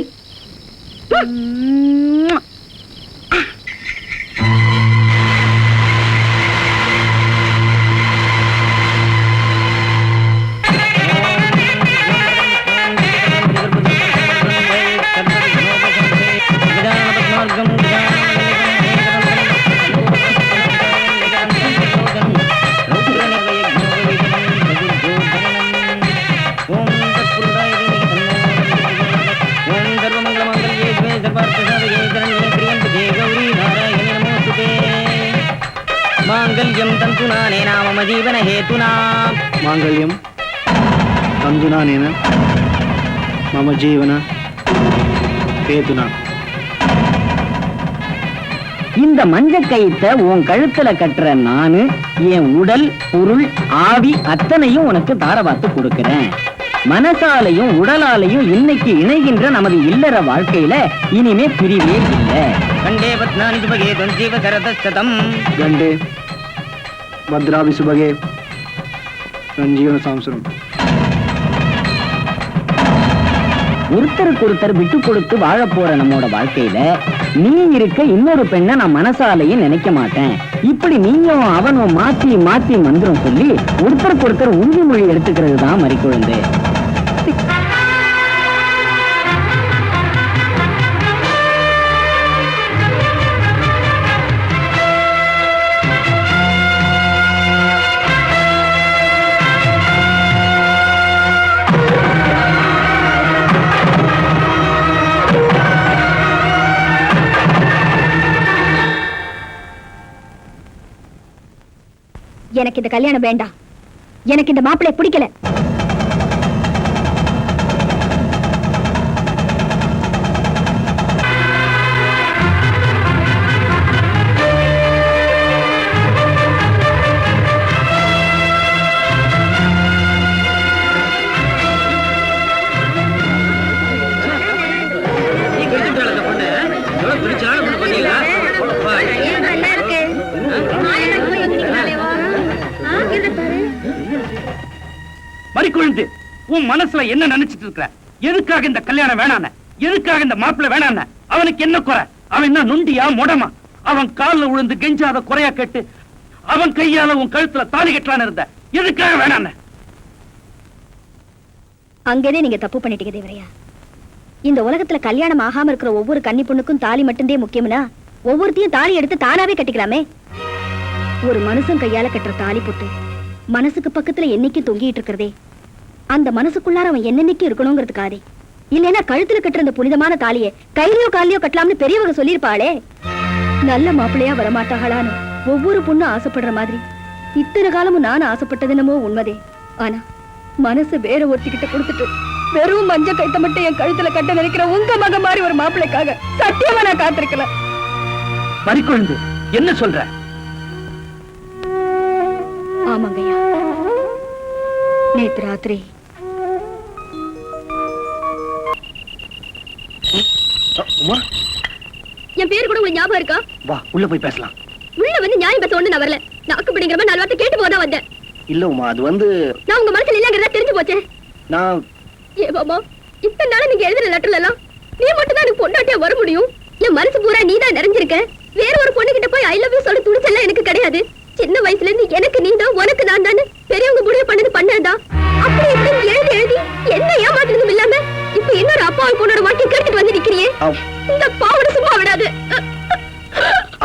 மாங்கல்யம் தந்துனானே நாம ஜீவன ஹேதுனா. மாங்கல்யம் தந்துனானேன மம ஜீவன ஹேதுனா. இந்த மஞ்ச கயித்தை உன் கழுத்துல கட்டுற நானு என் உடல் பொருள் ஆவி அத்தனையும் உனக்கு தாரவாத்து கொடுக்கிறேன். மனசாலையும் உடலாலையும் இன்னைக்கு இணைகின்ற நமது இல்லற வாழ்க்கையில இனிமே பிரிவே இல்லை. கண்டே பத்னானி சுபகே தொஞ்சீவ கரதம். கண்டே பத்ராபி சுபகே ரஞ்சீவன சாம்சரம். ஒருத்தருக்கு ஒருத்தர் விட்டு கொடுத்து வாழ போற நம்மோட வாழ்க்கையில நீ இருக்க இன்னொரு பெண்ணை நான் மனசாலையும் நினைக்க மாட்டேன். இப்படி நீயும் அவனும் மாத்தி மாத்தி மந்திரம் சொல்லி ஒருத்தருக்கு ஒருத்தர் உறுதிமொழி எடுத்துக்கிறது தான் மறிக்குழந்து. எனக்கு இந்த கல்யாணம் வேண்டாம். எனக்கு இந்த மாப்பிள்ளை பிடிக்கல. மறிக்குழுந்து, உன் மனசுல என்ன நினைச்சிட்டு இருக்கிற? எதுக்காக இந்த கல்யாணம் வேணான? எதுக்காக இந்த மாப்பிள்ளை வேணான? அவனுக்கு என்ன குறை? அவன் என்ன நொண்டியா முடமா? அவன் காலில் விழுந்து கெஞ்சாத குறையா கேட்டு அவன் கையால உன் கழுத்துல தாலி கட்டலான்னு இருந்த. எதுக்காக வேணான? அங்கேதே நீங்க தப்பு பண்ணிட்டீங்க தேவரையா. இந்த உலகத்துல கல்யாணம் ஆகாம இருக்கிற ஒவ்வொரு கன்னி பொண்ணுக்கும் தாலி மட்டும்தே முக்கியம்னா ஒவ்வொருத்தையும் தாலி எடுத்து தானாவே கட்டிக்கலாமே. ஒரு மனுஷன் கையால கட்டுற தாலி போட்டு மனசுக்கு பக்கத்துல என்னைக்கு தொங்கிட்டு இருக்கிறதே, அந்த மனசுக்குள்ளார அவன் என்னன்னைக்கு இருக்கணுங்கிறதுக்காதே. இல்லைன்னா கழுத்துல கட்டுற இந்த புனிதமான தாலியை கையிலயோ காலிலயோ கட்டலாம்னு பெரியவங்க சொல்லியிருப்பாளே. நல்ல மாப்பிள்ளையா வரமாட்டாங்களான்னு ஒவ்வொரு பொண்ணும் ஆசைப்படுற மாதிரி இத்தனை காலமும் நானும் ஆசைப்பட்டது என்னமோ உண்மைதே. ஆனா மனசு வேற ஒருத்திக்கிட்ட கொடுத்துட்டு வெறும் மஞ்ச கைத்த மட்டும் என் கழுத்துல கட்ட நினைக்கிற உங்க மக மாதிரி ஒரு மாப்பிள்ளைக்காக சத்தியமா நான் காத்திருக்கல. மறிக்குழுந்து, என்ன சொல்ற? ஆமாங்கய்யா, நேத்து ராத்திரி என் பேரு கூட உங்களுக்கு ஞாபகம் இருக்கா? வா உள்ள போய் பேசலாம். உள்ள வந்து நியாயம் பேச ஒண்ணு நான் வரல. நாக்கு பிடிங்கிற மாதிரி 4 வார்த்தை கேட்டு போதான் வந்தேன். இல்ல உமா, அது வந்து நான் உங்க மனசுல இல்லங்கிறதா தெரிஞ்சு போச்சே. நான் ஏ பாபா, இத்தனை நாளா நீங்க எழுதுற லெட்டர்ல எல்லாம் நீ மட்டும் தான் எனக்கு பொண்டாட்டியா வர முடியும். என் மனசு பூரா நீ தான் நிறைஞ்சிருக்க. வேற ஒரு பொண்ணு கிட்ட போய் ஐ லவ் யூ சொல்ல துணிச்செல்லாம் எனக்கு கிடையாது. சின்ன வயசுல இருந்து எனக்கு நீ தான், உனக்கு நான் தானே பெரியவங்க முடிவு பண்ணது பண்ணதான். அப்படி இப்படி எழுதி எழுதி என்ன ஏமாத்துறதும் இல்லாம இப்ப இன்னொரு அப்பாவை பொண்ணோட வாழ்க்கை கேட்டுட்டு வந்து நிக்கிறியே. இந்த பாவனை சும்மா விடாது.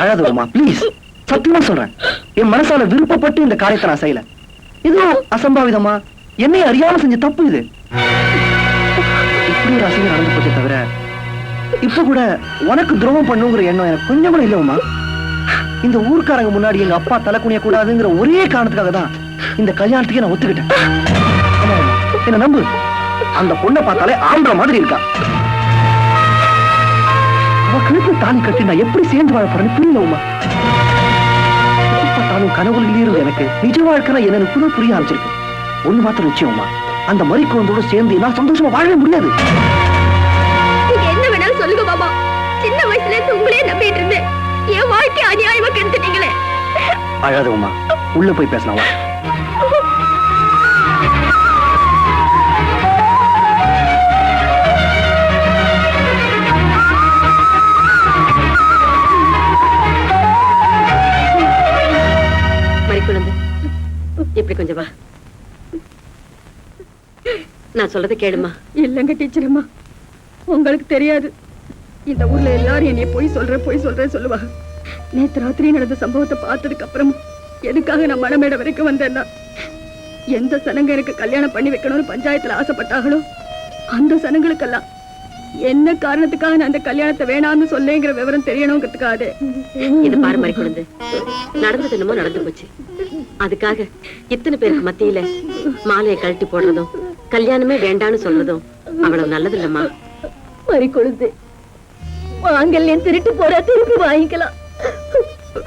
அழாத உமா ப்ளீஸ், சத்தியமா சொல்றேன். என் மனசால விருப்பப்பட்டு இந்த காரியத்தை நான் செய்யல. இது அசம்பாவிதமா என்னை அறியாம செஞ்ச தப்பு. இது இப்படி ஒரு அசிங்கம் நடந்து போச்சே தவிர இப்ப கூட உனக்கு துரோகம் பண்ணுங்கிற எண்ணம் எனக்கு கொஞ்சம் கூட இல்லவுமா. இந்த ஊர்க்காரங்க முன்னாடி எங்க அப்பா தலை குனிய கூடாதுங்கிற ஒரே காரணத்துக்காக தான் இந்த கல்யாணத்துக்கு நான் ஒத்துக்கிட்டேன். என்ன நம்பு, அந்த பொண்ணை பார்த்தாலே ஆம்பளை மாதிரி இருக்கா. அவ கழுத்துல தாலி கட்டி நான் எப்படி சேர்ந்து வாழ போறேன்னு புரியலவுமா. பார்த்தாலும் கனவுல இருந்து எனக்கு நிஜ வாழ்க்கை என்னன்னு புது புரிய ஆரம்பிச்சிருக்கு. ஒண்ணு மாத்திரம் நிச்சயமா, அந்த மறிக்குழந்தோட சேர்ந்து நான் சந்தோஷமா வாழவே முடியாது. நீங்க என்ன வேணாலும் சொல்லுங்க பாபா. சின்ன வயசுல இருந்து உங்களே நம்பிட்டு இருந்தேன். என் வாழ்க்கை அநியாயமா கெடுத்துட்டீங்களே. அழாத உமா, உள்ள போய் பேசலாம். மறிக்குழந்து, இப்படி கொஞ்சம் வா. நான் சொல்றதை கேளுமா. இல்லங்க டீச்சர் அம்மா, உங்களுக்கு தெரியாது, இந்த ஊர்ல எல்லாரும் என்னைய போய் சொல்றேன் சொல்லுவாங்க. நேத்து ராத்திரி நடந்த சம்பவத்தை பார்த்ததுக்கு அப்புறம் எதுக்காக நான் மணமேடை வரைக்கும் வந்தேன்னா, எந்த சனங்க எனக்கு கல்யாணம் பண்ணி வைக்கணும்னு பஞ்சாயத்துல ஆசைப்பட்டாங்களோ அந்த சனங்களுக்கெல்லாம் என்ன காரணத்துக்காக நான் அந்த கல்யாணத்தை வேணாம்னு சொல்லேங்கிற விவரம் தெரியணுங்கிறதுக்காக. இது பாரு மறிக்குழந்து, நடந்தது என்னமோ நடந்து போச்சு. அதுக்காக இத்தனை பேருக்கு மத்தியில மாலையை கழட்டி போடுறதும் கல்யாணமே வேண்டான்னு சொல்றதும் அவ்வளவு நல்லது இல்லம்மா. மறிக்குழந்து, மாங்கல்யம் திருட்டு போற திருப்பி வாங்கிக்கலாம்.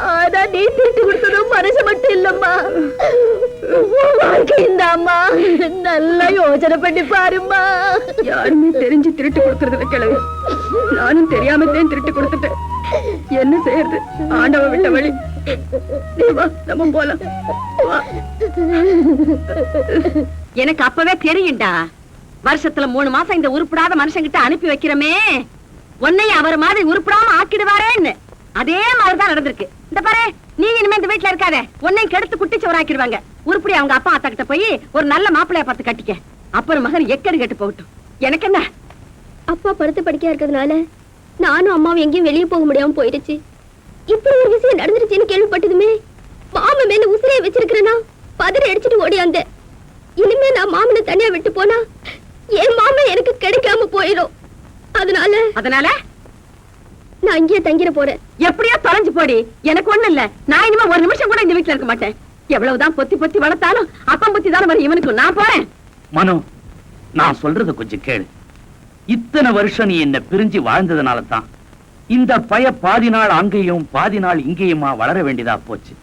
ஆனா நீ திருட்டு கொடுத்ததும் மனசு மட்டும் இல்லம்மா, இந்த அம்மா நல்லா யோசனை பண்ணி பாருமா. யாருமே தெரிஞ்சு திருட்டு கொடுக்கறதுல கிளவி, நானும் தெரியாமத்தான் திருட்டு கொடுத்துட்டேன். என்ன செய்யறது, ஆண்டவ விட்ட வழி. நீ வா, நம்ம போலாம். எனக்கு அப்பவே தெரியும்டா, வருஷத்துல 3 மாசம் இந்த உருப்படாத மனுஷங்கிட்ட அனுப்பி வைக்கிறமே, உன்னையும் அவர் மாதிரி உருப்படாம ஆக்கிடுவாரேன்னு. அதே மாதிரிதான் நடந்திருக்கு. இந்த பாரு, நீ இனிமே இந்த வீட்டுல இருக்காத, உன்னையும் கெடுத்து குட்டிச்சவராக்கிடுவாங்க. உருப்படி அவங்க அப்பா அத்தா கிட்ட போய் ஒரு நல்ல மாப்பிள்ளைய பார்த்து கட்டிக்க. அப்புறம் மகன் எக்கடி கெட்டு போகட்டும், எனக்கு என்ன. அப்பா படுத்து படிக்க இருக்கிறதுனால நானும் அம்மாவும் எங்கேயும் வெளியே போக முடியாம போயிடுச்சு. இப்படி ஒரு விஷயம் நடந்துருச்சுன்னு கேள்விப்பட்டதுமே மாமன் மேல உசிரைய வச்சிருக்கிறேன்னா பதறி அடிச்சுட்டு ஓடியாந்த. இனிமே நான் மாமனை தனியா விட்டு போனா என் மாமன் எனக்கு கிடைக்காம போயிடும். அதனால நான் இங்கேயே தங்கிட போறேன். எப்படியோ தொலைஞ்சு போடி, எனக்கு ஒண்ணு இல்ல. நான் இனிமே ஒரு நிமிஷம் கூட இந்த வீட்டுல இருக்க மாட்டேன். எவ்வளவுதான் பொத்தி பொத்தி வளர்த்தாலும் அப்பம் பொத்தி தானே வரும் இவனுக்கு. நான் போறேன். மனோ, நான் சொல்றத கொஞ்சம் கேளு. இத்தனை வருஷம் நீ என்ன பிரிஞ்சு வாழ்ந்ததுனால தான் இந்த பய பாதி நாள் அங்கேயும் பாதி நாள் இங்கேயுமா வளர வேண்டியதா போச்சு.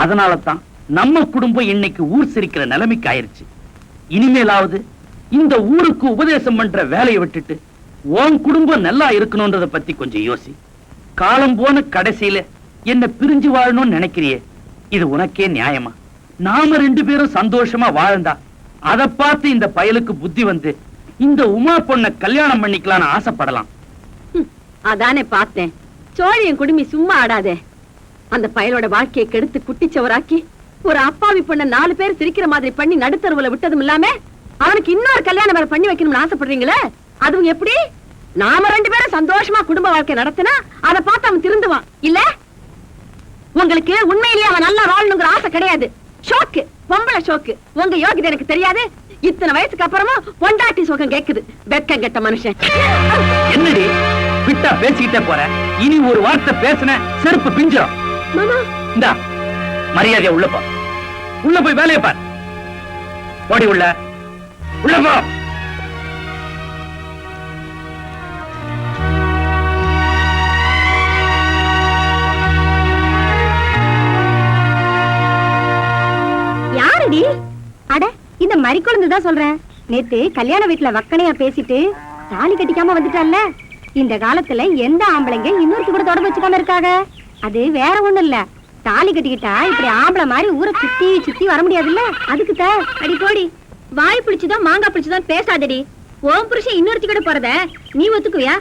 அதனால தான் நம்ம குடும்பம் இன்னைக்கு ஊர் சிரிக்கிற நிலைமைக்கு ஆயிருச்சு. இனிமேலாவது இந்த ஊருக்கு உபதேசம் பண்ற வேலையை விட்டுட்டு உன் குடும்பம் நல்லா இருக்கணும்ன்றத பத்தி கொஞ்சம் யோசி. காலம் போன கடைசியில என்ன பிரிஞ்சு வாழணும்னு நினைக்கிறியே, இது உனக்கே நியாயமா? நாம 2 பேரும் சந்தோஷமா வாழ்ந்தா அதை பார்த்து இந்த பயலுக்கு புத்தி வந்து இந்த உமா பொண்ண கல்யாணம் பண்ணிக்கலாம்னு ஆசைப்படலாம். அதானே பார்த்தேன். சோழியன் குடுமி சும்மா ஆடாதே. அந்த பயலோட வாழ்க்கையை கெடுத்து குட்டிச்சவராக்கி ஒரு அப்பாவி பொண்ண 4 பேர் சிரிக்கிற மாதிரி பண்ணி நடுத்தருவுல விட்டதும் இல்லாம அவனுக்கு இன்னொரு கல்யாணம் வேற பண்ணி வைக்கணும்னு ஆசைப்படுறீங்களே, அதுவும் எப்படி? நாம 2 பேரும் சந்தோஷமா குடும்ப வாழ்க்கை நடத்தினா அதை பார்த்து அவன் திருந்துவான் இல்ல? உங்களுக்கு உண்மையிலேயே அவன் நல்லா வாழணுங்கிற ஆசை கிடையாது. ஷோக்கு, பொம்பளை ஷோக்கு. உங்க யோகிதை எனக்கு தெரியாது. இத்தனை வயசுக்கு அப்புறமா பொண்டாட்டி சோகம் கேக்குது. வெக்கம் கெட்ட மனுஷன். என்னடி விட்டா பேசிக்கிட்டே போற? இனி ஒரு வார்த்தை பேசின செருப்பு பிஞ்சிரும். இந்தா மரியாதையா உள்ள போ. உள்ள போய் வேலையை பார். ஓடி உள்ள போ. யாரடி? அட, இந்த மறிக்குழந்தைதான் சொல்றேன். நேத்து கல்யாண வீட்டுல வக்கனையா பேசிட்டு தாலி கட்டிக்காம வந்துட்டான்ல. இந்த காலத்துல எந்த ஆம்பளைங்க இன்னொருத்தி கூட தொடர்பு வச்சுக்காம இருக்காங்க? அது வேற ஒண்ணும் இல்ல, தாலி கட்டிக்கிட்டா இப்படி ஆம்பளை மாதிரி ஊரை சுத்தி சுத்தி வர முடியாதுல்ல, அதுக்கு அடி போடி. வாய் பிடிச்சுதான் மாங்காய் பிடிச்சுதான் பேசாதடி. ஓம் புருஷன் இன்னொருத்தி கூட போறத நீ ஒத்துக்குவியா?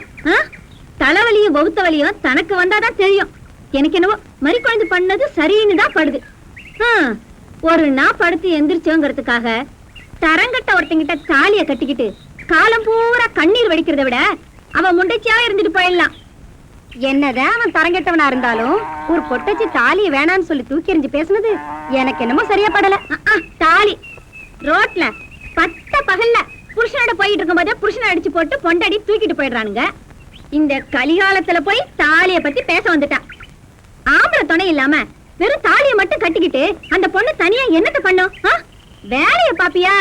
தலைவலியும் பௌத்த வலியும் தனக்கு வந்தாதான் தெரியும். எனக்கு என்னவோ மறிக்குழந்து பண்ணது சரின்னு தான் படுது. ஒரு நாள் படுத்து எந்திரிச்சோங்கிறதுக்காக தரங்கட்ட ஒருத்தங்கிட்ட தாலிய கட்டிக்கிட்டு காலம் பூரா கண்ணீர் வடிக்கிறத விட அவன் முண்டைச்சியாவே இருந்துட்டு போயிடலாம். என்னதான் அவன் தரங்கெட்டவனா இருந்தாலும் ஒரு பொட்டச்சி தாலிய வேணான்னு சொல்லி தூக்கி எறிஞ்சு பேசுனது எனக்கு என்னமோ சரியா படல. தாலி ரோட்ல பட்ட பகல்ல புருஷனோட போயிட்டு இருக்கும் போதே புருஷனை அடிச்சு போட்டு பொண்டடி தூக்கிட்டு போயிடுறானுங்க. இந்த கலிகாலத்துல போய் தாலிய பத்தி பேச வந்துட்டான். ஆம்பளை துணை இல்லாம வெறும் தாலிய மட்டும் கட்டிக்கிட்டு அந்த பொண்ணு தனியா என்னத்த பண்ணும்? வேலைய பாப்பியா?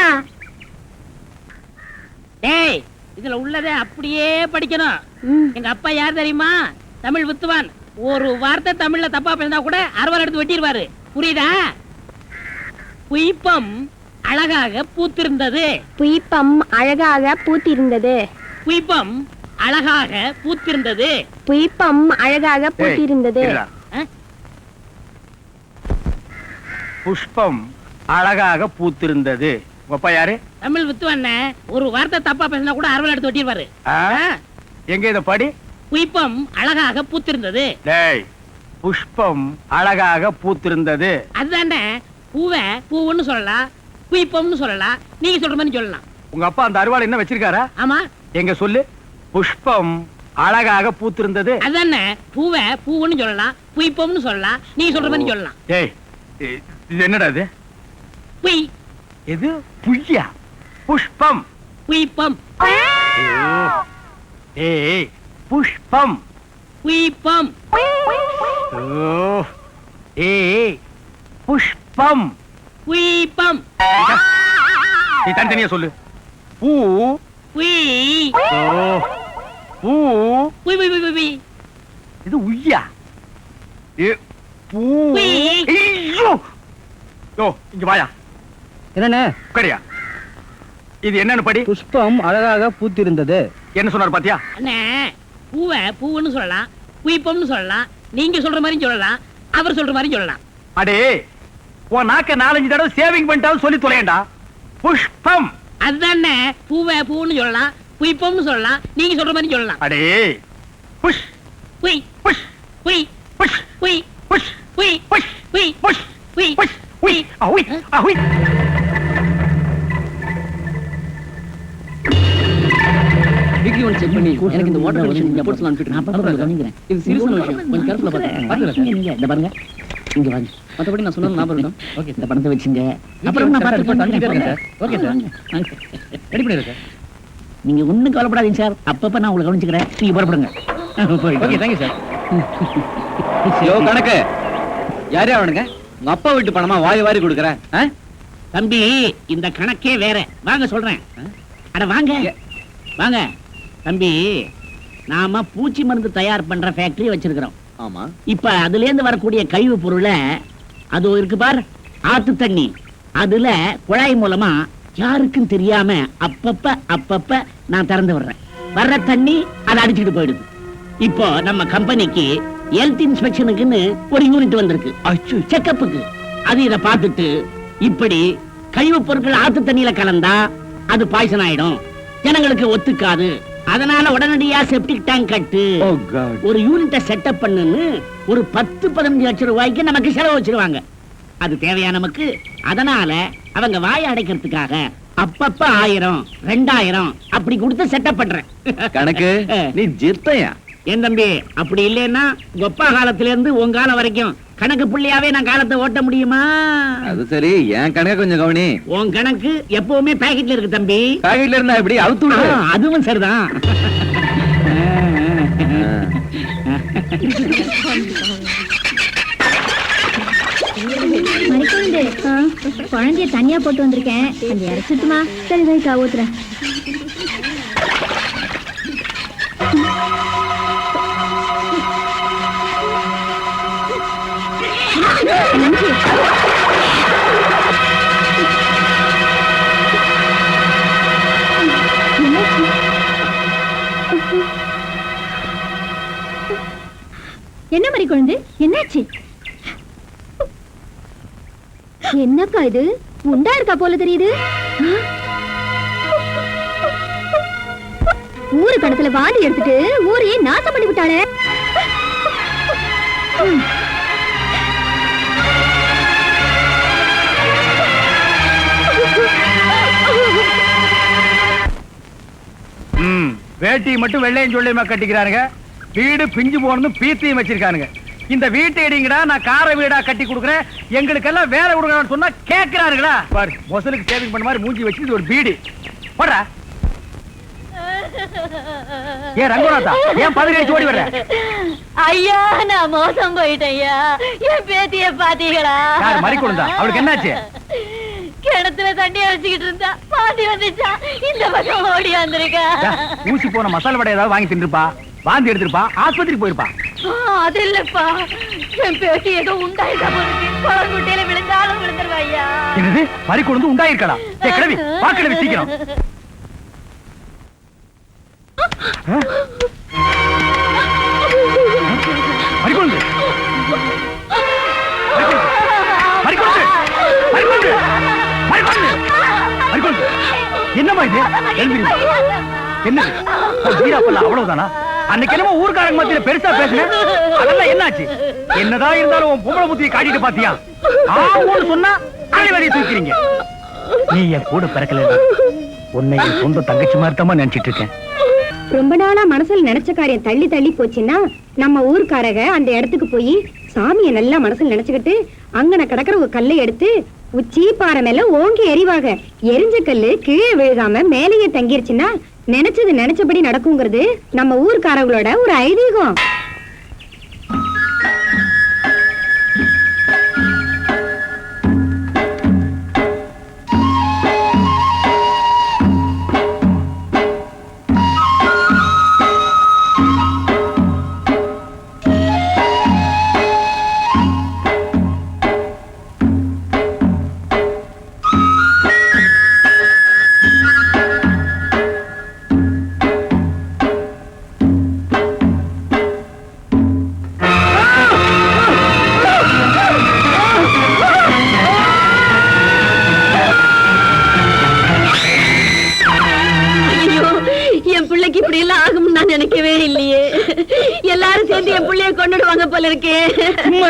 டேய், இதுல உள்ளதை அப்படியே படிக்கணும். எங்க அப்பா யார் தெரியுமா? தமிழ் வித்துவான். ஒரு வார்த்தை தமிழ்ல தப்பா பேசினா கூட அறுவாள் எடுத்து வெட்டிடுவாரு. புரியுதா? புய்பம் அழகாக பூத்திருந்தது. புய்பம் அழகாக பூத்திருந்தது. புய்பம் அழகாக பூத்திருந்தது. புய்பம் அழகாக பூத்திருந்தது. புஷ்பம் அழகாக பூத்திருந்தது. அப்பா யாரு? தமிழ் வித்துவண்ண ஒரு வார்த்தை தப்பா பேசினா கூட அரவல் எடுத்து ஒட்டிடுவாரு. எங்க இத படி. புஷ்பம் அழகாக பூத்திருந்தது. டேய், புஷ்பம் அழகாக பூத்திருந்தது. அதுதானே பூவை பூவுன்னு சொல்லலாம், புஷ்பம்னு சொல்லலாம், நீங்க சொல்ற மாதிரி சொல்லலாம். உங்க அப்பா அந்த அருவாள் என்ன வச்சிருக்காரா? ஆமா. எங்க சொல்லு. புஷ்பம் அழகாக பூத்திருந்தது. அதுதானே பூவை பூவுன்னு சொல்லலாம், புஷ்பம்னு சொல்லலாம், நீங்க சொல்ற மாதிரி சொல்லலாம். டேய், இது என்னடா இது? புய். எது? புய்யா? புஷ்பம். புஷ்பம். ஏய், புஷ்பம். புஷ்பம். ஏய், புஷ்பம். புஷ்பம். நீ தனித்தனியா சொல்லு. பூ. புய். பூ. புய் புய் புய் புய். இது உய்யா? ஏ பூ. ஐயோ! யோ, இங்க வாயா. என்னண்ணே? உட்காரியா. இது என்னன்னு படி. புஷ்பம் அழகாக பூத்திருந்தது. என்ன சொன்னார் பாத்தியா? அண்ணே, பூவை பூவுன்னு சொல்லலாம், புஷ்பம்னு சொல்லலாம், நீங்க சொல்ற மாதிரி சொல்லலாம், அவர் சொல்ற மாதிரி சொல்லலாம். அடே, உன் நாக்க 4-5 தடவை சேவிங் பண்ணிட்டாலும் சொல்லி தொலையண்டா. புஷ்பம். அதுதானே பூவை பூன்னு சொல்லலாம், புஷ்பம்னு சொல்லலாம், நீங்க சொல்ற மாதிரி சொல்லலாம். அடே, புஷ் புய் புஷ் புய் புஷ் புய் புஷ் புய் புஷ் புய் புஷ் புய் புஷ் உய் அவுய் அவுய். வீக்லி ஒன் செக் பண்ணி எனக்கு இந்த வாட்டர் கண்டிஷன் ரிப்போர்ட்ஸ் அனுப்பிட்டு நான் பண்றேன் கவனிக்கிறேன். இது சீரியஸான விஷயம், கொஞ்சம் கேர்ஃபுல்லா பாருங்க. நீங்க இந்த பாருங்க, இங்க வாங்க. மத்தபடி நான் சொன்னது ஞாபகம் இருக்கணும். ஓகே, இந்த பணத்தை வச்சுங்க. அப்புறம் நான் பார்த்து சார். ஓகே சார், ரெடி பண்ணிருக்கேன். நீங்க ஒண்ணும் கவலைப்படாதீங்க சார், அப்பப்ப நான் உங்களை கவனிச்சுக்கிறேன். நீங்க புறப்படுங்க. Okay, thank you sir. யோ கணக்கு, யாரே அவனுங்க? உங்க அப்பா வீட்டு பணமா வாரி வாரி கொடுக்குறேன். தம்பி, இந்த கணக்கே வேற. வாங்க சொல்றேன். அட வாங்க வாங்க தம்பி, நாம பூச்சி மருந்து தயார் பண்ற ஃபேக்டரி வச்சிருக்கிறோம். ஆமா. இப்ப அதுல இருந்து வரக்கூடிய கழிவு பொருளை, அது இருக்கு பார், ஆத்து தண்ணி, அதுல குழாய் மூலமா யாருக்கும் தெரியாம அப்பப்ப நான் திறந்து விடுறேன். வர்ற தண்ணி அதை அடிச்சுட்டு போயிடுது. இப்போ நம்ம கம்பெனிக்கு ஹெல்த் இன்ஸ்பெக்ஷனுக்குன்னு ஒரு யூனிட் வந்திருக்கு, செக்கப்புக்கு. அது இதை பார்த்துட்டு, இப்படி கழிவு பொருட்கள் ஆத்து தண்ணியில கலந்தா அது பாய்சன் ஆயிடும், ஜனங்களுக்கு ஒத்துக்காது, அதனால உடனடியா செப்டிக் டேங்க் கட்டு, ஒரு யூனிட்ட செட்டப் பண்ணுன்னு ஒரு 10-15 லட்சம் ரூபாய்க்கு நமக்கு செலவு வச்சிருவாங்க. அது தேவையா நமக்கு? அதனால அவங்க வாயை அடைக்கிறதுக்காக அப்பப்ப 1000-2000 அப்படி கொடுத்து செட்டப் பண்றேன். கணக்கு நீ ஜித்தையா? என் தம்பி, அப்படி இல்லைன்னா கொப்பா காலத்துல இருந்து உன் காலம் வரைக்கும் கணக்கு புள்ளியாவே நான் காலத்தை ஓட்ட முடியுமா? அது சரி, என் கணக்கு கொஞ்சம் கவனி. உன் கணக்கு எப்பவுமே பாக்கெட்ல இருக்கு தம்பி. பாக்கெட்ல இருந்தா எப்படி அவுத்து விடு. அதுவும் சரிதான். குழந்தைய தனியா போட்டு வந்திருக்கேன், கொஞ்சம் இறச்சிட்டுமா? சரி வைக்கா, ஊத்துறேன். என்ன மாதிரி குழந்தை, என்னாச்சு? என்னக்கா இது, உண்டா இருக்கா போல தெரியுது. ஊரு கடத்துல வாந்தி எடுத்துட்டு ஊரையே நாசம் பண்ணி விட்டாளே. வேட்டி மட்டும் வெள்ளையும் சொல்லியுமா கட்டிக்கிறானுங்க, வீடு பிஞ்சு போனது பீத்தையும் வச்சிருக்கானுங்க. இந்த வீட்டை இடிங்கடா, நான் கார வீடா கட்டி கொடுக்குறேன், எங்களுக்கு எல்லாம் வேலை கொடுக்கறான்னு சொன்னா கேட்கிறானுங்களா? பாரு, மொசலுக்கு சேவிங் பண்ண மாதிரி மூஞ்சி வச்சு இது ஒரு பீடு போடுற. ஏன் ரங்கநாதா, ஏன் பதினேழு ஓடி வர்ற? ஐயா, நான் மோசம் போயிட்டேன் ஐயா. என் பேத்திய பாத்தீங்களா? யார் மறிக்கொழுந்தா? அவளுக்கு என்னாச்சு? கிணத்துல தண்ணி வச்சுக்கிட்டு இருந்தா பாதி வந்துச்சா, இந்த பக்கம் ஓடி வந்திருக்கா. ஊசி போன மசாலா வடை ஏதாவது வாங்கி தின்றுப்பா, வாந்தி எடுத்திருப்பா, ஆஸ்பத்திரிக்கு போயிருப்பா. அது இல்லப்பா, என் பேத்தி ஏதோ உண்டாயிருக்கா போயிருக்கு. குளங்குட்டையில விழுந்தாலும் விழுந்துருவா ஐயா. என்னது, மறிக்கொழுந்து உண்டாயிருக்கலாம்? கிளவி பாக்கிழவி சீக்கிரம். மறிக்கொழுந்து மறிக்கொழுந்து மறிக்கொழுந்து என்ன வீராப்பல்ல அவ்வளவுதானா? அன்னைக்கு என்னமோ ஊர்க்காரங்க மத்தியில பெருசா பேசுனேன், அதெல்லாம் என்னாச்சு? என்னதான் இருந்தாலும் உன் பொம்பளை புத்தியை காட்டிட்டு பாத்தியா? ஆவோன்னு சொன்னா அனைவரையும் தூக்கிறீங்க. நீ என் கூட பிறக்கல, உன்னை என் சொந்த தங்கச்சி மாதிரி தான் நினைச்சிட்டு இருக்கேன். ரொம்ப நாளா மனசுல நினைச்ச காரியம் தள்ளி தள்ளி போச்சுன்னா நம்ம ஊர்க்காரங்க அந்த இடத்துக்கு போய் சாமியை நல்லா மனசுல நினைச்சுக்கிட்டு அங்கன கிடக்குற ஒரு கல்லை எடுத்து உச்சி பாறை மேல ஓங்கி எறிவாங்க. எரிஞ்ச கல்லு கீழே விழுகாம மேலேயே தங்கிருச்சுன்னா நினைச்சது நினைச்சபடி நடக்குங்கிறது நம்ம ஊர்க்காரங்களோட ஒரு ஐதீகம். நினைக்கவே இல்லையே. எல்லாரும் சேர்ந்து என் பிள்ளைய கொண்டுடுவாங்க போல இருக்கே. சும்மா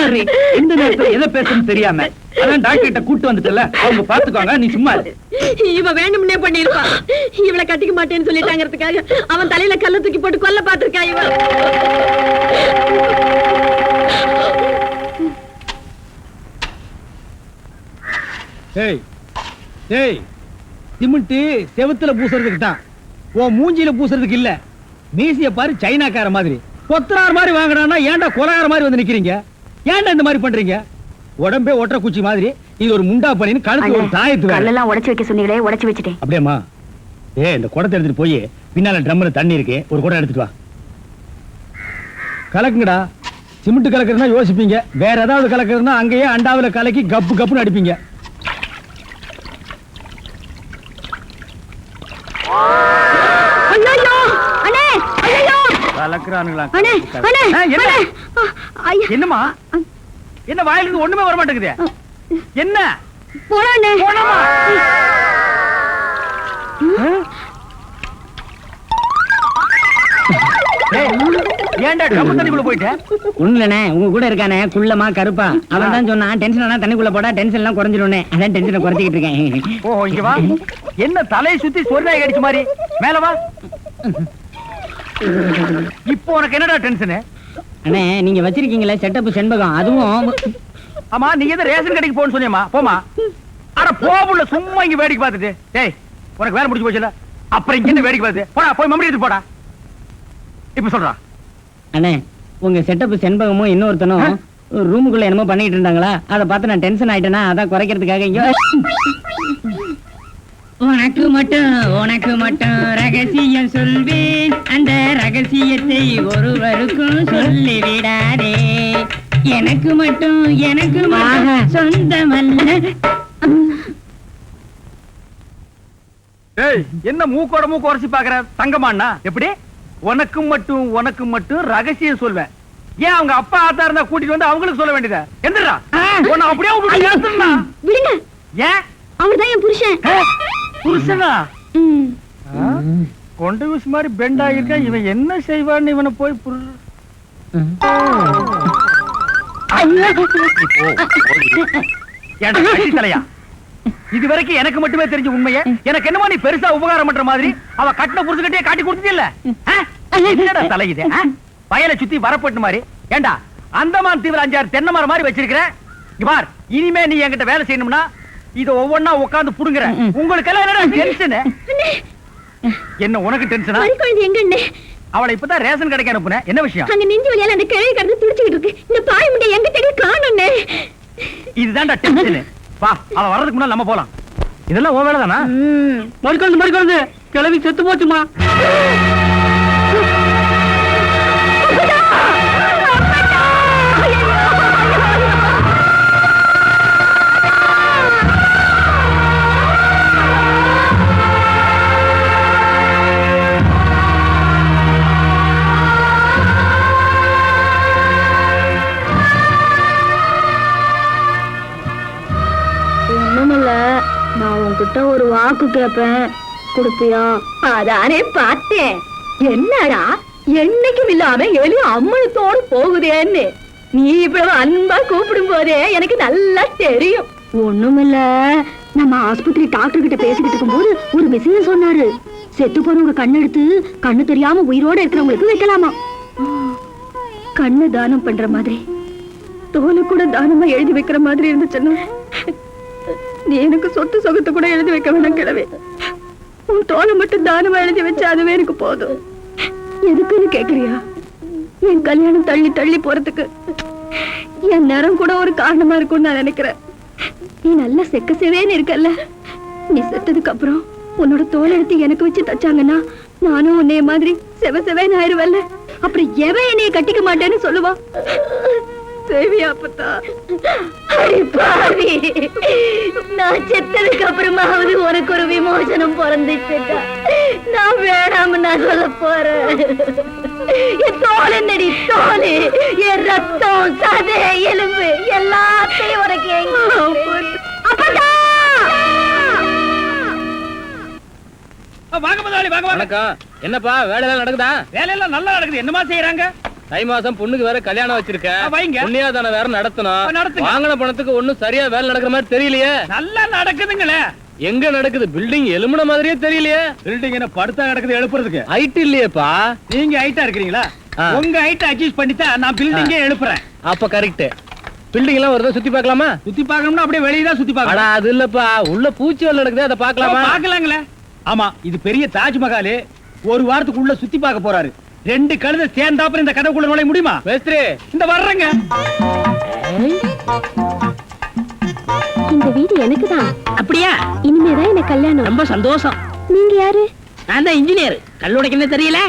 இந்த நேரத்துல எதை பேசணும் தெரியாம அதான் டாக்டர் கிட்ட கூட்டு வந்துட்டல, அவங்க பாத்துக்கோங்க, நீ சும்மா இவன் வேணும்னே பண்ணிருப்பான். இவளை கட்டிக்க மாட்டேன்னு சொல்லிட்டாங்கிறதுக்காக அவன் தலையில கல்ல தூக்கி போட்டு கொல்ல பாத்துருக்கா இவன். சிமெண்ட் செவுத்துல பூசுறதுக்கு தான், உன் மூஞ்சில பூசுறதுக்கு இல்ல. மீசிய பாரு சைனாக்கார மாதிரி, கொத்தனார் மாதிரி வாங்குறான்னா ஏன்டா கொலகார மாதிரி வந்து நிக்கிறீங்க? ஏன்டா இந்த மாதிரி பண்றீங்க? உடம்பே ஒற்ற குச்சி மாதிரி, இது ஒரு முண்டா பண்ணின்னு கழுத்து ஒரு தாயத்து கல்லெல்லாம் உடைச்சு வைக்க சொன்னீங்களே, உடைச்சு வச்சுட்டேன். அப்படியேம்மா? இந்த குடத்தை எடுத்துட்டு போய் பின்னால ட்ரம்ல தண்ணி இருக்கு, ஒரு குடம் எடுத்துட்டு வா. கலக்குங்கடா. சிமெண்ட் கலக்குறதுனா யோசிப்பீங்க, வேற ஏதாவது கலக்குறதுனா அங்கேயே அண்டாவில கலக்கி கப்பு கப்புன்னு அடிப்பீங்க. என்னமா என்ன வாயிலிருந்து ஒண்ணுமே வர மாட்டேங்குது? என்ன ஏன்டா தண்ணிக்குள்ள போயிட்ட? ஒண்ணுலண்ணே, உங்க கூட இருக்கானே குள்ளமா கருப்பா, அவன் தான் சொன்னான் டென்ஷன் தண்ணிக்குள்ள போடா டென்ஷன் எல்லாம் குறைஞ்சிடும். அதான் டென்ஷனை குறைச்சிக்கிட்டு இருக்கேன். ஓ இங்க வா. என்ன தலையை சுத்தி சொர்ணாய் கடிச்ச மாதிரி? மேல வா. இப்போ உனக்கு என்னடா டென்ஷனு? அண்ணே நீங்க வச்சிருக்கீங்களே செட்டப் செண்பகம், அதுவும் ஆமா. நீ எது ரேஷன் கடைக்கு போன்னு சொன்னியம்மா? போமா. அட போபுள்ள சும்மா இங்க வேடிக்கை பார்த்துட்டு. டேய் உனக்கு வேலை முடிஞ்சு போச்சுல, அப்புறம் இங்க என்ன வேடிக்கை பார்த்து? போடா போய் மம்மி எடுத்து போடா. இப்ப சொல்றா. அண்ணே உங்க செட்டப் செண்பகமும் இன்னொருத்தனும் ரூமுக்குள்ள என்னமோ பண்ணிட்டு இருந்தாங்களா, அதை பார்த்து நான் டென்ஷன் ஆயிட்டேனா, அதான் குறைக்கிறதுக்காக இங்க. உனக்கு மட்டும் ரகசியம் சொல்வேன், அந்த ரகசியத்தை ஒருவருக்கும் சொல்லி விடாதே. எனக்கு மட்டும் சொந்தமல்ல. என்ன மூக்கோட மூக்கு உரசி பாக்குற தங்கமாண்ணா? எப்படி உனக்கு மட்டும் ரகசியம் சொல்வேன்? ஏன் அவங்க அப்பா ஆத்தா இருந்தா கூட்டிட்டு வந்து அவங்களுக்கு சொல்ல வேண்டியதா? எந்திரா உன்னை அப்படியே விடுங்க. ஏன்? அவர்தான் என் புருஷன். புருஷனா? கொண்ட விஷ் மாதிரி பெண்ட் ஆகிருக்கா. இவன் என்ன செய்வான்னு இவனை போய் தலையா? இது வரைக்கும் எனக்கு மட்டுமே தெரிஞ்ச உண்மையை எனக்கு என்னமோ நீ பெருசா உபகாரம் பண்ற மாதிரி அவ கட்டின புருஷன்கிட்டே காட்டி கொடுத்தது இல்ல. என்னடா தலை இது? வயலை சுத்தி வரப்பட்டு மாதிரி. ஏண்டா அந்தமான் தீவிர 5-6 தென்னை மரம் மாதிரி வச்சிருக்கிற பார். இனிமே நீ என்கிட்ட வேலை செய்யணும்னா இத ஒவ்வொன்னா உட்கார்ந்து புடுங்குற. உங்களுக்கு எல்லாம் என்னடா டென்ஷன்? என்ன உனக்கு டென்ஷனா? எங்க அவளை இப்பதான் ரேஷன் கடைக்கு அனுப்புனேன். என்ன விஷயம்? அங்க நெஞ்சு வலியால அந்த கிழவி கடந்து துடிச்சிட்டு இருக்கு. இந்த பாய் முண்டை எங்க தேடி காணோம்னே. இதுதான்டா டென்ஷன். வா, அவ வர்றதுக்கு முன்னால நம்ம போலாம். இதெல்லாம் ஓ வேலை தானா? மறுக்கொண்டு கிழவி செத்து போச்சுமா. நான் உன்கிட்ட ஒரு வாக்கு கேட்பேன், கொடுப்பியா? அதானே பார்த்தேன். என்னடா என்னைக்கும் இல்லாம எலி அம்மனத்தோடு போகுதேன்னு நீ இவ்வளவு அன்பா கூப்பிடும் போதே எனக்கு நல்லா தெரியும். ஒண்ணுமில்ல, நம்ம ஆஸ்பத்திரி டாக்டர் கிட்ட பேசிக்கிட்டு இருக்கும்போது ஒரு விஷயம் சொன்னாரு. செத்து போறவங்க கண்ணெடுத்து கண்ணு தெரியாம உயிரோட இருக்கிறவங்களுக்கு வைக்கலாமா. கண்ணு தானம் பண்ற மாதிரி தோலை கூட தானமா எழுதி வைக்கிற மாதிரி இருந்துச்சுன்னா நீ எனக்கு சொத்து சொகத்தை கூட எழுதி வைக்க வேணாம் கிழவே. உன் தோலை மட்டும் தானமா எழுதி வச்சா அதுவே எனக்கு போதும். எதுக்குன்னு கேக்குறியா? என் கல்யாணம் தள்ளி தள்ளி போறதுக்கு என் நேரம் கூட ஒரு காரணமா இருக்கும்னு நான் நினைக்கிறேன். நீ நல்லா செக்க செவேன்னு இருக்கல்ல, நீ செத்ததுக்கு அப்புறம் உன்னோட தோலை எடுத்து எனக்கு வச்சு தச்சாங்கன்னா நானும் உன்னைய மாதிரி செவ செவேன்னு ஆயிருவல்ல. அப்படி எவன் என்னைய கட்டிக்க மாட்டேன்னு சொல்லுவா? தேவியா அப்பத்தா? நான் செத்ததுக்கு அப்புறமாவது உனக்கு ஒரு விமோசனம் பிறந்துச்சுட்டா நான் வேணாம நான் சொல்ல போறேன். என் தோல் என்னடி தோல், என் ரத்தம் சதை எலும்பு எல்லாத்தையும் உனக்கு அப்பதா. வாங்க முதலாளி, வாங்க வாங்க. வணக்கம். என்னப்பா வேலையெல்லாம் நடக்குதா? வேலையெல்லாம் நல்லா நடக்குது. என்னமா செய்யறாங்க? தை மாசம் பொண்ணுக்கு வேற கல்யாணம் வச்சிருக்கேன். வைங்க. புண்ணியாதான வேற நடத்தணும். நடத்துங்க. வாங்கின பணத்துக்கு ஒண்ணும் சரியா வேலை நடக்கிற மாதிரி தெரியலையே. நல்லா நடக்குதுங்களே. எங்க நடக்குது? பில்டிங் எலும்புன மாதிரியே தெரியலையே. பில்டிங் என்ன படுத்தா நடக்குது எழுப்புறதுக்கு? ஹைட் இல்லையேப்பா. நீங்க ஹைட்டா இருக்கிறீங்களா? உங்க ஹைட் அட்ஜஸ்ட் பண்ணிட்டா நான் பில்டிங்கே எழுப்புறேன். அப்ப கரெக்ட். பில்டிங் எல்லாம் ஒரு சுத்தி பார்க்கலாமா? சுத்தி பார்க்கணும்னா அப்படியே வெளியே தான் சுத்தி பார்க்கணும். அது இல்லப்பா, உள்ள பூச்சி வேலை நடக்குது, அதை பார்க்கலாமா? பார்க்கலாங்களே. ஆமா, இது பெரிய தாஜ்மஹால். ஒரு வாரத்துக்கு உள்ள சுத்தி பார்க்க போறாரு. 2 கழுதை சேர்ந்தாப்புறம் இந்த கதவுக்குள்ள நுழைய முடியுமா? மேஸ்திரி, இந்த வர்றேங்க. இந்த வீடு எனக்கு தான். அப்படியா? இனிமேதான் எனக்கு கல்யாணம். ரொம்ப சந்தோஷம். நீங்க யாரு? நான் தான் இன்ஜினியர். கல்லுடைக்கணும் தெரியல.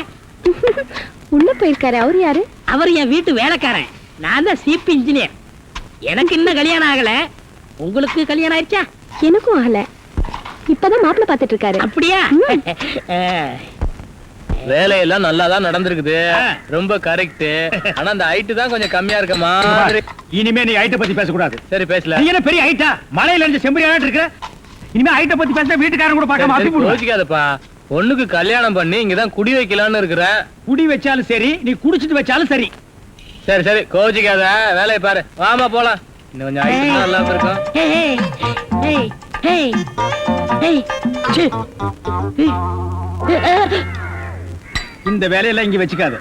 உள்ள போயிருக்காரு. அவரு யாரு? அவர் என் வீட்டு வேலைக்காரன். நான் தான் சீப் இன்ஜினியர். எனக்கு இன்னும் கல்யாணம் ஆகல. உங்களுக்கு கல்யாணம் ஆயிடுச்சா? எனக்கும் ஆகல. இப்பதான் மாப்பிள்ள பாத்துட்டு இருக்காரு. அப்படியா? வேலையெல்லாம் நல்லாதான் நடந்திருக்குது. ரொம்ப கரெக்ட். ஆனா அந்த ஹைட் தான் கொஞ்சம் கம்மியா இருக்கமா. இனிமே நீ ஹைட்ட பத்தி பேசக்கூடாது. சரி பேசல. நீ என்ன பெரிய ஹைட்டா? மலையில இருந்து செம்பரியாட்டு இருக்க. இனிமே ஹைட்ட பத்தி பேசினா வீட்டுக்காரங்க கூட பார்க்காம அப்படி போடுவாங்க. யோசிக்காதப்பா. பொண்ணுக்கு கல்யாணம் பண்ணி இங்கதான் குடி வைக்கலாம்னு இருக்கிறேன். குடி வச்சாலும் சரி, நீ குடிச்சிட்டு வச்சாலும் சரி. சரி சரி, கோச்சிக்காத. வேலையை பாரு. வாமா போலாம். இன்னும் கொஞ்சம் ஹைட் நல்லா இருக்கும். இந்த வேலையெல்லாம் இங்க வச்சுக்காத.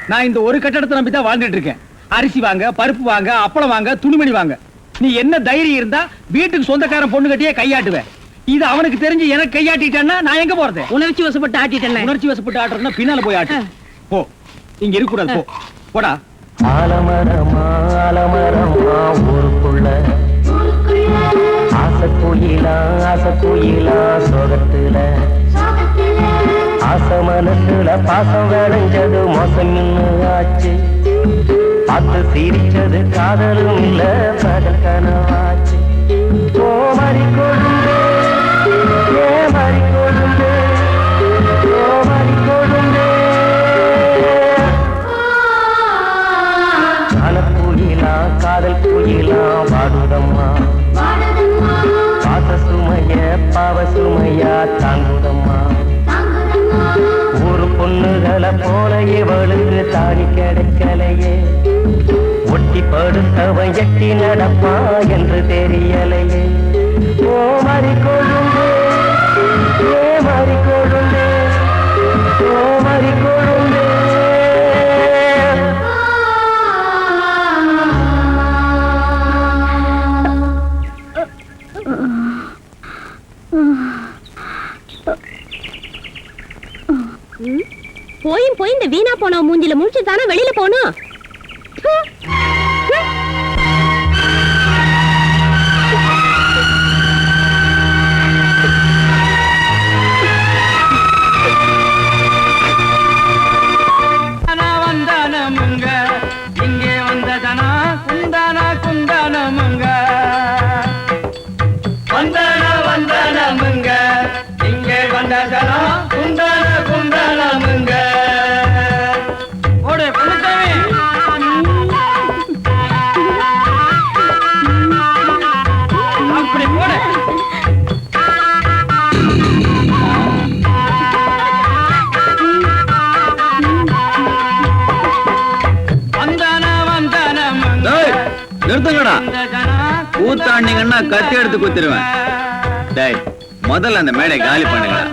நான் இந்த ஒரு கட்டடத்தை நம்பி தான் வாழ்ந்துட்டு இருக்கேன். அரிசி வாங்க, பருப்பு வாங்க, அப்பளம் வாங்க, துணிமணி வாங்க. நீ என்ன தைரியம் இருந்தா வீட்டுக்கு சொந்தக்காரன் பொண்ணு கட்டியே கையாட்டுவேன். இது அவனுக்கு தெரிஞ்சு எனக்கு கையாட்டிட்டேன்னா நான் எங்க போறது? உணர்ச்சி வசப்பட்டு ஆட்டிட்டேன். உணர்ச்சி வசப்பட்டு ஆட்டுறதுன்னா பின்னால போய் ஆட்டு. போ, இங்க இருக்க கூடாது. போ, போடா. ஆலமரமா ஆலமரமா ஊருக்குள்ள ஆசைக்குயிலா சோகத்துல ஆசை மனசுல பாசம் விளைஞ்சது மோசம் ஆச்சு. பார்த்து சிரிச்சது காதலும் இல்ல பதக்கனவாச்சு. ஓ மறி கொடுந்தே, ஏ மறி கொடுந்தே, ஓ மறி கொடுந்தே. காலக்குயிலா காதல் குயிலா வாடுதம்மா. பாச சுமைய பாவ சுமையா தாங்குதம்மா. ஒரு பொண்ணுகளை போல இவளுக்கு தாடி கிடைக்கலையே. ஒட்டி படுத்தவன் எட்டி நடப்பா என்று தெரியலையே. ஓ மறி கொழுந்தே, ஏ மறி கொழுந்தே, ஓ மறி கொழுந்தே. போயும் போய் இந்த வீணா போன மூஞ்சில முடிச்சு தானே வெளியில போனோம். வந்தானமுங்க இங்கே வந்ததனா குந்தானா குந்தானமுங்க. வந்தானமுங்க இங்கே வந்ததனா குந்தான குந்தானமுங்க. ஓடு பொண்ணுசாமி. அப்படி போடு. நிறுத்துங்கடா. கூத்தாண்டிங்கன்னா கத்தி எடுத்து குத்திருவேன். டேய், முதல்ல அந்த மேடை காலி பண்ணுங்கடா.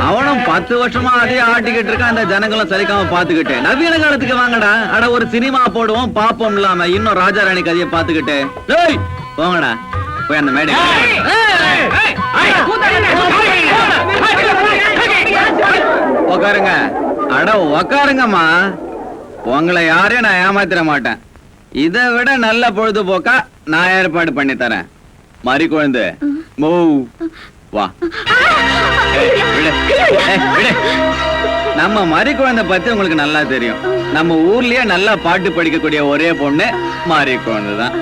அவனும் 10 வருஷமா அதே ஆட்டிக்கிட்டு இருக்கான். அந்த ஜனங்களும் சரிக்காம பாத்துக்கிட்டு நவீன காலத்துக்கு வாங்கடா. அட ஒரு சினிமா போடுவோம் பாப்போம் இல்லாம இன்னும் ராஜா ராணி கதையை பாத்துக்கிட்டு. டேய் போங்கடா, போய் அந்த மேடை உக்காருங்க. அட உக்காருங்கம்மா. உங்களை யாரையும் நான் ஏமாத்திர மாட்டேன். இதை விட நல்ல பொழுதுபோக்கா நான் ஏற்பாடு பண்ணி தரேன். மறி குழந்தை மோ வா. நம்ம மறி குழந்தை பத்தி உங்களுக்கு நல்லா தெரியும். நம்ம ஊர்லயே நல்லா பாட்டு படிக்கக்கூடிய ஒரே பொண்ணு மறி குழந்தை தான்.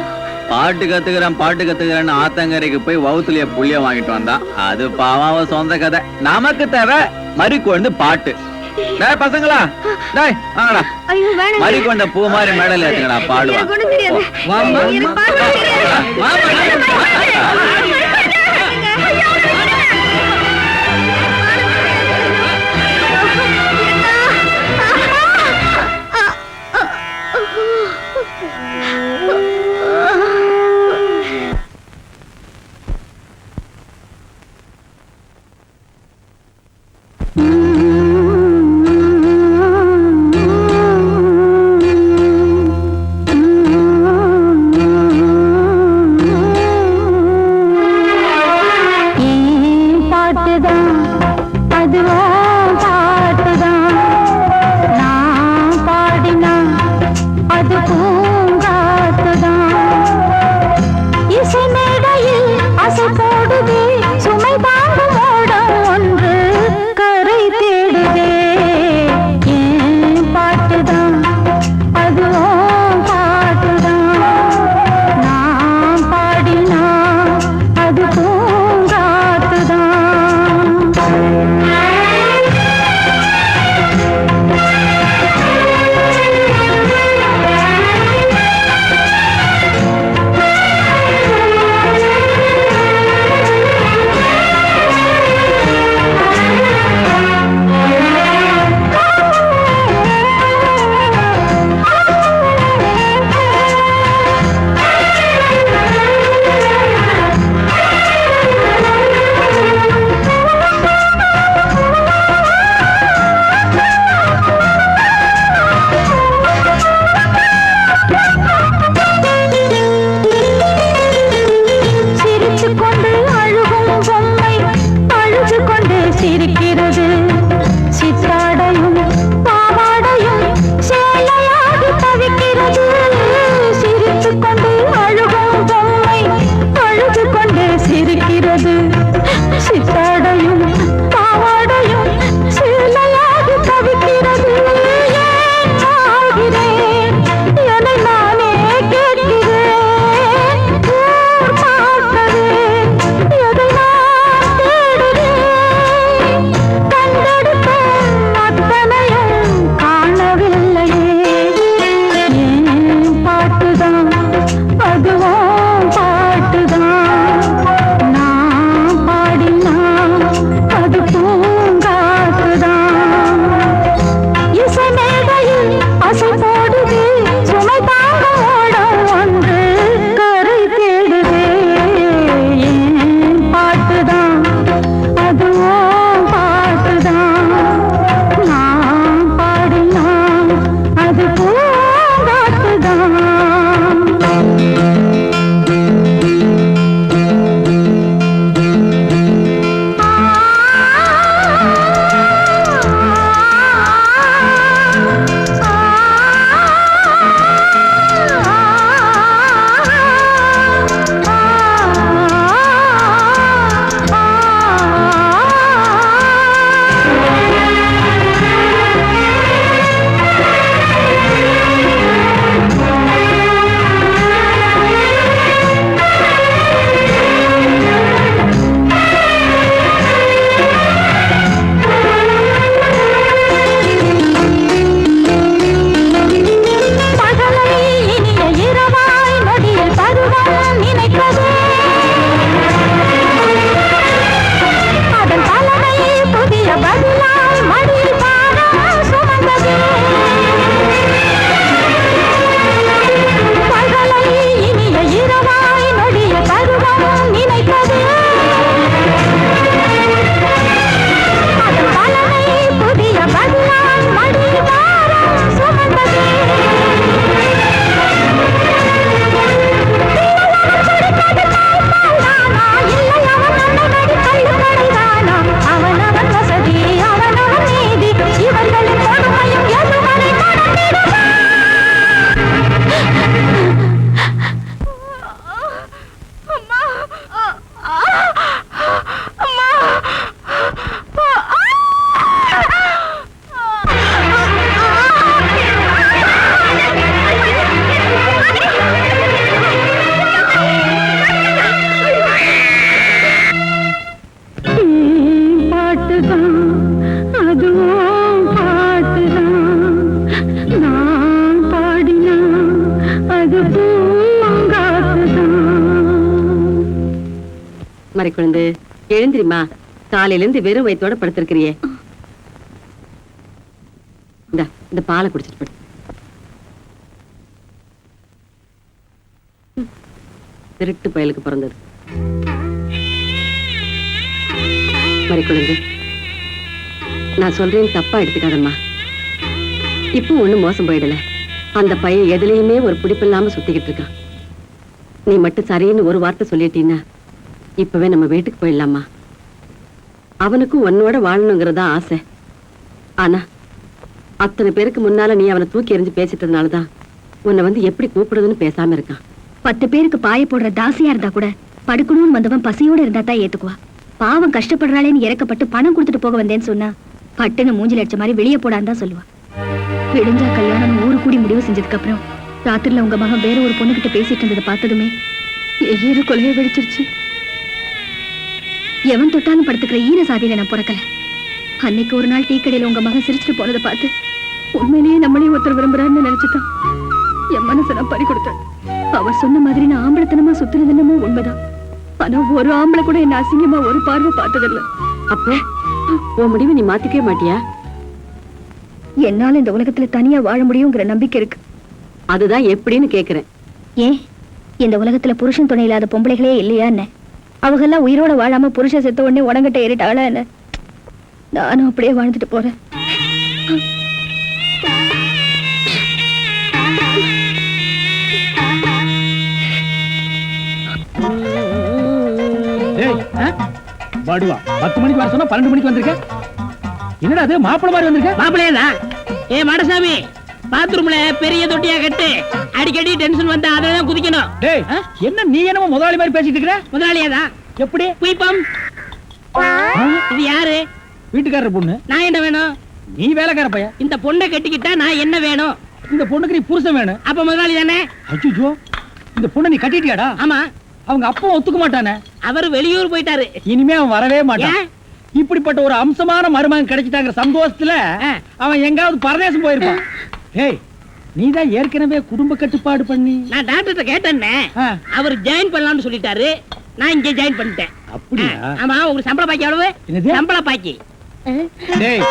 பாட்டு கத்துக்கிறேன்னு ஆத்தங்கரைக்கு போய் வவுத்துலயே புள்ளிய வாங்கிட்டு வந்தா. அது பாவாவ சொந்த கதை. நமக்கு தேவை மறி குழந்தை பாட்டு. டேய் பசங்களா, டேய் வாங்கடா. மறி கொண்ட பூ மாதிரி மேடல் ஏத்துங்கடா, பாடுவா. மறை குழந்தை எழுந்திரிமா, காலையில இருந்து வெறும் வயிற்றோட படுத்திருக்கிறியே. இந்த பாலை குடிச்சிட்டு படு. திருட்டு பயலுக்கு பிறந்தது. மறை குழந்தை, நான் சொல்றேன் தப்பா எடுத்துக்காதம்மா. இப்போ ஒண்ணும் மோசம் போயிடல. அந்த பையன் எதுலயுமே ஒரு பிடிப்பில்லாம சுத்திக்கிட்டு இருக்கான். நீ மட்டும் சரின்னு ஒரு வார்த்தை சொல்லிட்டீன்னா இப்பவே நம்ம வீட்டுக்கு போயிடலாமா. அவனுக்கும் உன்னோட வாழணுங்கிறதா ஆசை. ஆனா அத்தனை பேருக்கு முன்னால நீ அவனை தூக்கி எறிஞ்சு பேசிட்டதுனாலதான் உன்னை வந்து எப்படி கூப்பிடுறதுன்னு பேசாம இருக்கான். 10 பேருக்கு பாய போடுற தாசியா இருந்தா கூட படுக்கணும்னு வந்தவன் பசியோட இருந்தா தான் ஏத்துக்குவா. பாவம் கஷ்டப்படுறாளேன்னு இறக்கப்பட்டு பணம் கொடுத்துட்டு போக வந்தேன்னு சொன்னா பட்டுன்னு மூஞ்சில அடிச்ச மாதிரி வெளியே போடான்னு தான் சொல்லுவா. விடிஞ்சா கல்யாணம் ஊரு கூடி முடிவு செஞ்சதுக்கு அப்புறம் ராத்திரில உங்க மகன் வேற ஒரு பொண்ணுகிட்ட பேசிட்டு இருந்ததை பார்த்ததுமே ஏறு கொலையை வெடிச்சிருச்சு. எவன் தொட்டாலும் படுத்துக்கிற ஈன சாதியில நான் பிறக்கல. அன்னைக்கு ஒரு நாள் டீ கடையில உங்க மகன் சிரிச்சுட்டு போனதை பார்த்து உண்மையிலேயே நம்மளையும் ஒருத்தர் விரும்புறான்னு நினைச்சுதான் என் மனசை நான் பறி கொடுத்தேன். அவர் சொன்ன மாதிரி நான் ஆம்பளத்தனமா சுத்துனதுன்னமோ உண்மைதான். ஆனா ஒரு ஆம்பளை கூட என்ன அசிங்கமா ஒரு பார்வை பார்த்ததில்ல. அப்ப உன் முடிவு நீ மாத்திக்கவே மாட்டியா? என்னால இந்த உலகத்துல தனியா வாழ முடியுங்கிற நம்பிக்கை இருக்கு. அதுதான் எப்படின்னு கேக்குறேன். ஏன் இந்த உலகத்துல புருஷன் துணை இல்லாத பொம்பளைகளே இல்லையா என்ன? அவங்க எல்லாம் உயிரோட வாழாம புருஷன் செத்த உடனே உடங்கிட்ட ஏறிட்டாளா என்ன? நானும் அப்படியே வாழ்ந்துட்டு போறேன். பாடுவா 10 மணிக்கு வர சொன்னா 12 மணிக்கு வந்திருக்க. என்னடா அது மாப்பிள மாதிரி வந்திருக்க? மாப்பிளையதான். ஏ மாடசாமி, பாத்ரூம்ல பெரிய தொட்டியா கட்டு. அடிக்கடி டென்ஷன் வந்தா அததான் குதிக்கணும். டேய், என்ன நீ என்னமோ முதலாளி மாதிரி பேசிட்டு இருக்கற? முதலாளியாதான். எப்படி? குயிப்பம். இது யாரு? வீட்டுக்காரர் பொண்ணு. நான் என்ன வேணும்? நீ வேலைக்கார பையன். இந்த பொண்ணை கட்டிக்கிட்டா நான் என்ன வேணும்? இந்த பொண்ணுக்கு நீ புருஷன் வேணும். அப்ப முதலாளி தானே? அச்சோ, இந்த பொண்ணை நீ கட்டிட்டியாடா? ஆமா. அவங்க அப்பா ஒத்துக்க மாட்டானே. அவர் வெளியூர் போயிட்டாரு. இனிமே அவன் வரவே மாட்டான். இப்படிப்பட்ட ஒரு அம்சமான மருமகன் கிடைச்சிட்டாங்கிற சந்தோஷத்துல அவன் எங்காவது பரதேசம் போயிருப்பான். ஏய், நீதான் ஏற்கனவே குடும்ப கட்டுப்பாடு பண்ணி. நான் டாக்டர்கிட்ட கேட்டேன்னே, அவர் ஜாயின் பண்ணலாம்னு சொல்லிட்டாரு. நான் இங்க ஜாயின் பண்ணிட்டேன். அப்படியா? ஆமா. உங்களுக்கு சம்பள பாக்கி எவ்வளவு? என்னது சம்பள பாக்கி? டேய்,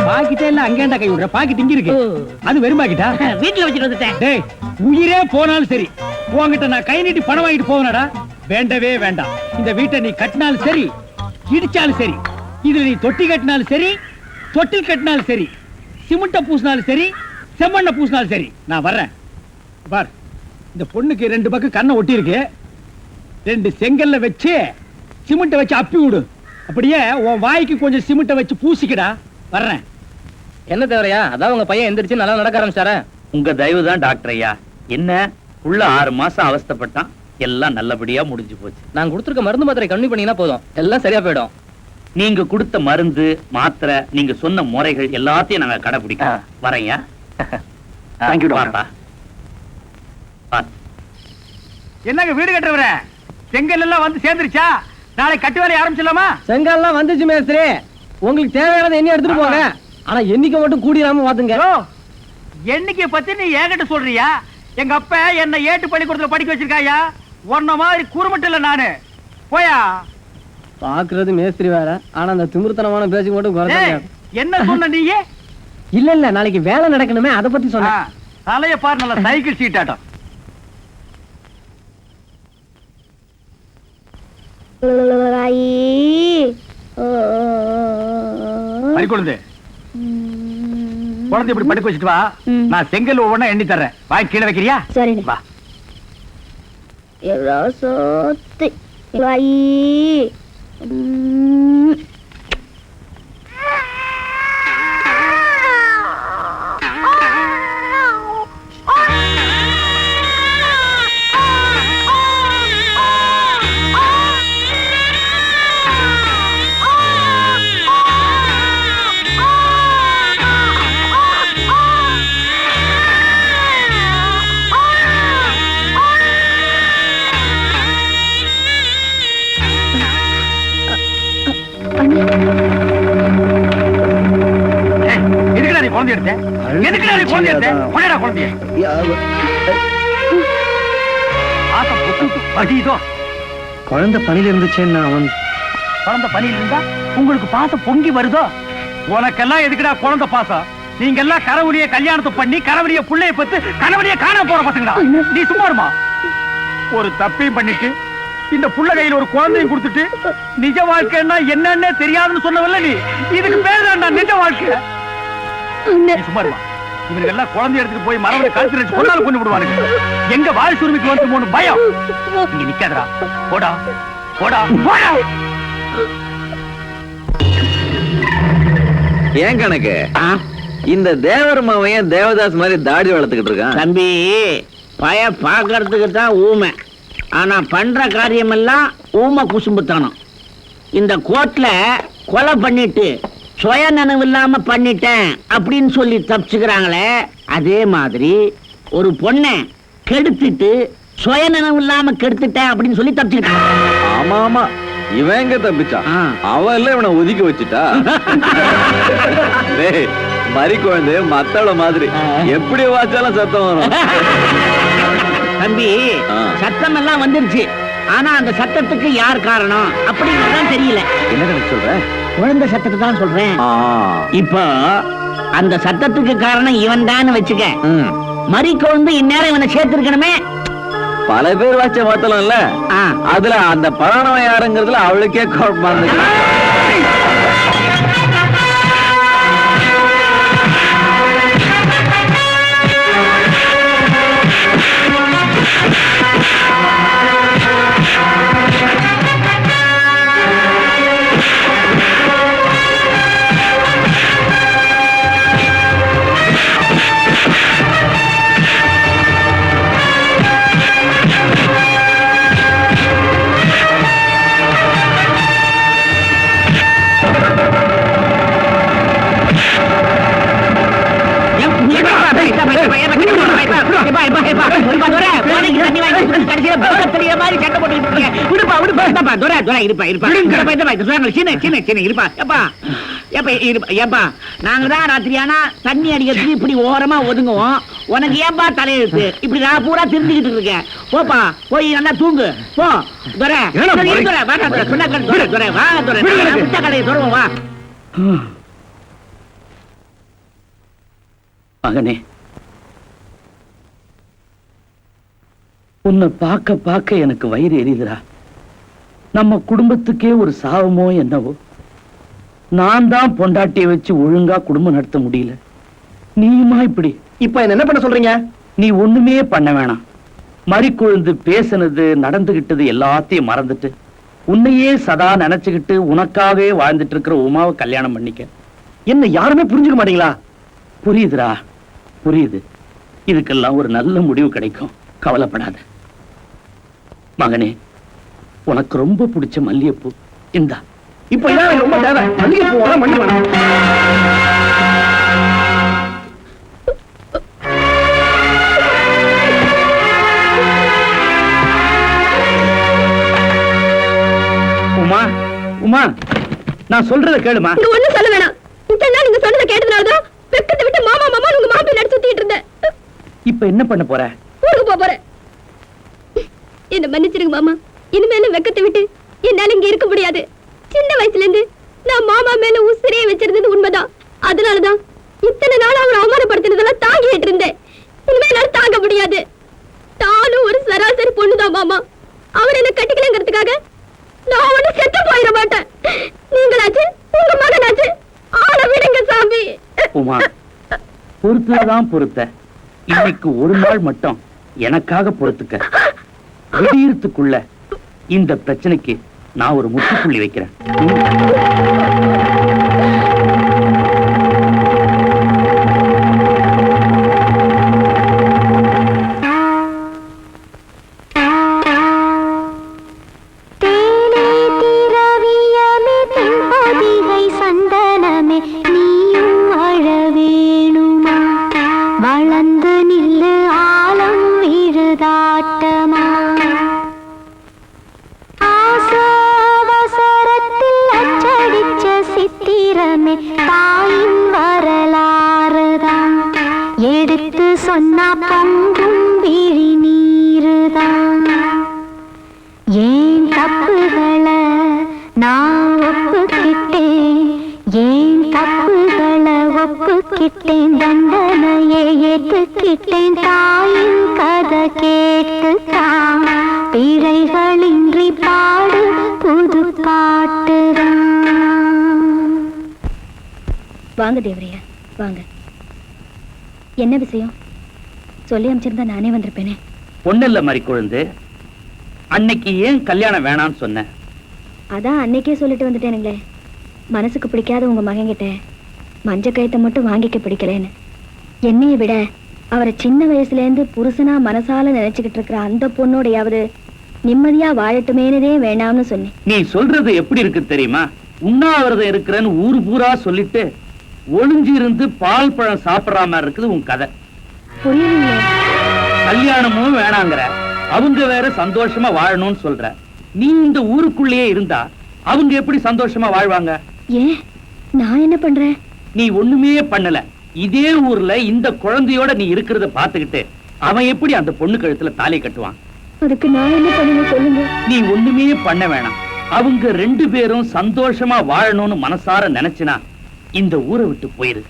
பாக்கிட்டே இல்ல அங்கேண்டா கை விடுற. பாக்கி திங்கி இருக்கு. அது வெறும் பாக்கிட்டா? வீட்டுல வச்சுட்டு வந்துட்டேன். டேய், உயிரே போனாலும் சரி உன்கிட்ட நான் கை நீட்டி பணம் வாங்கிட்டு போவனடா. வேண்டவே வேண்டாம். இந்த வீட்டை நீ கட்டினாலும் சரி, இடிச்சாலும் சரி, இதுல நீ தொட்டி கட்டினாலும் சரி, தொட்டில் கட்டினாலும் சரி, சிமெண்ட பூசினாலும் சரி, செம்மண்ண பூசினாலும் சரி, நான் வர்றேன். பார், இந்த பொண்ணுக்கு 2 பக்கம் கண்ணை ஒட்டி இருக்கு. 2 செங்கல்ல வச்சு சிமெண்ட வச்சு அப்பி விடு. அப்படியே உன் வாய்க்கு கொஞ்சம் சிமெண்ட வச்சு பூசிக்கடா. வர்றேன். என்ன தேவரையா? அதான் உங்க பையன் எந்திரிச்சு நல்லா நடக்க ஆரம்பிச்சாரா? உங்க தயவு தான் டாக்டர் ஐயா. என்ன உள்ள 6 மாசம் அவஸ்தைப்பட்டான். எல்லாம் நல்லபடியா முடிஞ்சு போச்சு. நான் கொடுத்துருக்க மருந்து மாத்திரை கம்மி பண்ணீங்கன்னா போதும், எல்லாம் சரியா போயிடும். நீங்க கொடுத்த மருந்து மாத்திரை, நீங்க சொன்ன முறைகள் எல்லாத்தையும் நாங்க கடைபிடிக்கிறோம். வரையா? Thank you doctor. என்னங்க வீடு கட்டுறவர? செங்கல் எல்லாம் வந்து சேர்ந்துருச்சா? நாளை கட்டு வேலையை ஆரம்பிச்சிடலாமா? செங்கல்லாம் வந்துச்சு மேஸ்திரி. உங்களுக்கு தேவையானதை எண்ணி எடுத்துட்டு போங்க. ஆனா எண்ணிக்கை மட்டும் கூடிடாம பாத்துங்க. எண்ணிக்கை பத்தி நீ ஏகிட்ட சொல்றியா? எங்க அப்பா என்ன ஏட்டு பள்ளிக்கூடத்துல படிக்க வச்சிருக்காயா? உன்ன மாதிரி குறுமட்டு இல்ல நானு. போயா. பாக்குறது மேஸ்திரி வேற, ஆனா அந்த திமிர்த்தனமான பேச்சு மட்டும் குறைஞ்சாங்க. என்ன சொன்ன நீயே? இல்ல நாளைக்கு வேலை நடக்கணுமே, அதை பத்தி சொன்ன. தலைய பாரு, நல்ல சைக்கிள் சீட் ஆட்டம். பறிக்கொழுந்து குழந்தை இப்படி படிக்க வச்சுட்டு வா. நான் செங்கல் ஒவ்வொன்னா எண்ணி தர்றேன். வாய் கீழே வைக்கிறியா? சரி வா. குழந்தைய. குழந்தை பணியில இருந்துச்சேன்னா அவன் குழந்தை பணியில் இருந்தா உங்களுக்கு பாசம் பொங்கி வருதோ? உனக்கெல்லாம் எதுக்குடா குழந்தை பாசம்? நீங்க எல்லாம் கரவழிய கல்யாணத்தை பண்ணி கரவழிய புள்ளைய பத்து கரவழிய காண போற பசங்கடா. நீ சும்மா இருமா. ஒரு தப்பையும் பண்ணிட்டு இந்த புள்ள கையில ஒரு குழந்தையும் கொடுத்துட்டு நிஜ வாழ்க்கைன்னா என்னன்னு தெரியாதுன்னு சொன்னவல்ல நீ. இதுக்கு பேர் தான் நிஜ வாழ்க்கை. நீ சும்மா இருமா. இவங்க எல்லாம் குழந்தை எடுத்துட்டு போய் மரவரை கழுத்து வச்சு கொண்டாலும் கொண்டு விடுவானுங்க. எங்க வாய் சுருமிக்கு வந்து பயம். இங்க நிக்காதடா. போடா போடா போடா. ஏன் கணக்கு இந்த தேவர் மாவையன் தேவதாஸ் மாதிரி தாடி வளர்த்துக்கிட்டு இருக்கான்? தம்பி, பய பாக்குறதுக்கு தான் ஊமை, ஆனா பண்ற காரியம் எல்லாம் ஊமை குசும்புத்தானம். இந்த கோர்ட்ல கொலை பண்ணிட்டு சுய நினைவு இல்லாம பண்ணிட்டேன் அப்படின்னு சொல்லி தப்பிச்சுக்கிறாங்களே, அதே மாதிரி ஒரு பொண்ணை கெடுத்துட்டு சுய நினைவு இல்லாம கெடுத்துட்டேன் அப்படின்னு சொல்லி தப்பிச்சுக்கிட்டான். ஆமா ஆமா, இவன் எங்க தப்பிச்சான்? அவன் எல்லாம் இவனை ஒதுக்கி வச்சுட்டா. மறி குழந்தை மத்தள மாதிரி எப்படி வாச்சாலும் சத்தம் வரும். தம்பி, சத்தம் எல்லாம் வந்துருச்சு, ஆனா அந்த சத்தத்துக்கு யார் காரணம் அப்படிங்கறதான் தெரியல. என்ன கணக்கு சொல்ற? குழந்தை சத்தத்தை தான் சொல்றேன். இப்போ அந்த சத்தத்துக்கு காரணம் இவன் தான் வச்சுக்க. மறி குழந்தை இந்நேரம் இவனை சேர்த்திருக்கணுமே. பல பேர் வாச்ச மாத்தலாம் இல்ல, அதுல அந்த பராணவன் யாருங்கிறதுல அவளுக்கே குழப்பமா இருந்துச்சு. நாங்கதான் ராத்திரியானா தண்ணி அடிக்கிறதுக்கு இப்படி ஓரமா ஒதுங்குவோம். உனக்கு ஏன்பா தலையெழுத்து? இப்படி நான் பூரா திருந்துகிட்டு இருக்கேன். போப்பா, போய் நல்லா தூங்கு போ. கடையை தொடரும் வா. மகனே, உன்னை பார்க்க பார்க்க எனக்கு வயிறு எரியுதுடா. நம்ம குடும்பத்துக்கே ஒரு சாவமோ என்னவோ. நான் தான் பொண்டாட்டியை வச்சு ஒழுங்கா குடும்பம் நடத்த முடியல, நீயுமா இப்படி? இப்ப என்ன பண்ண சொல்றீங்க? நீ ஒண்ணுமே பண்ண வேணாம். மறிக்குழுந்து பேசுனது நடந்துகிட்டது எல்லாத்தையும் மறந்துட்டு உன்னையே சதா நினைச்சுக்கிட்டு உனக்காவே வாழ்ந்துட்டு இருக்கிற உமாவை கல்யாணம் பண்ணிக்க. என்ன யாருமே புரிஞ்சுக்க மாட்டீங்களா? புரியுதுடா, புரியுது. இதுக்கெல்லாம் ஒரு நல்ல முடிவு கிடைக்கும், கவலைப்படாத. மகனே, உனக்கு ரொம்ப பிடிச்ச மல்லிகைப்பூ இந்தா. இப்ப இதான் ரொம்ப தேவை. மல்லிகைப்பூ மண்ணி வேணும். உமா, உமா, நான் சொல்றத கேளுமா. ஒண்ணு சொல்ல வேணாம். இத்தனை நாள் நீங்க சொன்னதை கேட்டதுனாலதான் வெக்கத்தை விட்டு மாமா மாமா உங்க மாப்பிள்ளை நடிச்சு சுத்திட்டு இருந்தேன். இப்ப என்ன பண்ண போற? ஊருக்கு போறேன். என்ன மன்னிச்சிருங்க மாமா. இனிமேல வெக்கத்தை விட்டு என்னால இங்க இருக்க முடியாது. சின்ன வயசுல இருந்து நான் மாமா மேல உசிரியே வச்சிருந்தது உண்மைதான். அதனாலதான் இத்தனை நாள் அவர் அவமானப்படுத்தினதெல்லாம் தாங்கிட்டு இருந்தேன். இனிமேல தாங்க முடியாது. தானும் ஒரு சராசரி பொண்ணுதான் மாமா. அவர் என்ன கட்டிக்கலங்கிறதுக்காக நான் ஒண்ணு செத்து போயிட மாட்டேன். நீங்களாச்சு உங்க மகனாச்சு ஆள விடுங்க சாமி. உமா, பொறுத்ததான் பொறுத்த. இன்னைக்கு ஒரு நாள் மட்டும் எனக்காக பொறுத்துக்க. விடியறதுக்குள்ள இந்த பிரச்சனைக்கு நான் ஒரு முற்றுப்புள்ளி வைக்கிறேன். எடுத்து சொன்னா பொங்கும் விழி நீருதான் ஏன் தப்பு மாட்டிக்கிட்டேன் தண்டனையை ஏற்றுக்கிட்டேன் தாயின் கதை கேட்டுத்தான் பிழைகளின்றி பாடு புது பாட்டுதான். வாங்க தேவரையா வாங்க. என்ன விஷயம் சொல்லி அமைச்சிருந்தா நானே வந்திருப்பேனே. ஒண்ணு இல்ல மாதிரி குழந்தை, அன்னைக்கு ஏன் கல்யாணம் வேணாம்னு சொன்ன? அதான் அன்னைக்கே சொல்லிட்டு வந்துட்டேனுங்களே, மனசுக்கு பிடிக்காத உங்க மகன்கிட்ட மஞ்ச கயத்தை மட்டும் வாங்கிக்க பிடிக்கலன்னு. என்னைய விட அவரை சின்ன வயசுல இருந்து புருஷனா மனசால நினைச்சுக்கிட்டு இருக்கிற அந்த பொண்ணோடையாவது நிம்மதியா வாழட்டுமேனதே வேணாம்னு சொன்னேன். நீ சொல்றது எப்படி இருக்கு தெரியுமா? உண்ணாவிரதம் இருக்கிறேன்னு ஊரு பூரா சொல்லிட்டு ஒளிஞ்சு இருந்து பால் பழம் சாப்பிடுற மாதிரி இருக்குது உன் கதை. புரியலையே. கல்யாணமும் வேணாங்கிற, அவங்க வேற சந்தோஷமா வாழணும்னு சொல்ற. நீ இந்த ஊருக்குள்ளேயே இருந்தா அவங்க எப்படி சந்தோஷமா வாழ்வாங்க? ஏன் நான் என்ன பண்றேன்? நீ ஒண்ணுமே பண்ணல. இதே ஊர்ல இந்த குழந்தையோட நீ இருக்கிறத பாத்துக்கிட்டு அவன் எப்படி அந்த பொண்ணு கழுத்துல தாலி கட்டுவான்? அதுக்கு நான் என்ன பண்ணுவேன் சொல்லுங்க. நீ ஒண்ணுமே பண்ண வேணாம். அவங்க 2 பேரும் சந்தோஷமா வாழணும்னு மனசார நினைச்சினா இந்த ஊரை விட்டு போயிரு.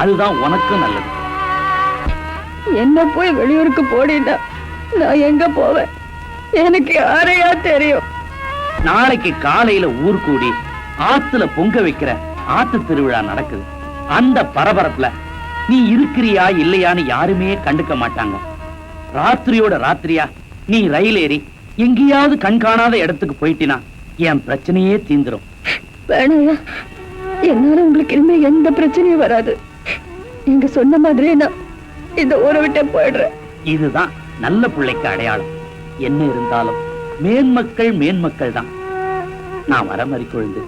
அதுதான் உனக்கும் நல்லது. என்ன போய் வெளியூருக்கு போடினா நான் எங்க போவேன்? எனக்கு யாரையா தெரியும்? நாளைக்கு காலையில ஊர் கூடி ஆத்துல பொங்க வைக்கிற ஆத்து திருவிழா நடக்குது. அந்த பரபரப்புல நீ இருக்கிறியா இல்லையான்னு யாருமே கண்டுக்க மாட்டாங்க. ராத்திரியோட ராத்திரியா நீ ரயில் ஏறி எங்கேயாவது கண்காணாத இடத்துக்கு போயிட்டினா என் பிரச்சனையே தீந்துரும். வேணாயா, என்னால உங்களுக்கு இனிமே எந்த பிரச்சனையும் வராது. நீங்க சொன்ன மாதிரியே நான் இந்த ஊரை விட்டே போயிடுறேன். இதுதான் நல்ல பிள்ளைக்கு அடையாளம். என்ன இருந்தாலும் மேன்மக்கள் மேன்மக்கள் தான். நான் வர மாதிரி கொழுந்து.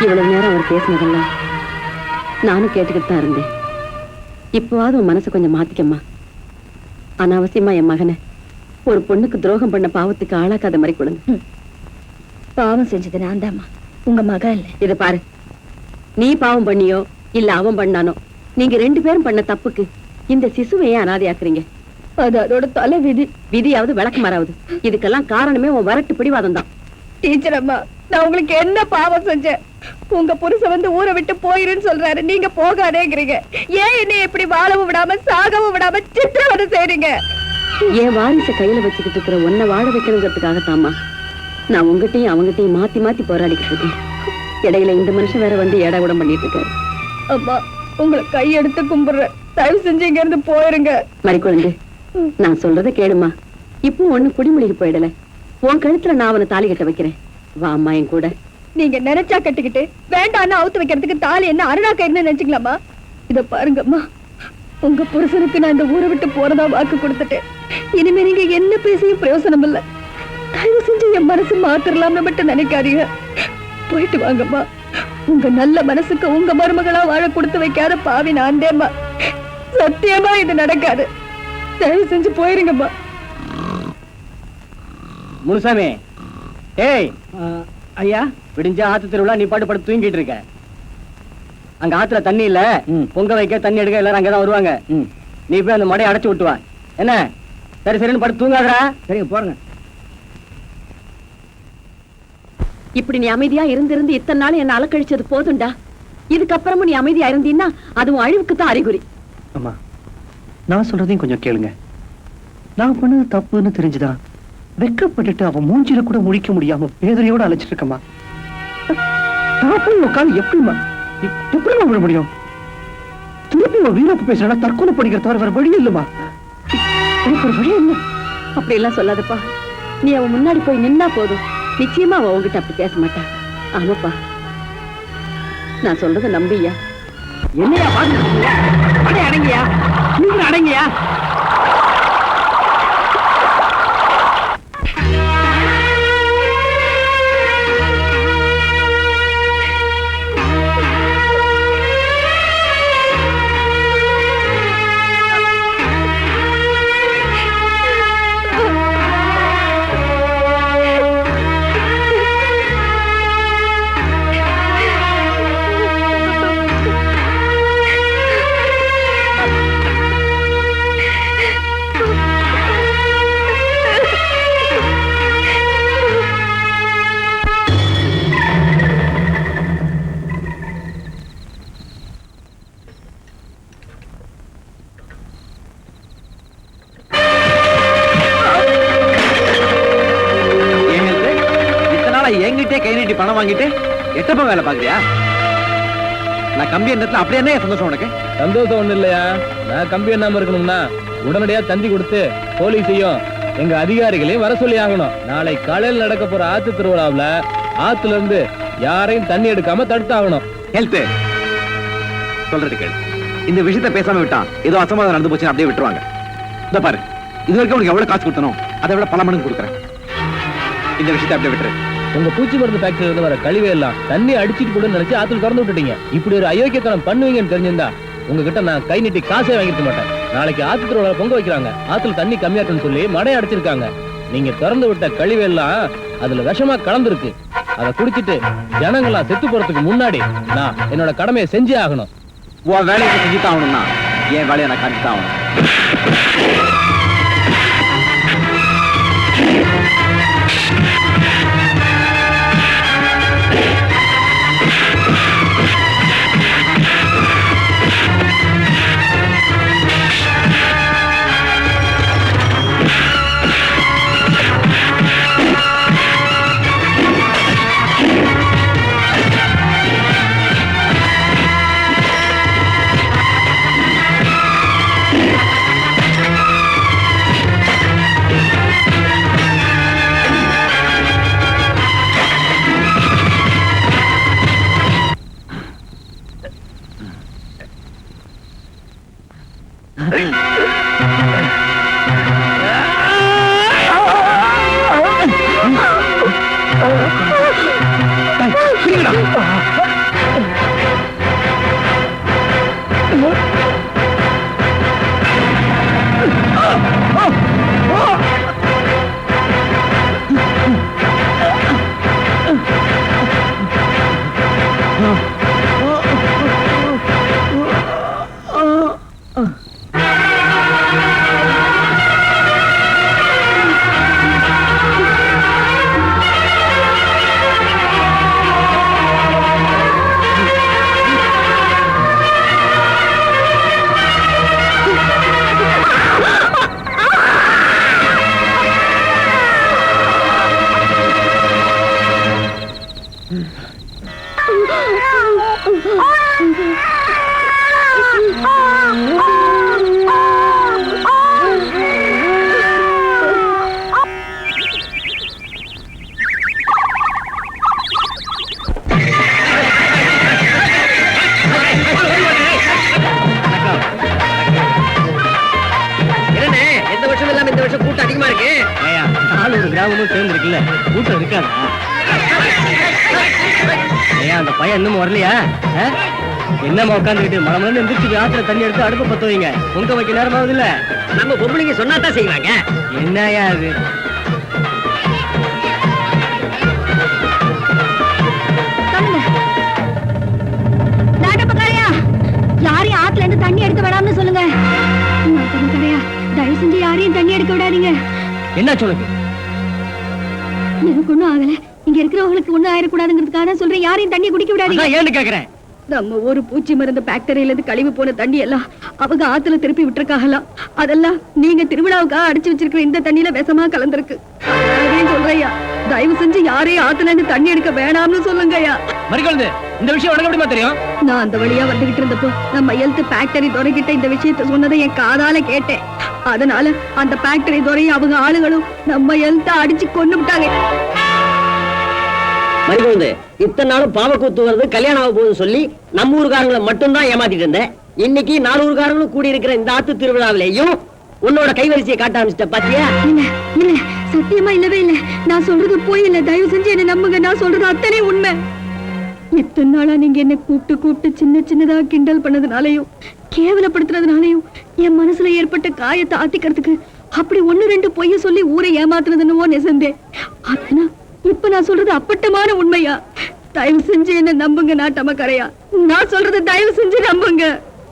இவ்வளவு நேரம் அவர் பேசினதெல்லாம் நானும் கேட்டுக்கிட்டு தான் இருந்தேன். இப்போவாது உன் மனசை கொஞ்சம் மாத்திக்கம்மா. அனாவசியமா என் மகனை ஒரு பொண்ணுக்கு துரோகம் பண்ண பாவத்துக்கு ஆளாக்காத மாதிரி கொடுங்க. பாவம் செஞ்சது நான் தாம்மா, உங்க மக இல்ல. இத பாரு, நீ பாவம் பண்ணியோ இல்ல அவன் பண்ணானோ, நீங்க 2 பேரும் பண்ண தப்புக்கு இந்த சிசுவை ஏன் அனாதையாக்குறீங்க? அது அதோட தலை விதி. விதியாவது விளக்கு மாறாவது. இதுக்கெல்லாம் காரணமே உன் வரட்டு பிடிவாதம் தான். டீச்சர் அம்மா, நான் உங்களுக்கு என்ன பாவம் செஞ்சேன்? உங்க புருஷன் வந்து ஊரை விட்டு போயிருன்னு சொல்றாரு, நீங்க போகாதேங்கிறீங்க. ஏன் என்ன இப்படி வாழவும் விடாம சாகவும் விடாம சித்திரவதை செய்றீங்க? என் வாரிசை கையில வச்சுக்கிட்டு இருக்கிற உன்னை வாழ வைக்கணுங்கிறதுக்காகத்தாமா நான் உங்ககிட்டயும் அவங்ககிட்டயும் மாத்தி மாத்தி போராடிக்கிட்டு இருக்கேன். இடையில இந்த மனுஷன் வேற வந்து ஏடா கூட பண்ணிட்டு இருக்காரு. அம்மா, உங்களை கையெடுத்து கும்பிடுறேன், தயவு செஞ்சு இங்க இருந்து போயிருங்க. மறிக்குழந்து, நான் சொல்றதை கேளுமா. இப்போ ஒண்ணு குடிமொழிக்கு போயிடல. உன் கழுத்துல நான் அவனை தாலி கட்ட வைக்கிறேன். வா அம்மா என் கூட. நீங்க நினைச்சா கட்டிக்கிட்டு வேண்டான்னு அவுத்து வைக்கிறதுக்கு தாலி என்ன அருணா கயிறுன்னு நினைச்சுக்கலாமா? இத பாருங்கம்மா, உங்க புருஷனுக்கு நான் இந்த ஊரை விட்டு போறதா வாக்கு கொடுத்துட்டேன். இனிமே நீங்க என்ன பேசியும் பிரயோசனம் இல்ல. தயவு செஞ்சு என் மனசு மாத்திரலாம்னு மட்டும் நினைக்காதீங்க. போயிட்டு வாங்கம்மா. உங்க நல்ல மனசுக்கு உங்க மருமகளா வாழ கொடுத்து வைக்காத பாவி நான் தேம்மா. சத்தியமா இது நடக்காது. தயவு செஞ்சு போயிருங்கம்மா. முனுசாமி, ஏய் ஐயா, விடிஞ்ச ஆத்து திருவிழா நீ பாட்டு படுத்து தூங்கிட்டு இருக்க. அங்க ஆத்துல தண்ணி இல்ல, பொங்க வைக்க தண்ணி எடுக்க எல்லாரும் அங்கதான் வருவாங்க. நீ போய் அந்த மடையை அடைச்சு விட்டுவா. என்ன? சரி சரின்னு படுத்து தூங்காதடா. சரிங்க, போறங்க. இப்படி நீ அமைதியா இருந்து இத்தனை நாள் என்ன அலக்கழிச்சது போதும்டா. இதுக்கப்புறமும் நீ அமைதியா இருந்தீன்னா அதுவும் அழிவுக்கு தான் அறிகுறி. அம்மா, நான் சொல்றதையும் கொஞ்சம் கேளுங்க. நான் பண்ணது தப்புன்னு தெரிஞ்சுதான் வெக்கப்பட்டுட்டு அவன் மூஞ்சில கூட முழிக்க முடியாம வேதனையோட அழைச்சிட்டு இருக்கமா. உட்காந்து எப்படிமா விட முடியும்? திருப்பி வீரப்பு பேசுறா தற்கொலை படிக்கிற தவிர வேற வழி இல்லம்மா. எனக்கு ஒரு வழி இல்லை. அப்படி எல்லாம் சொல்லாதப்பா. நீ அவன் முன்னாடி போய் நின்னா போதும், நிச்சயமா அவன் உங்ககிட்ட அப்படி பேச மாட்டான். ஆமாப்பா, நான் சொல்றதை நம்பியா. என்னையா பாத்து அடங்கியா? நீங்க அடங்கியா? அப்படியே கை நீட்டி பணம் வாங்கிட்டு எட்டப்ப வேலை பாக்குறியா? நான் கம்பி எண்ணத்துல அப்படியே என்ன சந்தோஷம் உனக்கு? சந்தோஷம் ஒண்ணு இல்லையா, நான் கம்பி எண்ணாம இருக்கணும்னா உடனடியா தந்தி கொடுத்து போலீஸையும் எங்க அதிகாரிகளையும் வர சொல்லி ஆகணும். நாளை காலையில் நடக்க போற ஆத்து திருவிழாவுல ஆத்துல இருந்து யாரையும் தண்ணி எடுக்காம தடுத்தாகணும். ஹெல்த் சொல்றது கேளு. இந்த விஷயத்த பேசாம விட்டான் ஏதோ அசமாதானம் நடந்து போச்சு அப்படியே விட்டுருவாங்க. இந்த பாரு, இது வரைக்கும் உனக்கு எவ்வளவு காசு கொடுத்தனும் அதை விட பல மடங்கு கொடுக்குறேன். இந்த விஷயத்தை அப்படியே விட்டுரு. உங்க பூச்சி மருந்து ஃபேக்டரியில இருந்து வர கழிவே எல்லாம் தண்ணி அடிச்சிட்டு கூட நினைச்சு ஆத்துல திறந்து விட்டுட்டீங்க. இப்படி ஒரு அயோக்கியத்தனம் பண்ணுவீங்கன்னு தெரிஞ்சிருந்தா உங்ககிட்ட நான் கை நீட்டி காசே வாங்கிருக்க மாட்டேன். நாளைக்கு ஆத்து திருவிழா பொங்க வைக்கிறாங்க, ஆத்துல தண்ணி கம்மியா இருக்குன்னு சொல்லி மடை அடிச்சிருக்காங்க. நீங்க திறந்து விட்ட கழிவு எல்லாம் அதுல விஷமா கலந்துருக்கு. அதை குடிச்சிட்டு ஜனங்களா செத்து போறதுக்கு முன்னாடி நான் என்னோட கடமையை செஞ்சே ஆகணும். உன் வேலையை செஞ்சுதான் ஆகணும்னா என் வேலையை நான் காட்டித்தான் ஆகணும். கிராமமும் சேர்ந்துருக்குல்ல, கூட்டம் இருக்காதா? ஏன் அந்த பையன் இன்னும் வரலையா? என்னமா உட்காந்துக்கிட்டு மழை எந்திரிச்சு ஆத்துல தண்ணி எடுத்து அடுப்பு பத்த வைங்க. பொங்க வைக்க நேரமாவது இல்ல. நம்ம பொம்பளைங்க சொன்னாதான் செய்வாங்க. என்னயா அது? யாரையும் ஆத்துல இருந்து தண்ணி எடுக்க வேடாம்னு சொல்லுங்க. தயவு செஞ்சு யாரையும் தண்ணி எடுக்க விடாதீங்க. என்ன சொல்லுங்க? எனக்கு ஒண்ணும் ஆகல. இங்க இருக்கிறவங்களுக்கு ஒண்ணும் ஆயிடக்கூடாதுங்கிறதுக்காக சொல்றேன். யாரையும் தண்ணி குடிக்க விடாதீங்க. ஏன்னு கேக்குறேன். நம்ம ஒரு பூச்சி மருந்து ஃபேக்டரியில இருந்து கழிவு போன தண்ணி எல்லாம் அவங்க ஆத்துல திருப்பி விட்டுருக்காகலாம். அதெல்லாம் நீங்க திருவிழாவுக்காக அடிச்சு வச்சிருக்கிற இந்த தண்ணியில விஷமா கலந்துருக்கு. அதையும் சொல்றையா, தயவு செஞ்சு யாரையும் ஆத்துல இருந்து தண்ணி எடுக்க வேணாம்னு சொல்லுங்கய்யா. மறிக்கொழுந்து, இந்த விஷயம் உனக்கு எப்படிமா தெரியும்? நான் அந்த வழியா வந்துகிட்டு இருந்தப்போ நம்ம ஹெல்த் ஃபேக்டரி துறைகிட்ட இந்த விஷயத்த சொன்னதை என் காதால கேட்டேன். அதனால அந்த ஃபேக்டரி துறையும் அவங்க ஆளுகளும் நம்ம ஹெல்த்த அடிச்சு கொண்டு விட்டாங்க. மறிக்கொழுந்து, இத்தனை நாளும் பாவக்கூத்து வருது, கல்யாணம் ஆக போகுதுன்னு சொல்லி நம்ம ஊருக்காரங்களை மட்டும்தான் ஏமாத்திட்டு இருந்தேன். இன்னைக்கு 4 ஊருக்காரங்களும் கூடி இருக்கிற இந்த ஆத்து திருவிழாவிலையும் உன்னோட கைவரிசையை காட்ட ஆரம்பிச்சிட்ட பாத்தியா? இல்ல இல்ல, சத்தியமா இல்லவே இல்ல. நான் சொல்றது போய் இல்ல. தயவு செஞ்சு என்ன நம்புங்க. நான் சொல்றது அத்தனை உண்மை. இத்தனை நாளா நீங்க என்ன கூப்பிட்டு சின்ன சின்னதா கிண்டல் பண்ணதுனாலையும் கேவலப்படுத்துறதுனாலையும் என் மனசுல ஏற்பட்ட காயத்தை ஆத்திக்கிறதுக்கு அப்படி 1-2 பொய்ய சொல்லி ஊரை ஏமாத்துறதுன்னு நெசந்தேன். ஆனா இப்ப நான் சொல்றது அப்பட்டமான உண்மையா? தயவு செஞ்சு என்ன நம்புங்க நாட்டமக்கரையா. நான் சொல்றது தயவு செஞ்சு நம்புங்க.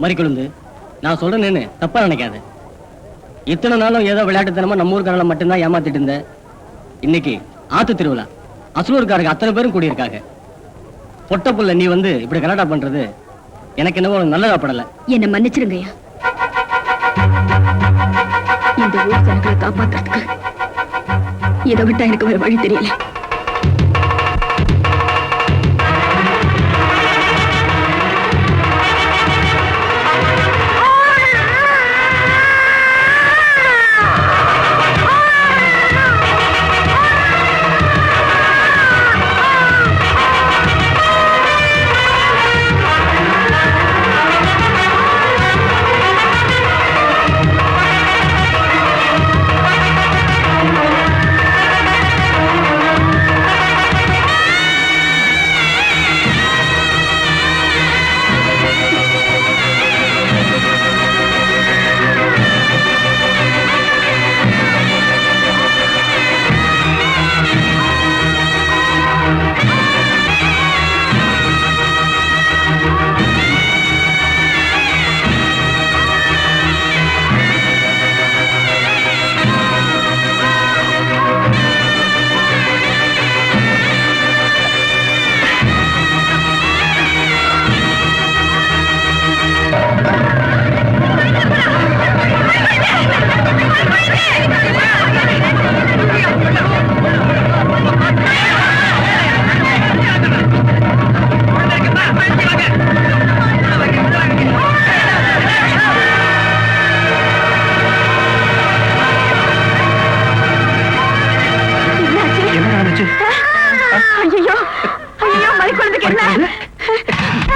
மறிக்கொழுந்து, நான் சொல்றேன்னு தப்பா நினைக்காத. இத்தனை நாளும் ஏதோ விளையாட்டுத்தனமா நம்ம ஊருக்காரங்களை மட்டும்தான் ஏமாத்திட்டு இருந்த. இன்னைக்கு ஆத்து திருவிழா, அசலூர்காரங்க அத்தனை பேரும் கூடியிருக்காங்க. பொட்ட புள்ள நீ வந்து இப்படி கலாட்டா பண்றது எனக்கு என்னவோ நல்லதா படல. என்ன மன்னிச்சிருங்கய்யா. இந்த ஊர் ஜனங்களை காப்பாத்துறதுக்கு இதை விட்டா எனக்கு வேற வழி தெரியல.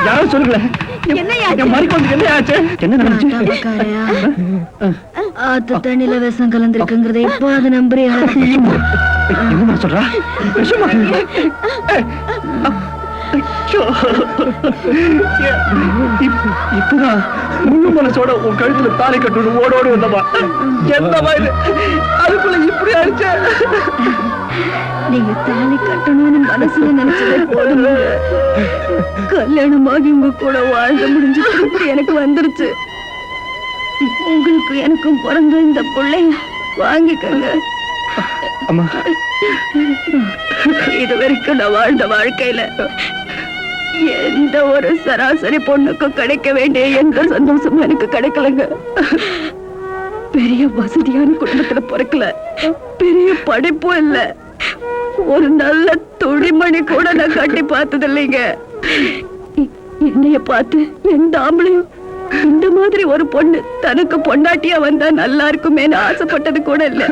யாரும் சொல்லுங்களேன். என் மறிக்கொண்டு என்ன ஆச்சு? என்ன நடந்துச்சு? ஆத்து தண்ணில விஷம் கலந்துருக்குங்கிறத இப்போ அது நம்புறியா? என்ன சொல்றா? விஷமா? இப்பதான் முழு மனசோட உன் கழுத்துல தாலி கட்டு ஓடோடி வந்தமா. என்னமா இது? அதுக்குள்ள இப்படி ஆயிடுச்சு. நீங்க தாலி கட்டணும்னு மனசுல நினைச்சதே போதும். கல்யாணமாகி உங்க கூட வாழ்ந்து முடிஞ்சு எனக்கு வந்துருச்சு. உங்களுக்கு எனக்கும் பிறந்த இந்த பிள்ளைய வாங்கிக்கங்க. அம்மா, இது வரைக்கும் நான் வாழ்ந்த வாழ்க்கையில எந்த ஒரு சராசரி பொண்ணுக்கும் கிடைக்க வேண்டிய எந்த சந்தோஷமும் எனக்கு கிடைக்கலங்க. பெரிய வசதியான குடும்பத்துல பிறக்கல, பெரிய படிப்பும் இல்ல, ஒரு நல்ல துணிமணி கூட நான் கட்டி பார்த்தது இல்லைங்க. என்னைய பார்த்து எந்த ஆம்பளையும் இந்த மாதிரி ஒரு பொண்ணு தனக்கு பொண்டாட்டியா வந்தா நல்லா இருக்குமேன்னு ஆசைப்பட்டது கூட இல்ல.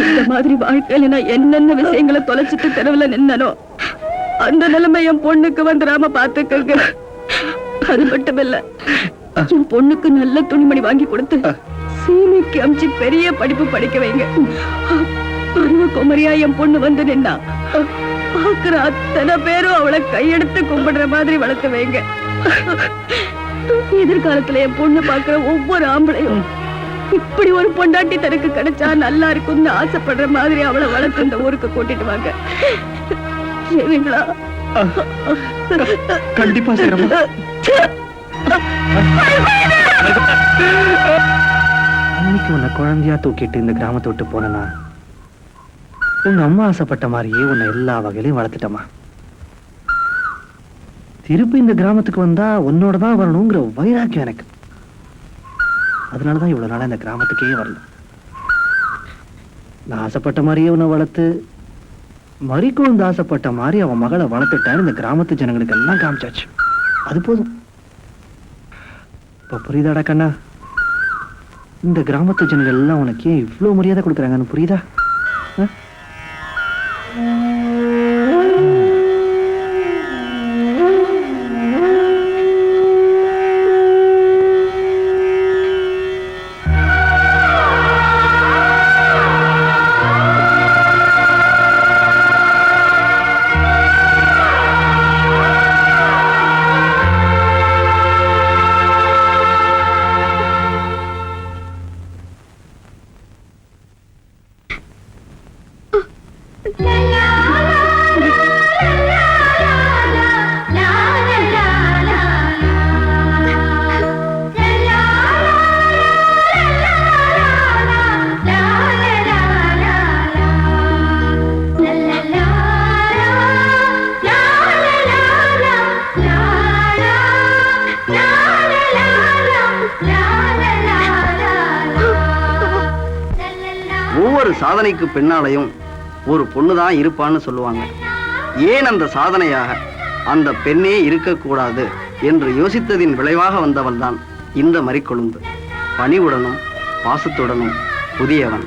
இந்த மாதிரி வாழ்க்கையில நான் என்னென்ன விஷயங்களை தொலைச்சிட்டு தெருவுல நின்னனோ அந்த நிலைமை என் பொண்ணுக்கு வந்துடாம பாத்துக்கங்க. அது மட்டும் இல்ல, என் பொண்ணுக்கு நல்ல துணிமணி வாங்கி கொடுத்து சீமைக்கு அமிச்சு பெரிய படிப்பு படிக்க வைங்க. பருவ குமரியா என் பொண்ணு வந்து நின்னா பாக்குற அத்தனை பேரும் அவளை கையெடுத்து கும்பிடுற மாதிரி வளர்த்து வைங்க. எதிர்காலத்துல என் பொண்ணு பாக்குற ஒவ்வொரு ஆம்பளையும் இப்படி ஒரு பொண்டாட்டி தனக்கு கிடைச்சா நல்லா இருக்கும்னு ஆசைப்படுற மாதிரி அவளை வளர்த்து இந்த ஊருக்கு கூட்டிட்டு வாங்க. சரிங்களா? கண்டிப்பா செய்யறோம். அன்னைக்கு உன்னை குழந்தையா தூக்கிட்டு இந்த கிராமத்தை விட்டு போனா உங்க அம்மா ஆசைப்பட்ட மாதிரியே உன்னை எல்லா வகையிலையும் வளர்த்துட்டமா. திருப்பி இந்த கிராமத்துக்கு வந்தா உன்னோட தான் வரணுங்கிற வைராக்கியம் எனக்கு. அதனாலதான் இவ்வளவு நாளா இந்த கிராமத்துக்கே வரல. நான் ஆசைப்பட்ட மாதிரியே உன்னை வளர்த்து மறிக்கொழுந்து ஆசைப்பட்ட மாதிரி அவன் மகளை வளர்த்துட்டான்னு இந்த கிராமத்து ஜனங்களுக்கு எல்லாம் காமிச்சாச்சு. அது போதும். இப்ப புரியுதாடா கண்ணா? இந்த கிராமத்து ஜனங்கள் எல்லாம் உனக்கு ஏன் இவ்வளவு மரியாதை கொடுக்குறாங்கன்னு புரியுதா? ஒவ்வொரு சாதனைக்கு பின்னாலையும் ஒரு பொண்ணுதான் இருப்பான்னு சொல்லுவாங்க. ஏன் அந்த சாதனையாக அந்த பெண்ணே இருக்கக்கூடாது என்று யோசித்ததின் விளைவாக வந்தவன் தான் இந்த மறிக்கொழுந்து. பணிவுடனும் பாசத்துடனும் புதியவன்.